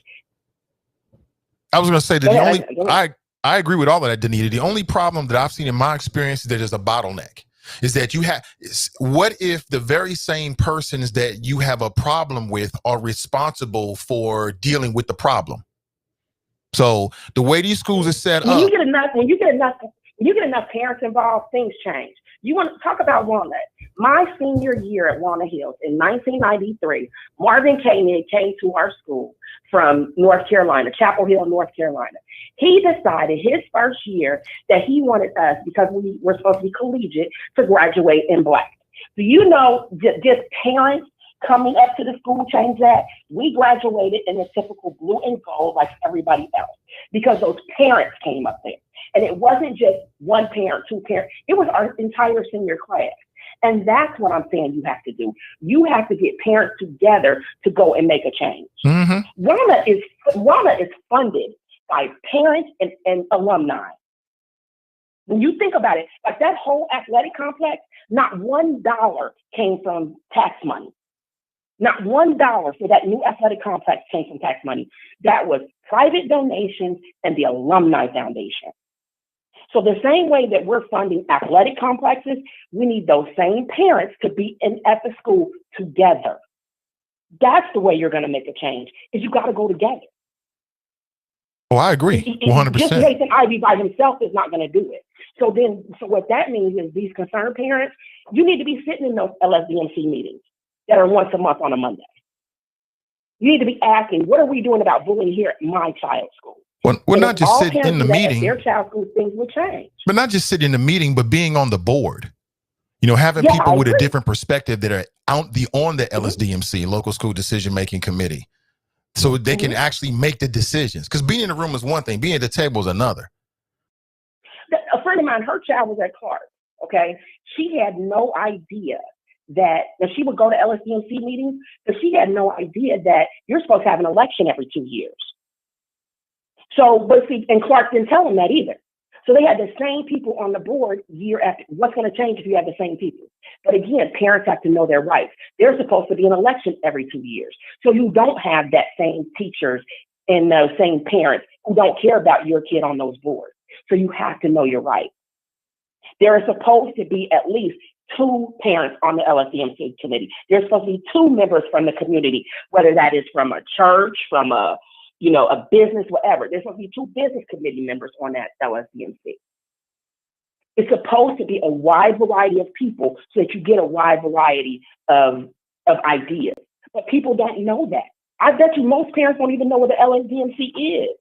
I was going to say that I agree with all of that, Danita. The only problem that I've seen in my experience is that there's a bottleneck. Is that what if the very same persons that you have a problem with are responsible for dealing with the problem? So the way these schools are set up. When you get enough parents involved, things change. You want to talk about Walnut. My senior year at Walnut Hills in 1993, Marvin Koenig came to our school from North Carolina, Chapel Hill, North Carolina. He decided his first year that he wanted us, because we were supposed to be collegiate, to graduate in black. Do you know just parents coming up to the school changed that? We graduated in the typical blue and gold like everybody else because those parents came up there. And it wasn't just one parent, two parents. It was our entire senior class. And that's what I'm saying you have to do. You have to get parents together to go and make a change. Mm-hmm. WANA is funded by parents and alumni. When you think about it, like that whole athletic complex, not $1 came from tax money. Not $1 for that new athletic complex came from tax money. That was private donations and the Alumni Foundation. So the same way that we're funding athletic complexes, we need those same parents to be at the school together. That's the way you're going to make a change, is you got to go together. Oh, I agree, 100%. Just Nathan Ivey by himself is not going to do it. So what that means is these concerned parents, you need to be sitting in those LSDMC meetings that are once a month on a Monday. You need to be asking, what are we doing about bullying here at my child's school? Well, not just sitting in the meeting. Their child's school, things will change. But not just sitting in the meeting, but being on the board. You know, having people with a different perspective that are on the LSDMC, local school decision-making committee, so they can actually make the decisions. Because being in the room is one thing, being at the table is another. A friend of mine, her child was at Clark, okay? She had no idea that she would go to LSDMC meetings, but she had no idea that you're supposed to have an election every 2 years. So, and Clark didn't tell them that either. So they had the same people on the board year after. What's going to change if you have the same people? But again, parents have to know their rights. There's supposed to be an election every 2 years. So you don't have that same teachers and those same parents who don't care about your kid on those boards. So you have to know your rights. There is supposed to be at least 2 parents on the LSDMC committee. There's supposed to be 2 members from the community, whether that is from a church, from a business, whatever. There's supposed to be 2 business committee members on that LSDMC. It's supposed to be a wide variety of people so that you get a wide variety of ideas. But people don't know that. I bet you most parents don't even know what the LSDMC is.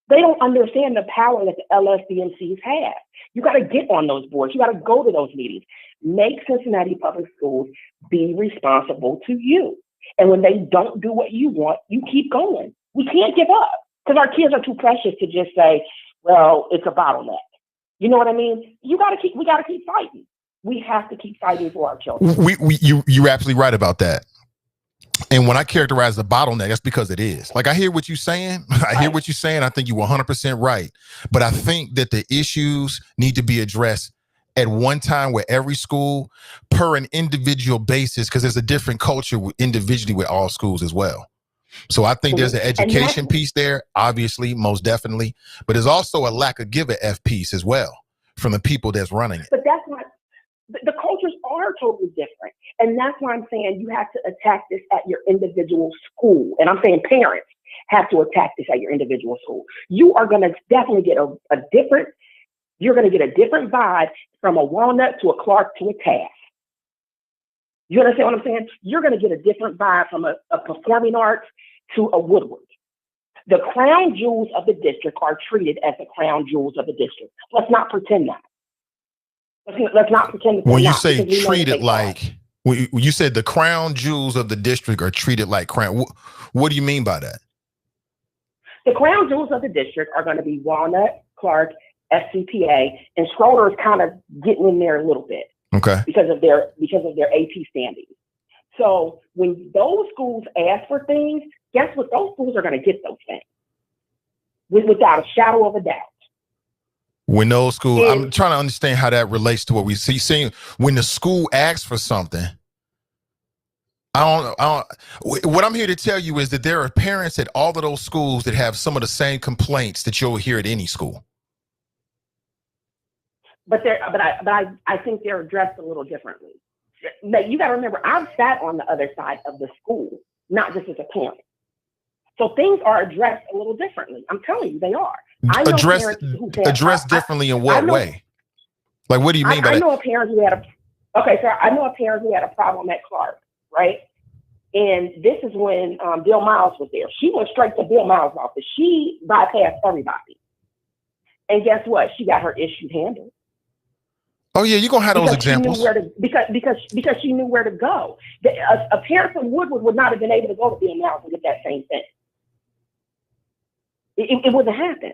They don't understand the power that the LSDMCs have. You got to get on those boards. You got to go to those meetings. Make Cincinnati Public Schools be responsible to you. And when they don't do what you want, you keep going. We can't give up because our kids are too precious to just say, well, it's a bottleneck. You know what I mean? We got to keep fighting. We have to keep fighting for our children. You're absolutely right about that. And when I characterize the bottleneck, that's because it is. Like, I hear what you're saying. I hear what you're saying. I think you're 100% right. But I think that the issues need to be addressed at one time with every school per an individual basis, because there's a different culture individually with all schools as well. So I think there's an education piece there, obviously, most definitely. But there's also a lack of give a F piece as well from the people that's running it. But that's why the cultures are totally different. And that's why I'm saying you have to attack this at your individual school. And I'm saying parents have to attack this at your individual school. You are going to definitely get you're going to get a different vibe from a Walnut to a Clark to a Taft. You understand what I'm saying? You're going to get a different vibe from a performing arts to a Woodward. The crown jewels of the district are treated as the crown jewels of the district. Let's not pretend that. Let's not pretend that When you not, say because we know that treated they like, when you said the crown jewels of the district are treated like crown, what do you mean by that? The crown jewels of the district are going to be Walnut, Clark, SCPA, and Schroeder is kind of getting in there a little bit. Okay. Because of their AP standing. So when those schools ask for things, guess what? Those schools are going to get those things without a shadow of a doubt. When those schools, I'm trying to understand how that relates to what we see. Saying when the school asks for something, I don't. What I'm here to tell you is that there are parents at all of those schools that have some of the same complaints that you'll hear at any school. But I think they're addressed a little differently. You got to remember, I've sat on the other side of the school, not just as a parent. So things are addressed a little differently. I'm telling you, they are. Addressed differently in what way? Like, what do you mean by that? I know a parent who had a problem at Clark, right? And this is when Bill Miles was there. She went straight to Bill Miles' office. She bypassed everybody. And guess what? She got her issues handled. Oh yeah, you're gonna have those examples. Because she knew where to go. A parent from Woodward would not have been able to go to Bill Miles and get that same thing. It wouldn't happen.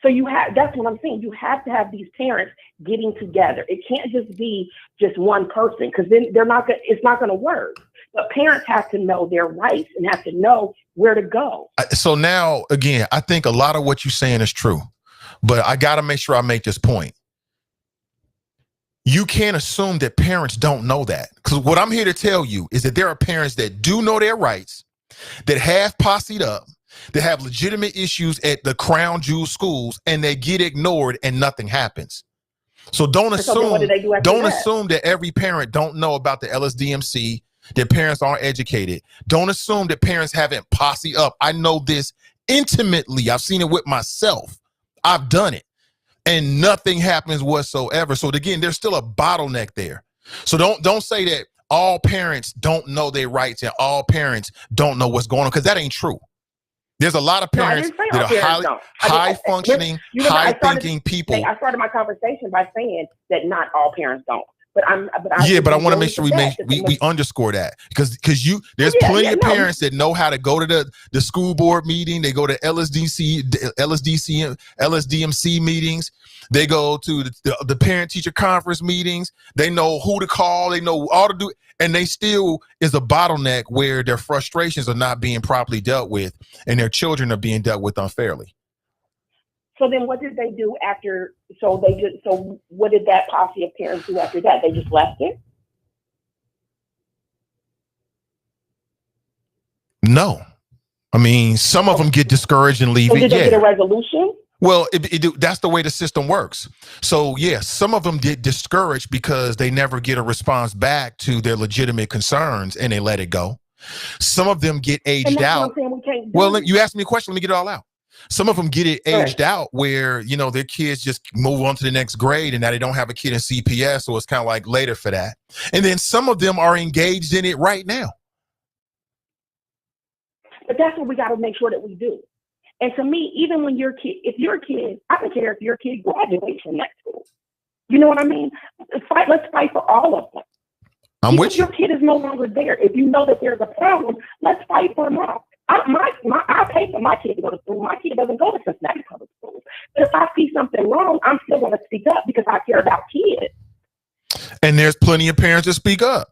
So that's what I'm saying. You have to have these parents getting together. It can't just be just one person, because then it's not gonna work. But parents have to know their rights and have to know where to go. So now, again, I think a lot of what you're saying is true, but I gotta make sure I make this point. You can't assume that parents don't know that, because what I'm here to tell you is that there are parents that do know their rights, that have posseed up, that have legitimate issues at the crown jewel schools, and they get ignored and nothing happens. So don't assume that every parent don't know about the LSDMC, that parents aren't educated. Don't assume that parents haven't posse up. I know this intimately. I've seen it with myself. I've done it. And nothing happens whatsoever. So again, there's still a bottleneck there. So don't say that all parents don't know their rights and all parents don't know what's going on, because that ain't true. There's a lot of parents that are high functioning, high thinking people. I started my conversation by saying that not all parents don't. But I want to make sure we underscore that, because there's plenty of parents that know how to go to the school board meeting. They go to LSDMC meetings. They go to the parent teacher conference meetings. They know who to call. They know all to do. And they still is a bottleneck where their frustrations are not being properly dealt with and their children are being dealt with unfairly. So then what did they do after? So what did that posse of parents do after that? They just left it? No. I mean, some of them get discouraged and leave. So did they get a resolution? Well, that's the way the system works. So yes, some of them get discouraged because they never get a response back to their legitimate concerns and they let it go. Some of them get aged out. Well, you asked me a question. Let me get it all out. Some of them get it aged out where, their kids just move on to the next grade and now they don't have a kid in CPS. So it's kind of like later for that. And then some of them are engaged in it right now. But that's what we got to make sure that we do. And to me, even when if your kid, I don't care if your kid graduates from that school. You know what I mean? Let's fight for all of them. I'm with you. If your kid is no longer there, if you know that there's a problem, let's fight for them all. I pay for my kid to go to school. My kid doesn't go to Cincinnati public schools. But if I see something wrong, I'm still going to speak up because I care about kids. And there's plenty of parents that speak up.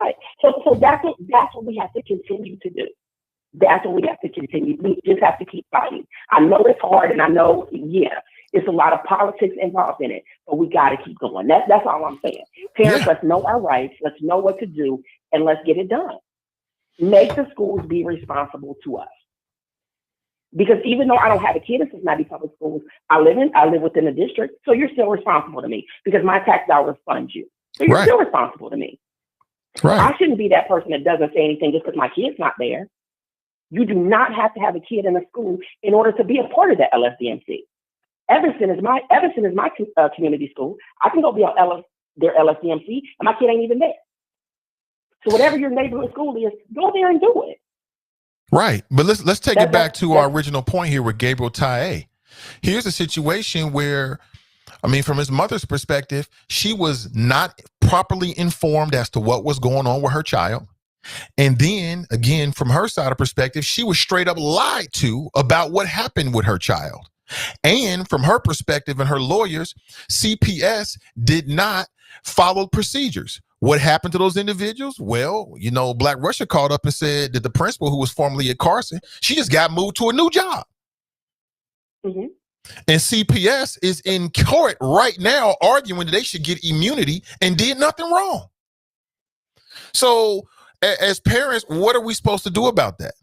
Right. So that's what we have to continue to do. That's what we have to continue. We just have to keep fighting. I know it's hard, and I know, it's a lot of politics involved in it, but we got to keep going. That's all I'm saying. Parents, let's know our rights. Let's know what to do, and let's get it done. Make the schools be responsible to us. Because even though I don't have a kid in Cincinnati public schools, I live within the district, so you're still responsible to me because my tax dollars fund you. So you're still responsible to me. Right. I shouldn't be that person that doesn't say anything just because my kid's not there. You do not have to have a kid in a school in order to be a part of the LSDMC. Evanston is my community school. I can go be on their LSDMC, and my kid ain't even there. So whatever your neighborhood school is, go there and do it. Right, but let's take it back to our original point here with Gabriel Tae. Here's a situation where I mean, from his mother's perspective, she was not properly informed as to what was going on with her child. And then again, from her side of perspective, she was straight up lied to about what happened with her child. And from her perspective and her lawyers, CPS did not follow procedures. What happened to those individuals? Well, you know, Black Russia called up and said that the principal, who was formerly at Carson, she just got moved to a new job. Mm-hmm. And CPS is in court right now arguing that they should get immunity and did nothing wrong. So as parents, what are we supposed to do about that?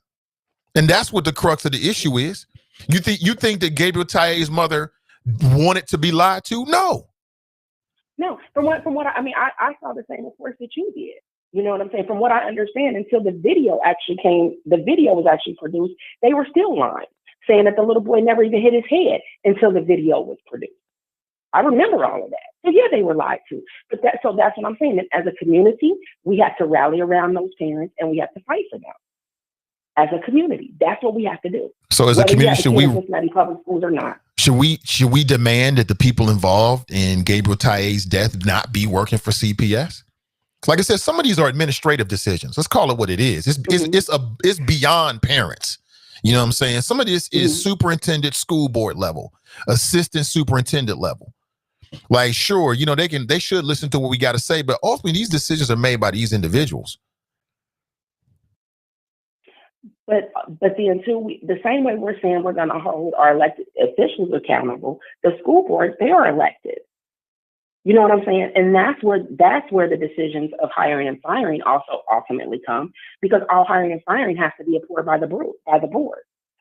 And that's what the crux of the issue is. You think that Gabriel Taye's mother wanted to be lied to? No. No, from what I saw the same reports that you did. You know what I'm saying? From what I understand, until the video was actually produced, they were still lying, saying that the little boy never even hit his head until the video was produced. I remember all of that. So yeah, they were lied to. But that's what I'm saying. As a community, we have to rally around those parents and we have to fight for them. As a community, that's what we have to do. So as a community, should we Cincinnati public schools or not? Should we demand that the people involved in Gabriel Taye's death not be working for CPS? Like I said, some of these are administrative decisions. Let's call it what it is. It's beyond parents. You know what I'm saying? Some of this is superintendent, school board level, assistant superintendent level. Like, sure, you know, they should listen to what we got to say, but ultimately these decisions are made by these individuals. But then too, the same way we're saying we're going to hold our elected officials accountable, the school boards, they are elected. You know what I'm saying? And that's where the decisions of hiring and firing also ultimately come, because all hiring and firing has to be approved by the board.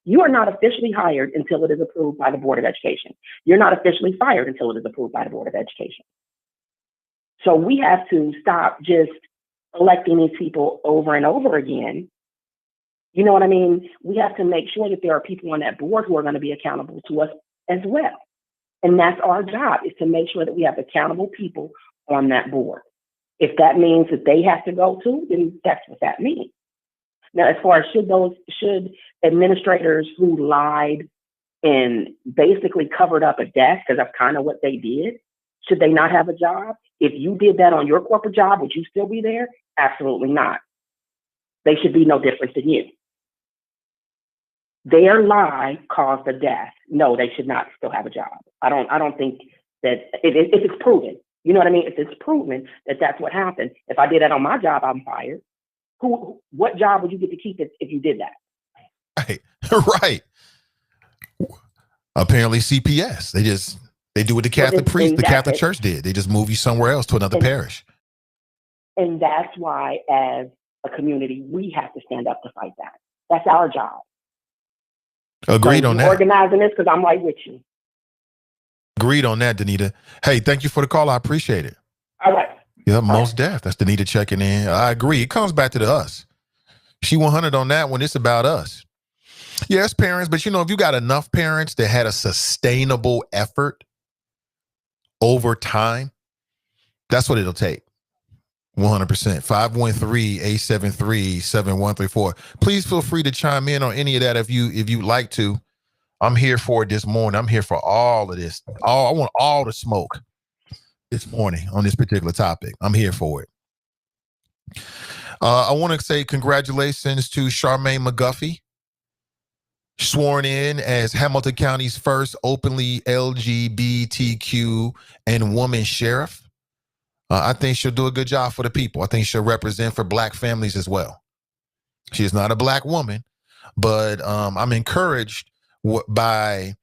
You are not officially hired until it is approved by the Board of Education. You're not officially fired until it is approved by the Board of Education. So we have to stop just electing these people over and over again. You know what I mean? We have to make sure that there are people on that board who are going to be accountable to us as well. And that's our job, is to make sure that we have accountable people on that board. If that means that they have to go too, then that's what that means. Now, as far as should administrators who lied and basically covered up a desk, because that's kind of what they did, should they not have a job? If you did that on your corporate job, would you still be there? Absolutely not. They should be no different than you. Their lie caused a death. No, they should not still have a job. I don't think that if it's proven, you know what I mean? If it's proven that that's what happened, if I did that on my job, I'm fired. What job would you get to keep if you did that? Right. Apparently CPS. They do what the Catholic priest, the Catholic Church did. They just move you somewhere else to another parish. And that's why, as a community, we have to stand up to fight that. That's our job. Agreed on that. Organizing this, because I'm right with you. Agreed on that, Danita. Hey, thank you for the call. I appreciate it. All right. Yeah, most deaf. That's Danita checking in. I agree. It comes back to the us. She 100 on that when it's about us. Yes, parents, but you know, if you got enough parents that had a sustainable effort over time, that's what it'll take. 100%. 513-873-7134. Please feel free to chime in on any of that if you'd like to. I'm here for it this morning. I'm here for all of this. I want all the smoke this morning on this particular topic. I'm here for it. I want to say congratulations to Charmaine McGuffey, sworn in as Hamilton County's first openly LGBTQ and woman sheriff. I think she'll do a good job for the people. I think she'll represent for Black families as well. She is not a Black woman, but I'm encouraged by,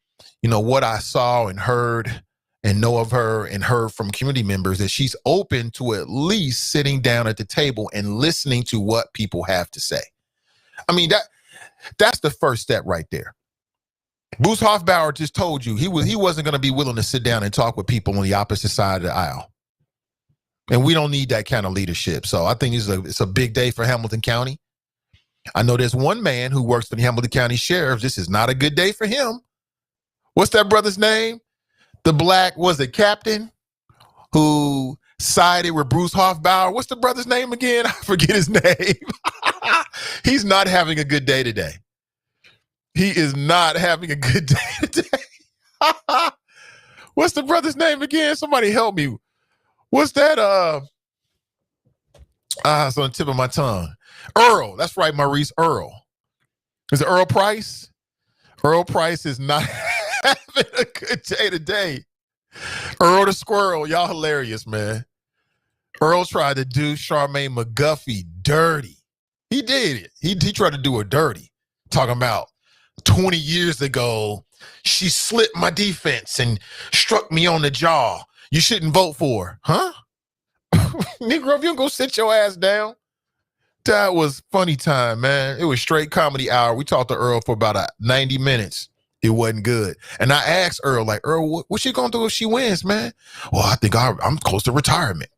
you know, what I saw and heard and know of her and heard from community members, that she's open to at least sitting down at the table and listening to what people have to say. I mean, that's the first step right there. Bruce Hoffbauer just told you he wasn't going to be willing to sit down and talk with people on the opposite side of the aisle. And we don't need that kind of leadership. So I think it's a big day for Hamilton County. I know there's one man who works for the Hamilton County Sheriff. This is not a good day for him. What's that brother's name? The Black, was it captain who sided with Bruce Hoffbauer? What's the brother's name again? I forget his name. He's not having a good day today. He is not having a good day today. What's the brother's name again? Somebody help me. What's that? It's on the tip of my tongue. Earl. That's right, Maurice. Earl. Is it Earl Price? Earl Price is not having a good day today. Earl the Squirrel. Y'all hilarious, man. Earl tried to do Charmaine McGuffey dirty. He did it. He tried to do her dirty. Talking about 20 years ago, she slipped my defense and struck me on the jaw. You shouldn't vote for her. Huh? Negro, if you don't go sit your ass down. That was funny time, man. It was straight comedy hour. We talked to Earl for about 90 minutes. It wasn't good. And I asked Earl, like, Earl, what's she going to do if she wins, man? Well, I think I'm close to retirement.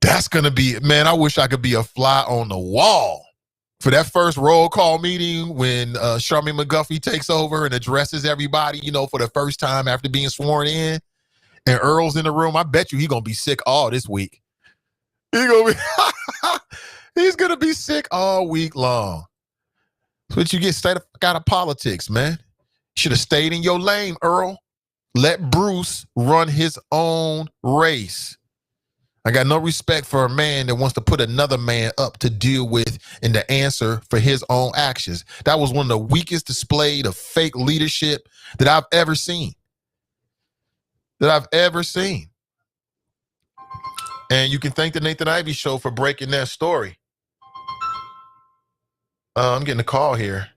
That's going to be, man, I wish I could be a fly on the wall for that first roll call meeting when Charmaine McGuffey takes over and addresses everybody, for the first time after being sworn in. And Earl's in the room. I bet you he's going to be sick all this week. He's going to be sick all week long. That's what you get straight out of politics, man. Should have stayed in your lane, Earl. Let Bruce run his own race. I got no respect for a man that wants to put another man up to deal with and to answer for his own actions. That was one of the weakest displays of fake leadership that I've ever seen. And you can thank the Nathan Ivey Show for breaking that story. I'm getting a call here.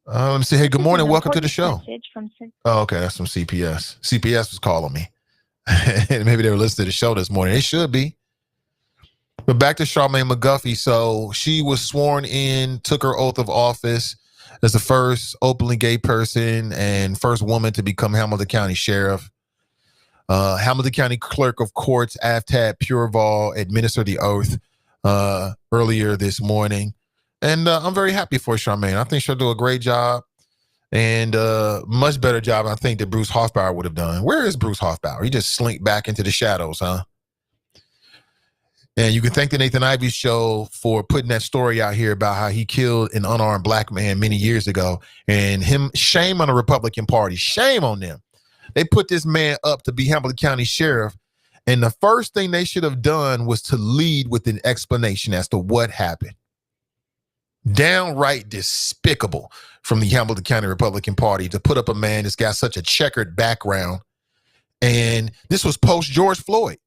Let me say, hey, good morning. Welcome to the show. Oh, okay. That's from CPS. CPS was calling me. Maybe they were listening to the show this morning. They should be. But back to Charmaine McGuffey. So she was sworn in, took her oath of office as the first openly gay person and first woman to become Hamilton County Sheriff. Hamilton County Clerk of Courts, Aftad Pureval, administered the oath earlier this morning. And I'm very happy for Charmaine. I think she'll do a great job and much better job, I think, that Bruce Hoffbauer would have done. Where is Bruce Hoffbauer? He just slinked back into the shadows, huh? And you can thank the Nathan Ivey Show for putting that story out here about how he killed an unarmed black man many years ago. And shame on the Republican Party. Shame on them. They put this man up to be Hamilton County Sheriff. And the first thing they should have done was to lead with an explanation as to what happened. Downright despicable from the Hamilton County Republican Party to put up a man that's got such a checkered background. And this was post George Floyd.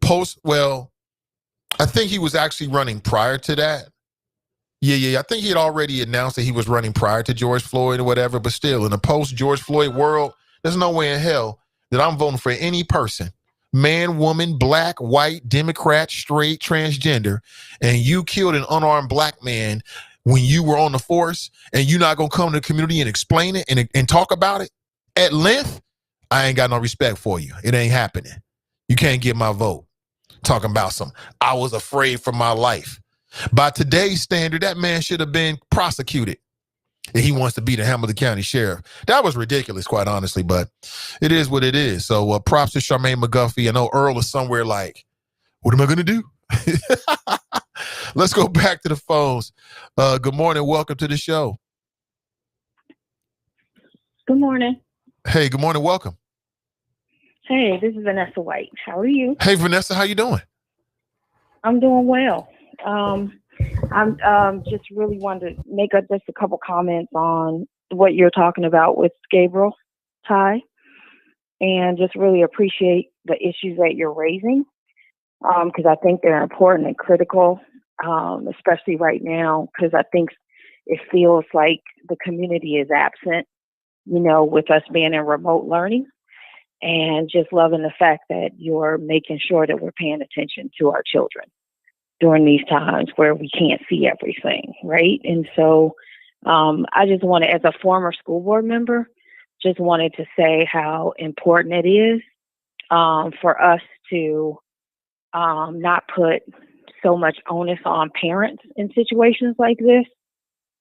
I think he was actually running prior to that. Yeah. I think he had already announced that he was running prior to George Floyd or whatever. But still, in a post George Floyd world, there's no way in hell that I'm voting for any person, man, woman, black, white, Democrat, straight, transgender, and you killed an unarmed black man when you were on the force, and you're not going to come to the community and explain it and talk about it at length. I ain't got no respect for you. It ain't happening. You can't get my vote. Talking about I was afraid for my life. By today's standard, that man should have been prosecuted. And he wants to be the Hamilton County Sheriff. That was ridiculous, quite honestly, but it is what it is. So props to Charmaine McGuffey. I know Earl is somewhere like, what am I going to do? Let's go back to the phones. Good morning. Welcome to the show. Good morning. Hey, good morning. Welcome. Hey, this is Vanessa White. How are you? Hey, Vanessa, how you doing? I'm doing well. I'm just really wanted to make just a couple comments on what you're talking about with Gabriel Ty, and just really appreciate the issues that you're raising, because I think they're important and critical, especially right now, because I think it feels like the community is absent, with us being in remote learning, and just loving the fact that you're making sure that we're paying attention to our children during these times where we can't see everything, right? And so I just wanted, as a former school board member, just wanted to say how important it is for us to not put so much onus on parents in situations like this,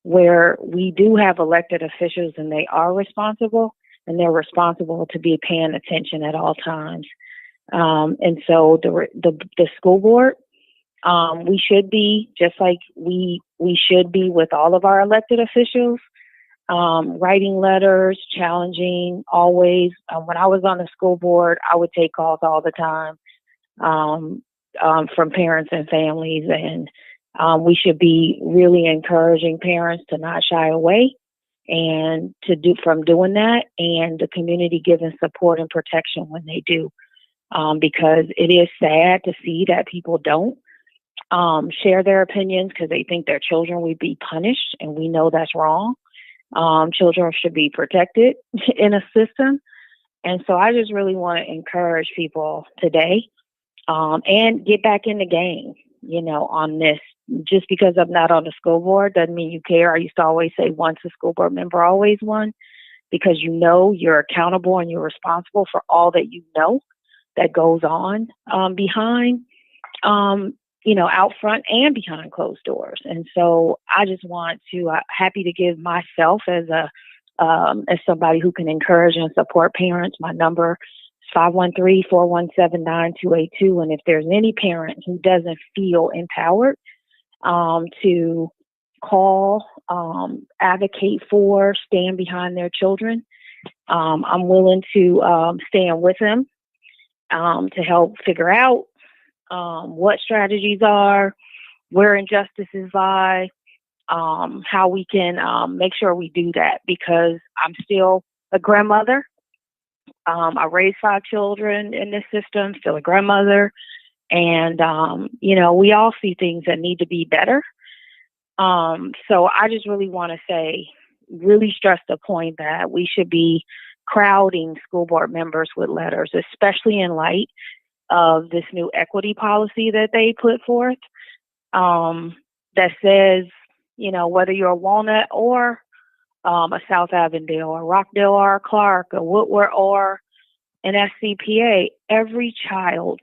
where we do have elected officials and they are responsible, and they're responsible to be paying attention at all times. And so the school board, we should be, just like we should be with all of our elected officials, Writing letters, challenging, always. When I was on the school board, I would take calls all the time from parents and families, and we should be really encouraging parents to not shy away and to do from doing that, and the community giving support and protection when they do, because it is sad to see that people don't share their opinions because they think their children will be punished, and we know that's wrong. Children should be protected in a system. And so I just really want to encourage people today and get back in the game, on this. Just because I'm not on the school board doesn't mean you care. I used to always say once a school board member, always one, because you're accountable and you're responsible for all that that goes on behind, out front and behind closed doors. And so I just want to, happy to give myself as somebody who can encourage and support parents. My number is 513-417-9282. And if there's any parent who doesn't feel empowered to call, advocate for, stand behind their children, I'm willing to stand with them to help figure out what strategies are, where injustices lie, how we can make sure we do that, because I'm still a grandmother. I raised 5 children in this system, still a grandmother. And, we all see things that need to be better. So I just really want to really stress the point that we should be crowding school board members with letters, especially in light of this new equity policy that they put forth, that says, whether you're a Walnut or a South Avondale or Rockdale or Clark or Woodward or an SCPA, every child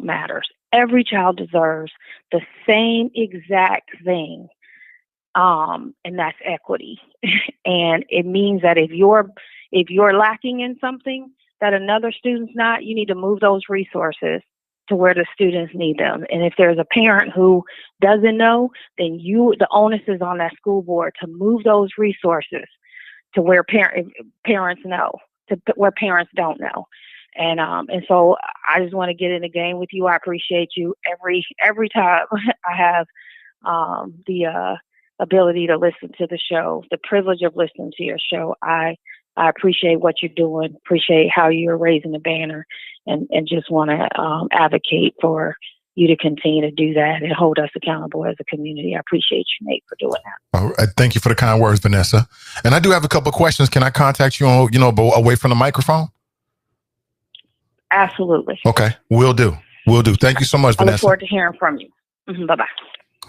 matters. Every child deserves the same exact thing. And that's equity. And it means that if you're lacking in something that another student's not, you need to move those resources to where the students need them. And if there's a parent who doesn't know, then the onus is on that school board to move those resources to where parents know, to where parents don't know. And so I just want to get in the game with you. I appreciate you every time I have the ability to listen to the show, the privilege of listening to your show. I appreciate what you're doing, appreciate how you're raising the banner, and just want to advocate for you to continue to do that and hold us accountable as a community. I appreciate you, Nate, for doing that. All right. Thank you for the kind words, Vanessa. And I do have a couple of questions. Can I contact you on, away from the microphone? Absolutely. Okay. Will do. Thank you so much, Vanessa. I look forward to hearing from you. Bye-bye.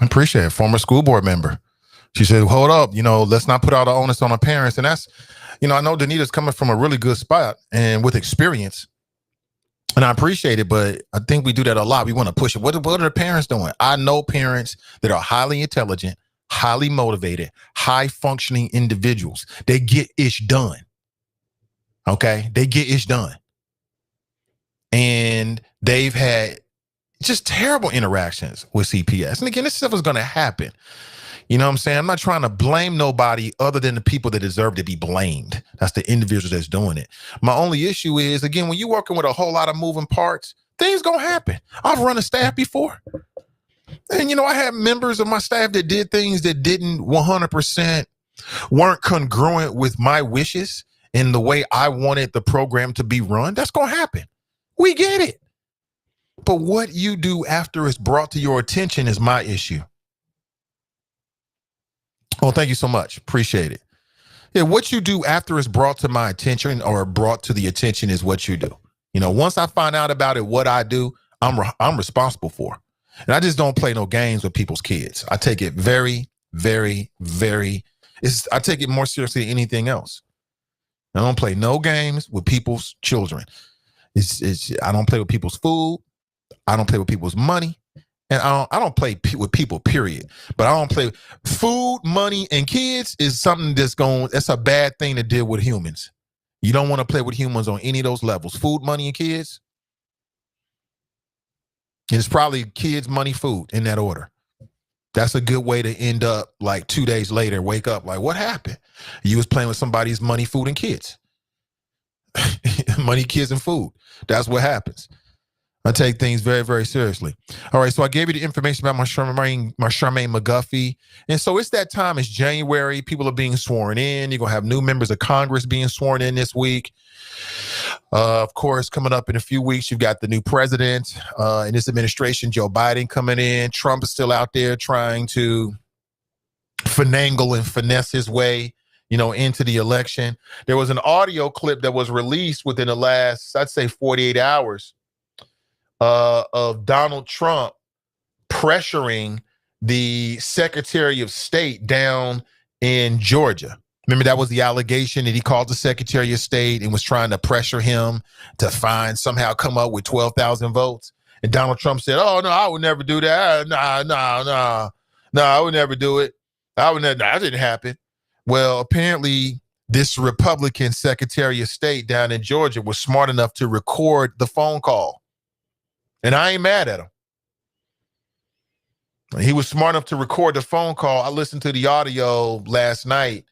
I appreciate it. Former school board member. She said, hold up, let's not put all the onus on our parents. And that's, I know Danita's coming from a really good spot and with experience. And I appreciate it, but I think we do that a lot. We want to push it. What are the parents doing? I know parents that are highly intelligent, highly motivated, high functioning individuals. They get ish done. Okay. They get ish done. And they've had just terrible interactions with CPS. And again, this stuff is going to happen. You know what I'm saying? I'm not trying to blame nobody other than the people that deserve to be blamed. That's the individuals that's doing it. My only issue is, again, when you're working with a whole lot of moving parts, things going to happen. I've run a staff before. And, I had members of my staff that did things that didn't 100% weren't congruent with my wishes and the way I wanted the program to be run. That's going to happen. We get it. But what you do after it's brought to your attention is my issue. Well, thank you so much. Appreciate it. Yeah, what you do after it's brought to my attention or brought to the attention is what you do. Once I find out about it, what I do, I'm responsible for. And I just don't play no games with people's kids. I take it very, very, very, I take it more seriously than anything else. I don't play no games with people's children. I don't play with people's food. I don't play with people's money. And I don't play with people, period. But I don't play food, money, and kids is something that's a bad thing to deal with humans. You don't want to play with humans on any of those levels. Food, money, and kids. And it's probably kids, money, food in that order. That's a good way to end up like 2 days later, wake up like, what happened? You was playing with somebody's money, food, and kids. Money, kids, and food. That's what happens. I take things very, very seriously. All right, so I gave you the information about my Charmaine McGuffey. And so it's that time. It's January. People are being sworn in. You're going to have new members of Congress being sworn in this week. Of course, coming up in a few weeks, you've got the new president in this administration, Joe Biden, coming in. Trump is still out there trying to finagle and finesse his way, into the election. There was an audio clip that was released within the last, I'd say, 48 hours of Donald Trump pressuring the Secretary of State down in Georgia. Remember, that was the allegation that he called the Secretary of State and was trying to pressure him to somehow come up with 12,000 votes. And Donald Trump said, oh, no, I would never do that. No, I would never do it. That didn't happen. Well, apparently this Republican Secretary of State down in Georgia was smart enough to record the phone call. And I ain't mad at him. He was smart enough to record the phone call. I listened to the audio last night.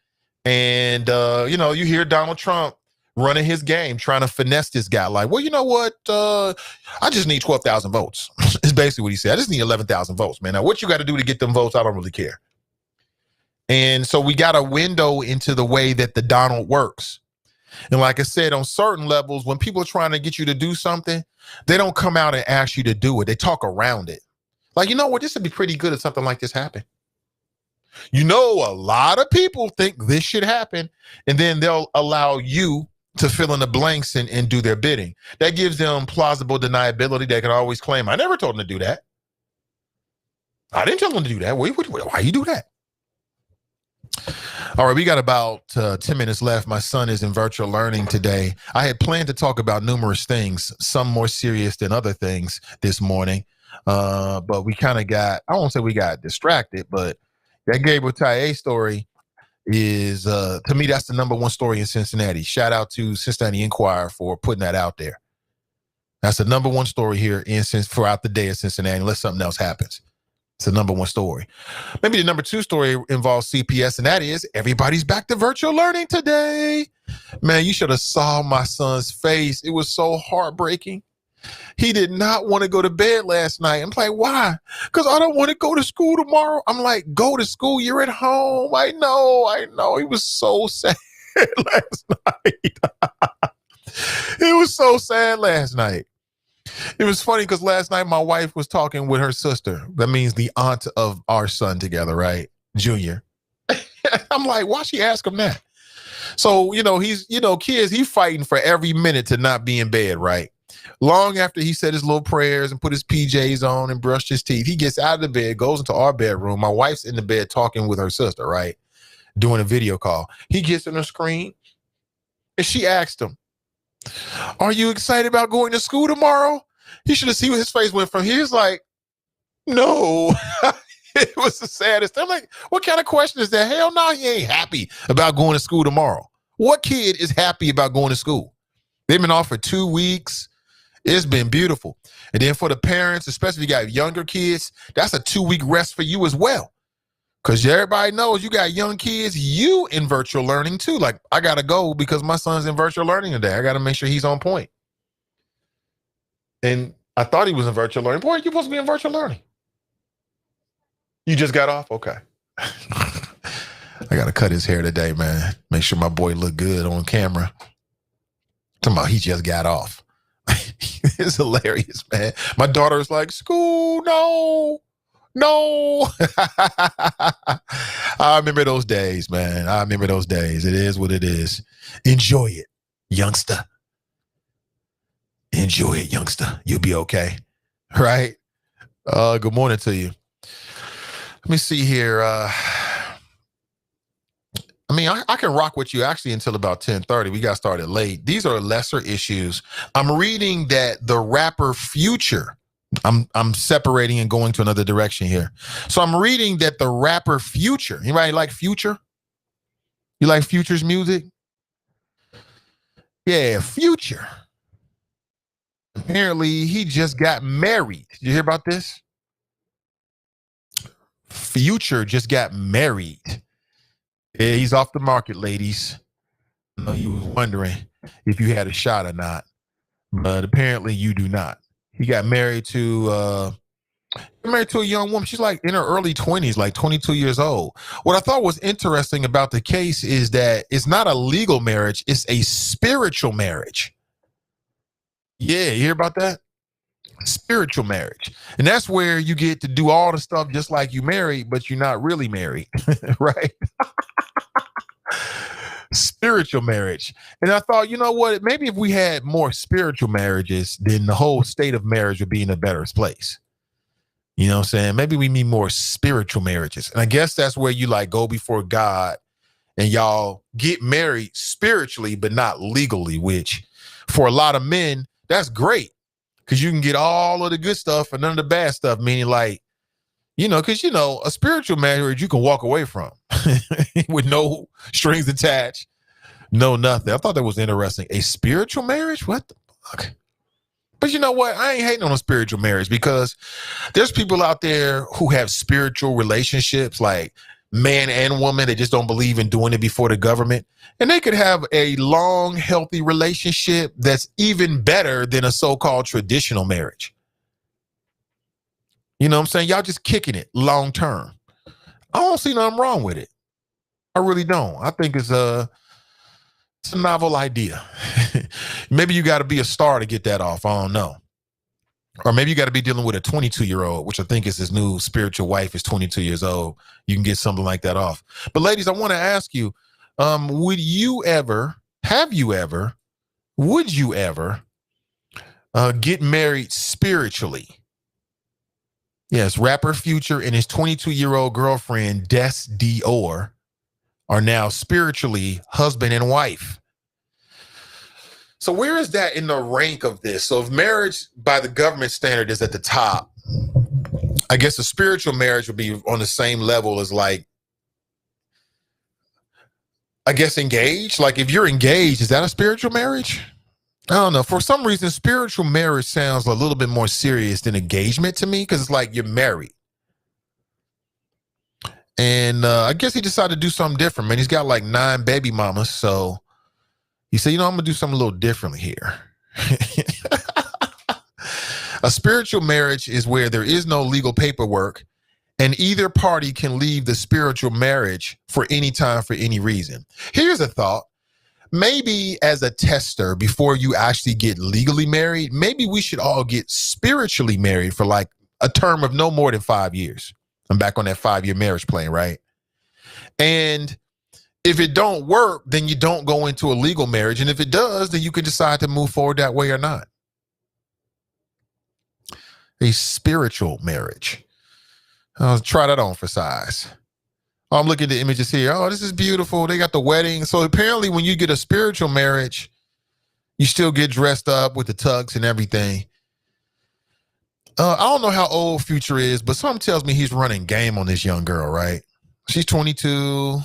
And, you hear Donald Trump running his game, trying to finesse this guy. Like, well, you know what? I just need 12,000 votes. It's basically what he said. I just need 11,000 votes, man. Now, what you got to do to get them votes, I don't really care. And so we got a window into the way that the Donald works. And like I said, on certain levels, when people are trying to get you to do something, they don't come out and ask you to do it. They talk around it. Like, you know what? This would be pretty good if something like this happened. A lot of people think this should happen, and then they'll allow you to fill in the blanks and do their bidding. That gives them plausible deniability. They can always claim, I never told them to do that. I didn't tell them to do that. Why you do that? All right, we got about 10 minutes left. My son is in virtual learning today. I had planned to talk about numerous things, some more serious than other things this morning. But we kind of I won't say we got distracted, but that Gabriel Taye story is, to me, that's the number one story in Cincinnati. Shout out to Cincinnati Enquirer for putting that out there. That's the number one story here throughout the day of Cincinnati, unless something else happens. It's the number one story. Maybe the number two story involves CPS, and that is everybody's back to virtual learning today. Man, you should have saw my son's face. It was so heartbreaking. He did not want to go to bed last night. I'm like, why? Because I don't want to go to school tomorrow. I'm like, go to school. You're at home. I know. He was so sad last night. It was so sad last night. It was funny because last night my wife was talking with her sister. That means the aunt of our son together, right? Junior. I'm like, why she ask him that? So, he's, kids, he's fighting for every minute to not be in bed, right? Long after he said his little prayers and put his PJs on and brushed his teeth, he gets out of the bed, goes into our bedroom. My wife's in the bed talking with her sister, right? Doing a video call. He gets on the screen and she asked him, are you excited about going to school tomorrow? He should have seen his face went from here. He's like, no. It was the saddest. I'm like, what kind of question is that? Hell no, he ain't happy about going to school tomorrow. What kid is happy about going to school? They've been off for 2 weeks. It's been beautiful. And then for the parents, especially if you got younger kids, that's a 2-week rest for you as well. Because everybody knows you got young kids, you in virtual learning too. Like, I got to go because my son's in virtual learning today. I got to make sure he's on point. And I thought he was in virtual learning. Boy, you're supposed to be in virtual learning. You just got off? Okay. I got to cut his hair today, man. Make sure my boy look good on camera. Talking about he just got off. It's hilarious, man. My daughter's like, school, no. I remember those days, man. I remember those days. It is what it is. Enjoy it, youngster. Enjoy it, youngster. You'll be okay. Right? Good morning to you. Let me see here. I can rock with you actually until about 10:30. We got started late. These are lesser issues. I'm reading that the rapper Future, I'm separating and going to another direction here. So I'm reading that the rapper Future, anybody like Future? You like Future's music? Yeah, Future. Apparently he just got married. Did you hear about this? Future just got married. Yeah, he's off the market, ladies. I know you was wondering if you had a shot or not, but apparently you do not. He got married to a young woman. She's like in her early 20s, like 22 years old. What I thought was interesting about the case is that it's not a legal marriage, it's a spiritual marriage. Yeah, you hear about that? Spiritual marriage. And that's where you get to do all the stuff just like you married, but you're not really married, right? Spiritual marriage. And I thought, you know what? Maybe if we had more spiritual marriages, then the whole state of marriage would be in a better place. You know what I'm saying? Maybe we need more spiritual marriages. And I guess that's where you like go before God and y'all get married spiritually, but not legally, which for a lot of men, that's great because you can get all of the good stuff and none of the bad stuff, meaning like, you know, because, you know, a spiritual marriage you can walk away from with no strings attached, no nothing. I thought that was interesting. A spiritual marriage? What the fuck? But you know what? I ain't hating on a spiritual marriage because there's people out there who have spiritual relationships, like man and woman. They just don't believe in doing it before the government. And they could have a long, healthy relationship that's even better than a so-called traditional marriage. You know what I'm saying? Y'all just kicking it long term. I don't see nothing wrong with it. I really don't. I think it's a novel idea. Maybe you got to be a star to get that off. I don't know. Or maybe you got to be dealing with a 22-year-old, which I think is his new spiritual wife is 22 years old. You can get something like that off. But ladies, I want to ask you, would you ever get married spiritually? Yes, rapper Future and his 22-year-old girlfriend, Des Dior, are now spiritually husband and wife. So where is that in the rank of this? So if marriage by the government standard is at the top, I guess a spiritual marriage would be on the same level as like, I guess engaged. Like if you're engaged, is that a spiritual marriage? I don't know. For some reason, spiritual marriage sounds a little bit more serious than engagement to me because it's like you're married. And I guess he decided to do something different, man. He's got like 9 baby mamas. So he said, you know, I'm going to do something a little differently here. A spiritual marriage is where there is no legal paperwork and either party can leave the spiritual marriage for any time, for any reason. Here's a thought. Maybe as a tester, before you actually get legally married, maybe we should all get spiritually married for like a term of no more than 5 years. I'm back on that 5-year marriage plan, right? And if it don't work, then you don't go into a legal marriage. And if it does, then you can decide to move forward that way or not. A spiritual marriage. I'll try that on for size. I'm looking at the images here. Oh, this is beautiful. They got the wedding. So apparently when you get a spiritual marriage, you still get dressed up with the tux and everything. I don't know how old Future is, but something tells me he's running game on this young girl, right? She's 22.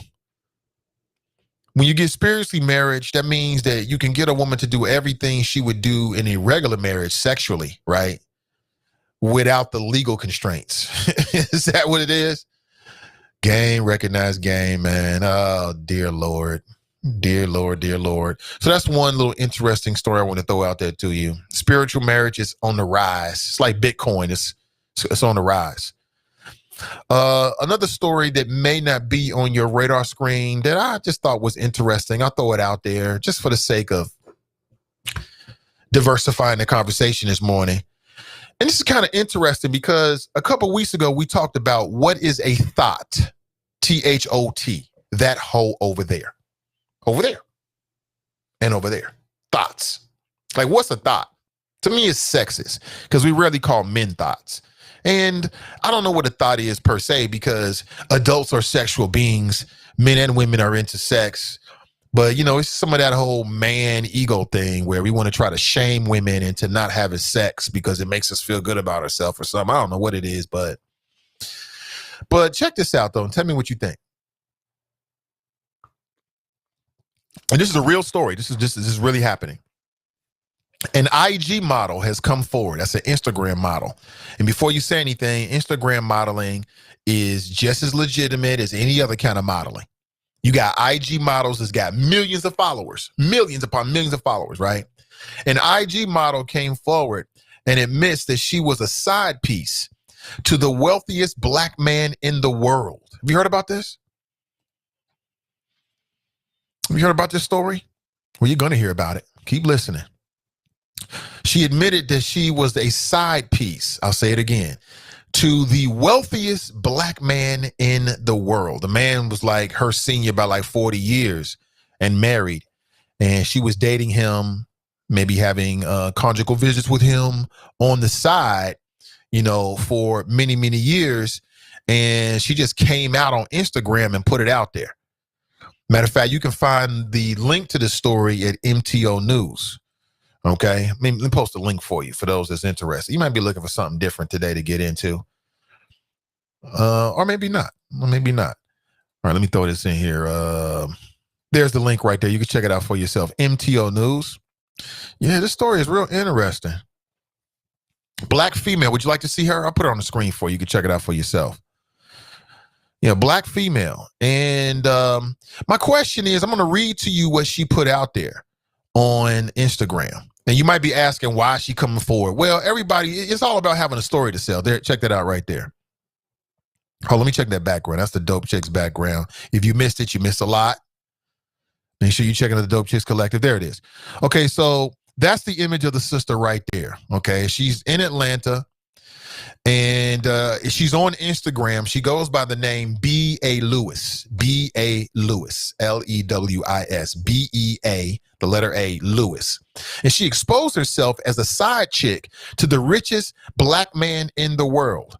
When you get spiritually married, that means that you can get a woman to do everything she would do in a regular marriage sexually, right? Without the legal constraints. Is that what it is? Game, recognized game, man. Oh, dear Lord. Dear Lord, dear Lord. So that's one little interesting story I want to throw out there to you. Spiritual marriage is on the rise. It's like Bitcoin. It's on the rise. Another story that may not be on your radar screen that I just thought was interesting. I'll throw it out there just for the sake of diversifying the conversation this morning. And this is kind of interesting because a couple weeks ago, we talked about what is a thought, T-H-O-T, that hole over there, and over there, thoughts. Like, what's a thought? To me, it's sexist because we rarely call men thoughts. And I don't know what a thought is per se because adults are sexual beings. Men and women are into sex. But, you know, it's some of that whole man ego thing where we want to try to shame women into not having sex because it makes us feel good about ourselves or something. I don't know what it is, but check this out, though, and tell me what you think. And this is a real story. This is really happening. An IG model has come forward. That's an Instagram model. And before you say anything, Instagram modeling is just as legitimate as any other kind of modeling. You got IG models that's got millions of followers, millions upon millions of followers, right? An IG model came forward and admits that she was a side piece to the wealthiest black man in the world. Have you heard about this? Have you heard about this story? Well, you're going to hear about it. Keep listening. She admitted that she was a side piece, I'll say it again, to the wealthiest black man in the world. The man was like her senior by like 40 years and married. And she was dating him, maybe having conjugal visits with him on the side, you know, for many, many years. And she just came out on Instagram and put it out there. Matter of fact, you can find the link to the story at MTO News. Okay, let me post a link for you for those that's interested. You might be looking for something different today to get into, or maybe not. Or maybe not. All right, let me throw this in here. There's the link right there. You can check it out for yourself. MTO News. Yeah, this story is real interesting. Black female. Would you like to see her? I'll put it on the screen for you. You can check it out for yourself. Yeah, black female. And my question is, I'm going to read to you what she put out there on Instagram. And you might be asking, why is she coming forward? Well, everybody, it's all about having a story to sell. There, check that out right there. Oh, let me check that background. That's the Dope Chicks background. If you missed it, you missed a lot. Make sure you check out the Dope Chicks Collective. There it is. Okay, so that's the image of the sister right there. Okay, she's in Atlanta. And she's on Instagram. She goes by the name B.A. Lewis. B.A. Lewis. Lewis. B.E.A. the letter A, Lewis. And she exposed herself as a side chick to the richest black man in the world.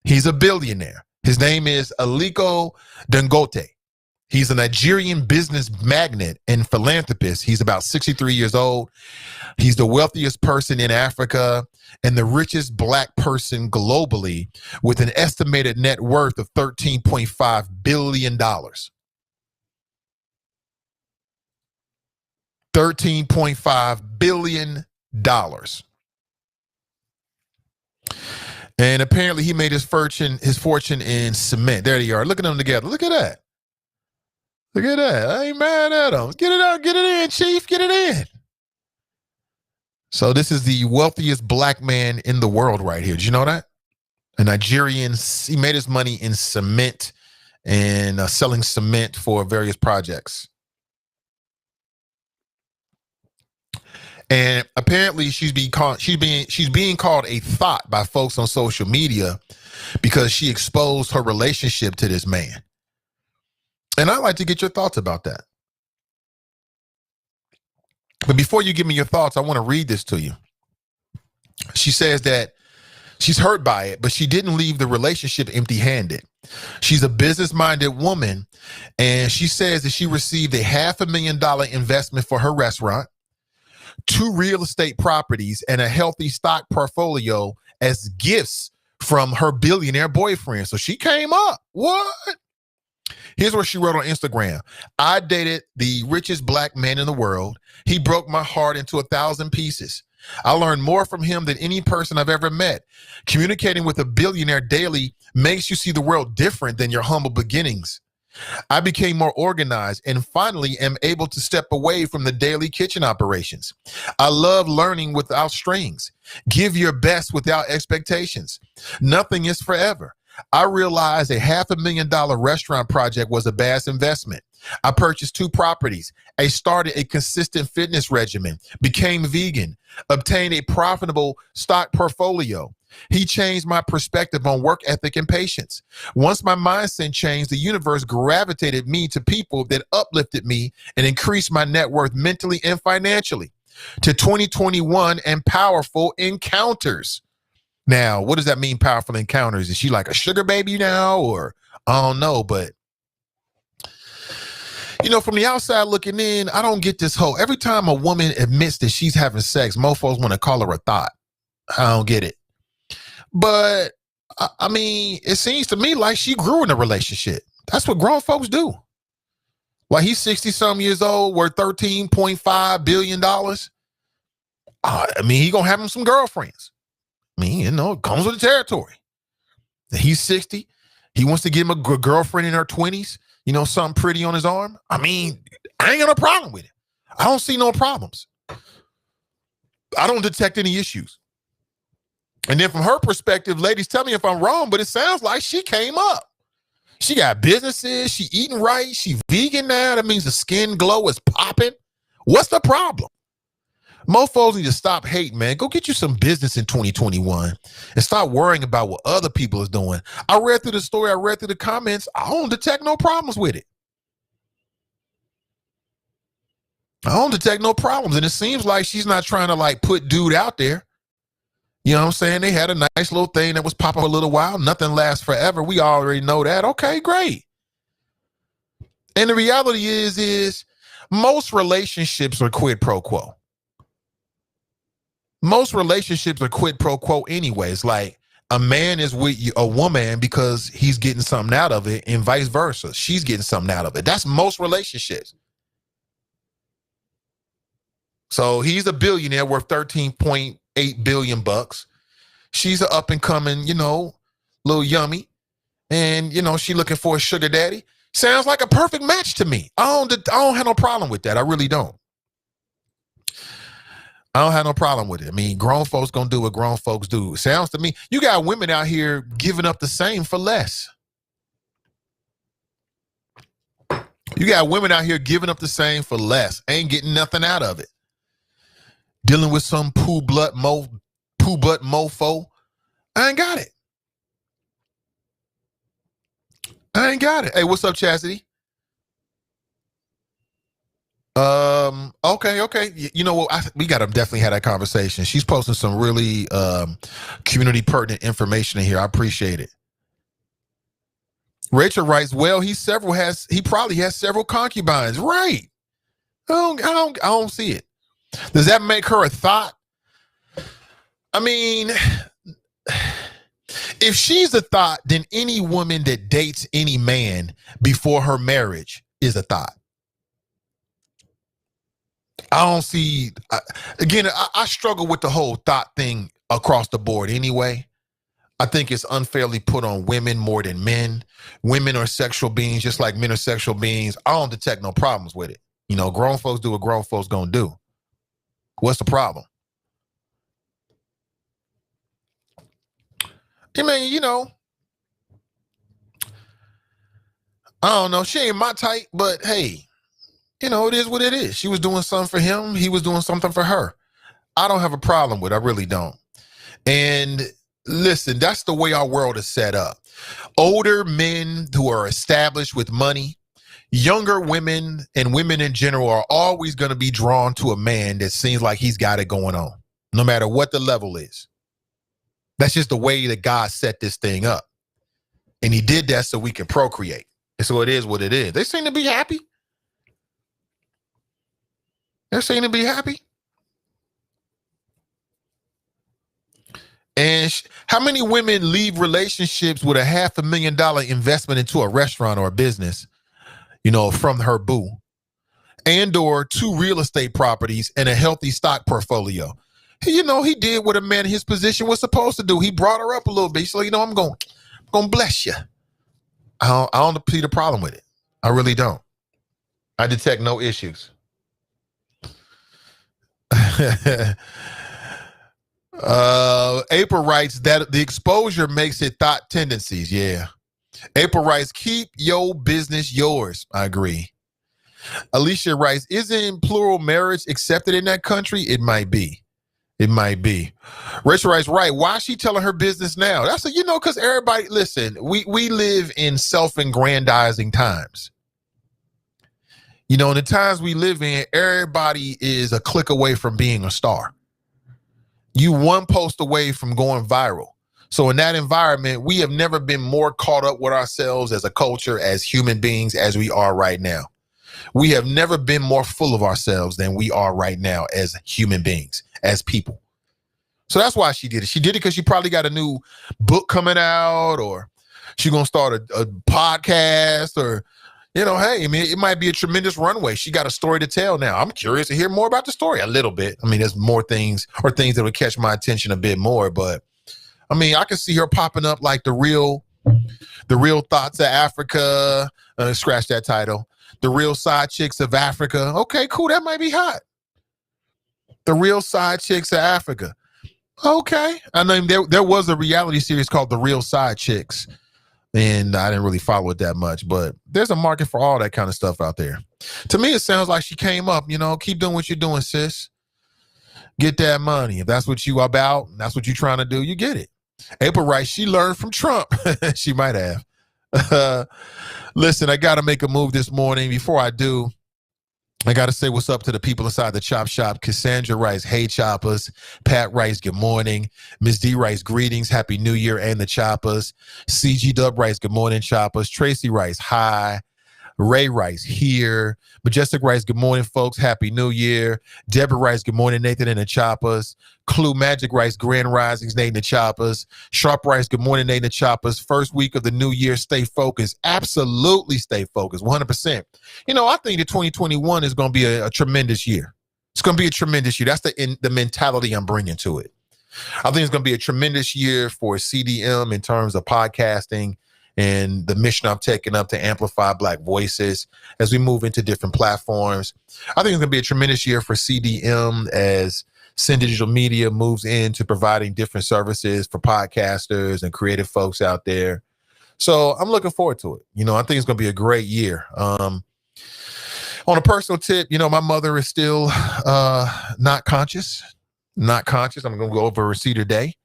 He's a billionaire. His name is Aliko Dangote. He's a Nigerian business magnate and philanthropist. He's about 63 years old. He's the wealthiest person in Africa and the richest black person globally with an estimated net worth of $13.5 billion. $13.5 billion. And apparently he made his fortune in cement. There they are. Look at them together. Look at that. Look at that. I ain't mad at him. Get it out. Get it in, Chief. Get it in. So this is the wealthiest black man in the world right here. Did you know that? A Nigerian, he made his money in cement and selling cement for various projects. And apparently she's being called a thought by folks on social media because she exposed her relationship to this man. And I'd like to get your thoughts about that. But before you give me your thoughts, I want to read this to you. She says that she's hurt by it, but she didn't leave the relationship empty-handed. She's a business-minded woman, and she says that she received a $500,000 investment for her restaurant, 2 real estate properties, and a healthy stock portfolio as gifts from her billionaire boyfriend. So she came up. What? Here's what she wrote on Instagram. I dated the richest black man in the world. He broke my heart into 1,000 pieces. I learned more from him than any person I've ever met. Communicating with a billionaire daily makes you see the world different than your humble beginnings. I became more organized and finally am able to step away from the daily kitchen operations. I love learning without strings. Give your best without expectations. Nothing is forever. I realized a $500,000 restaurant project was a bad investment. I purchased 2 properties. I started a consistent fitness regimen, became vegan, obtained a profitable stock portfolio. He changed my perspective on work ethic and patience. Once my mindset changed, the universe gravitated me to people that uplifted me and increased my net worth mentally and financially. To 2021 and powerful encounters. Now, what does that mean, powerful encounters? Is she like a sugar baby now? Or I don't know, but you know, from the outside looking in, I don't get this whole, every time a woman admits that she's having sex, mofos want to call her a thought. I don't get it. But I mean, it seems to me like she grew in a relationship. That's what grown folks do. Like he's 60-some years old, worth $13.5 billion. I mean, he gonna have him some girlfriends. I mean, you know, it comes with the territory. He's 60. He wants to give him a girlfriend in her 20s, you know, something pretty on his arm. I mean, I ain't got no problem with it. I don't see no problems. I don't detect any issues. And then from her perspective, ladies, tell me if I'm wrong, but it sounds like she came up. She got businesses. She eating right. She vegan now. That means the skin glow is popping. What's the problem? Mofos need to stop hating, man. Go get you some business in 2021 and stop worrying about what other people is doing. I read through the story. I read through the comments. I don't detect no problems with it. I don't detect no problems. And it seems like she's not trying to like put dude out there. You know what I'm saying? They had a nice little thing that was popping for a little while. Nothing lasts forever. We already know that. Okay, great. And the reality is most relationships are quid pro quo. Most relationships are quid pro quo anyways. Like a man is with a woman because he's getting something out of it and vice versa. She's getting something out of it. That's most relationships. So he's a billionaire worth $13.8 billion bucks. She's an up and coming, you know, little yummy. And, you know, she looking for a sugar daddy. Sounds like a perfect match to me. I don't have no problem with that. I really don't. I don't have no problem with it. I mean, grown folks gonna do what grown folks do. Sounds to me, you got women out here giving up the same for less. You got women out here giving up the same for less. Ain't getting nothing out of it. Dealing with some poo butt mofo. I ain't got it. I ain't got it. Hey, what's up, Chastity? Okay. You know what? We got to definitely have that conversation. She's posting some really community pertinent information in here. I appreciate it. Rachel writes, well, he probably has several concubines. Right. I don't see it. Does that make her a thought? I mean, if she's a thought, then any woman that dates any man before her marriage is a thought. I don't see, I struggle with the whole thought thing across the board anyway. I think it's unfairly put on women more than men. Women are sexual beings just like men are sexual beings. I don't detect no problems with it. You know, grown folks do what grown folks gonna do. What's the problem? I mean, you know, I don't know. She ain't my type, but hey, you know, it is what it is. She was doing something for him. He was doing something for her. I don't have a problem with it. I really don't. And listen, that's the way our world is set up. Older men who are established with money, younger women and women in general are always going to be drawn to a man that seems like he's got it going on, no matter what the level is. That's just the way that God set this thing up. And he did that so we can procreate. And so it is what it is. They seem to be happy. They seem to be happy. And how many women leave relationships with a $500,000 investment into a restaurant or a business, you know, from her boo, and or 2 real estate properties and a healthy stock portfolio? You know, he did what a man in his position was supposed to do. He brought her up a little bit. So, you know, I'm going to bless you. I don't see the problem with it. I really don't. I detect no issues. April writes that the exposure makes it thought tendencies. Yeah. April writes, keep your business yours. I agree. Alicia writes, isn't plural marriage accepted in that country? It might be. It might be. Rachel writes, right. Why is she telling her business now? That's a, you know, because everybody, listen, we live in self-aggrandizing times. You know, in the times we live in, everybody is a click away from being a star. You one post away from going viral. So in that environment, we have never been more caught up with ourselves as a culture, as human beings, as we are right now. We have never been more full of ourselves than we are right now as human beings, as people. So that's why she did it. She did it because she probably got a new book coming out, or she's going to start a podcast, or, you know, hey, I mean, it might be a tremendous runway. She got a story to tell now. I'm curious to hear more about the story a little bit. I mean, there's more things or things that would catch my attention a bit more, but I mean, I can see her popping up like the real The Real Thoughts of Africa. Scratch that title. The Real Side Chicks of Africa. Okay, cool. That might be hot. The Real Side Chicks of Africa. Okay. I know there was a reality series called The Real Side Chicks, and I didn't really follow it that much, but there's a market for all that kind of stuff out there. To me, it sounds like she came up, keep doing what you're doing, sis. Get that money. If that's what you about, and that's what you're trying to do, you get it. April writes, she learned from Trump. She might have. Listen, I got to make a move this morning. Before I do, I got to say what's up to the people inside the Chop Shop. Cassandra writes, hey, Choppers. Pat writes, good morning. Ms. D writes, greetings, happy new year, and the Choppers. CG Dub writes, good morning, Choppers. Tracy writes, hi. Ray writes, here. Majestic writes, good morning, folks. Happy New Year. Deborah writes, good morning, Nathan and the Choppers. Clue Magic writes, grand risings, Nathan and the Choppers. Sharp writes, good morning, Nathan and the Choppers. First week of the new year, stay focused. Absolutely stay focused, 100%. I think that 2021 is going to be a tremendous year. It's going to be a tremendous year. That's the mentality I'm bringing to it. I think it's going to be a tremendous year for CDM in terms of podcasting and the mission I'm taking up to amplify Black voices as we move into different platforms. I think it's going to be a tremendous year for CDM as Sin Digital Media moves into providing different services for podcasters and creative folks out there. So I'm looking forward to it. I think it's going to be a great year. On a personal tip, my mother is still not conscious. I'm going to go over her Cedar Day.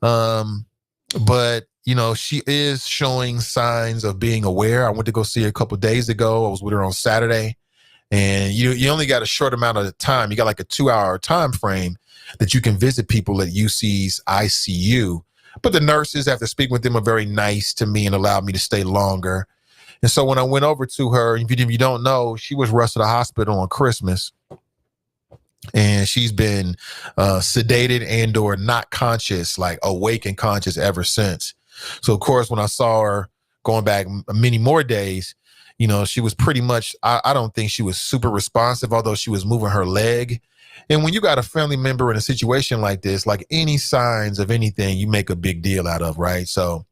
But she is showing signs of being aware. I went to go see her a couple of days ago. I was with her on Saturday, and you only got a short amount of time. You got like a 2-hour time frame that you can visit people at UC's ICU. But the nurses, after speaking with them, are very nice to me and allowed me to stay longer. And so when I went over to her, if you don't know, she was rushed to the hospital on Christmas. And she's been sedated and or not conscious, like awake and conscious ever since. So, of course, when I saw her going back many more days, she was pretty much, I don't think she was super responsive, although she was moving her leg. And when you got a family member in a situation like this, like any signs of anything, you make a big deal out of, right? So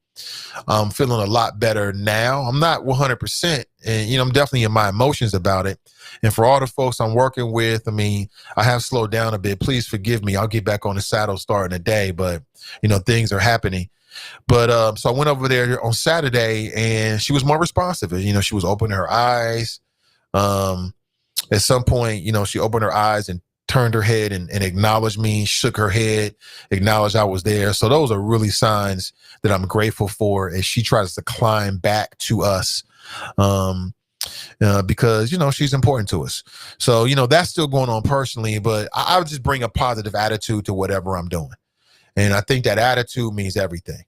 I'm feeling a lot better now. I'm not 100%, and, I'm definitely in my emotions about it. And for all the folks I'm working with, I have slowed down a bit. Please forgive me. I'll get back on the saddle starting today, but, things are happening. But so I went over there on Saturday, and she was more responsive. She was opening her eyes. At some point, she opened her eyes and turned her head and acknowledged me, shook her head, acknowledged I was there. So those are really signs that I'm grateful for as she tries to climb back to us. Because, she's important to us. So, that's still going on personally, but I would just bring a positive attitude to whatever I'm doing. And I think that attitude means everything.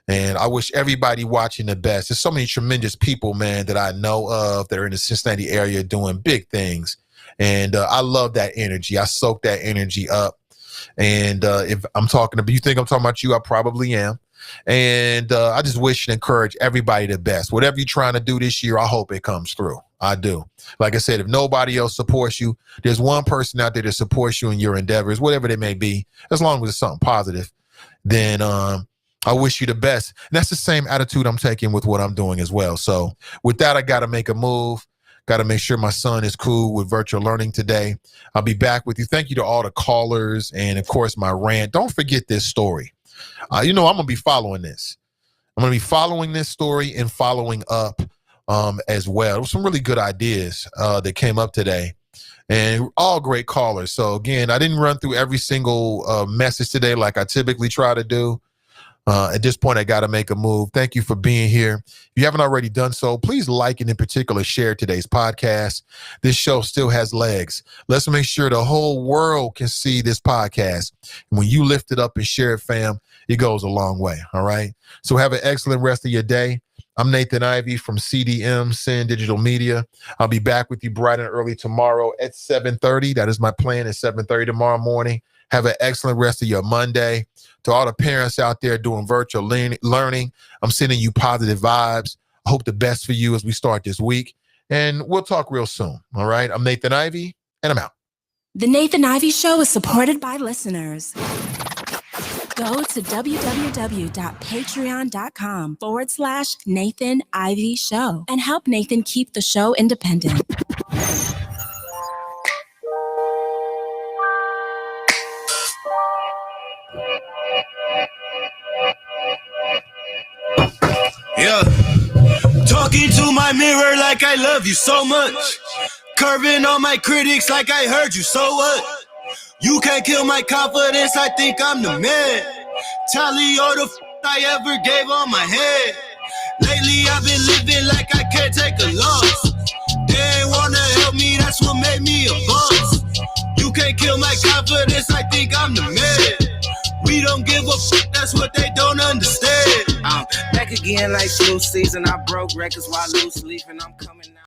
And I wish everybody watching the best. There's so many tremendous people, man, that I know of that are in the Cincinnati area doing big things. And I love that energy. I soak that energy up. And if I'm talking about, you think I'm talking about you, I probably am. And I just wish and encourage everybody the best. Whatever you're trying to do this year, I hope it comes through. I do. Like I said, if nobody else supports you, there's one person out there that supports you in your endeavors, whatever they may be, as long as it's something positive, then I wish you the best. And that's the same attitude I'm taking with what I'm doing as well. So with that, I got to make a move. Got to make sure my son is cool with virtual learning today. I'll be back with you. Thank you to all the callers and, of course, my rant. Don't forget this story. I'm going to be following this. I'm going to be following this story and following up as well. There were some really good ideas that came up today and all great callers. So, again, I didn't run through every single message today like I typically try to do. At this point, I got to make a move. Thank you for being here. If you haven't already done so, please like and in particular share today's podcast. This show still has legs. Let's make sure the whole world can see this podcast. And when you lift it up and share it, fam, it goes a long way. All right. So have an excellent rest of your day. I'm Nathan Ivey from CDM, Sin Digital Media. I'll be back with you bright and early tomorrow at 7:30. That is my plan, at 7:30 tomorrow morning. Have an excellent rest of your Monday. To all the parents out there doing virtual learning, I'm sending you positive vibes. I hope the best for you as we start this week. And we'll talk real soon. All right. I'm Nathan Ivey, and I'm out. The Nathan Ivey Show is supported by listeners. Go to www.patreon.com/Nathan Ivey Show and help Nathan keep the show independent. Yeah. Talking to my mirror like I love you so much. Curving on my critics like I heard you, so what? You can't kill my confidence, I think I'm the man. Tally all the I ever gave on my head. Lately I've been living like I can't take a loss. They ain't wanna help me, that's what made me a boss. You can't kill my confidence, I think I'm the man. We don't give a that's what they don't understand. I'm back again like flu season, I broke records while loose leaf and I'm coming.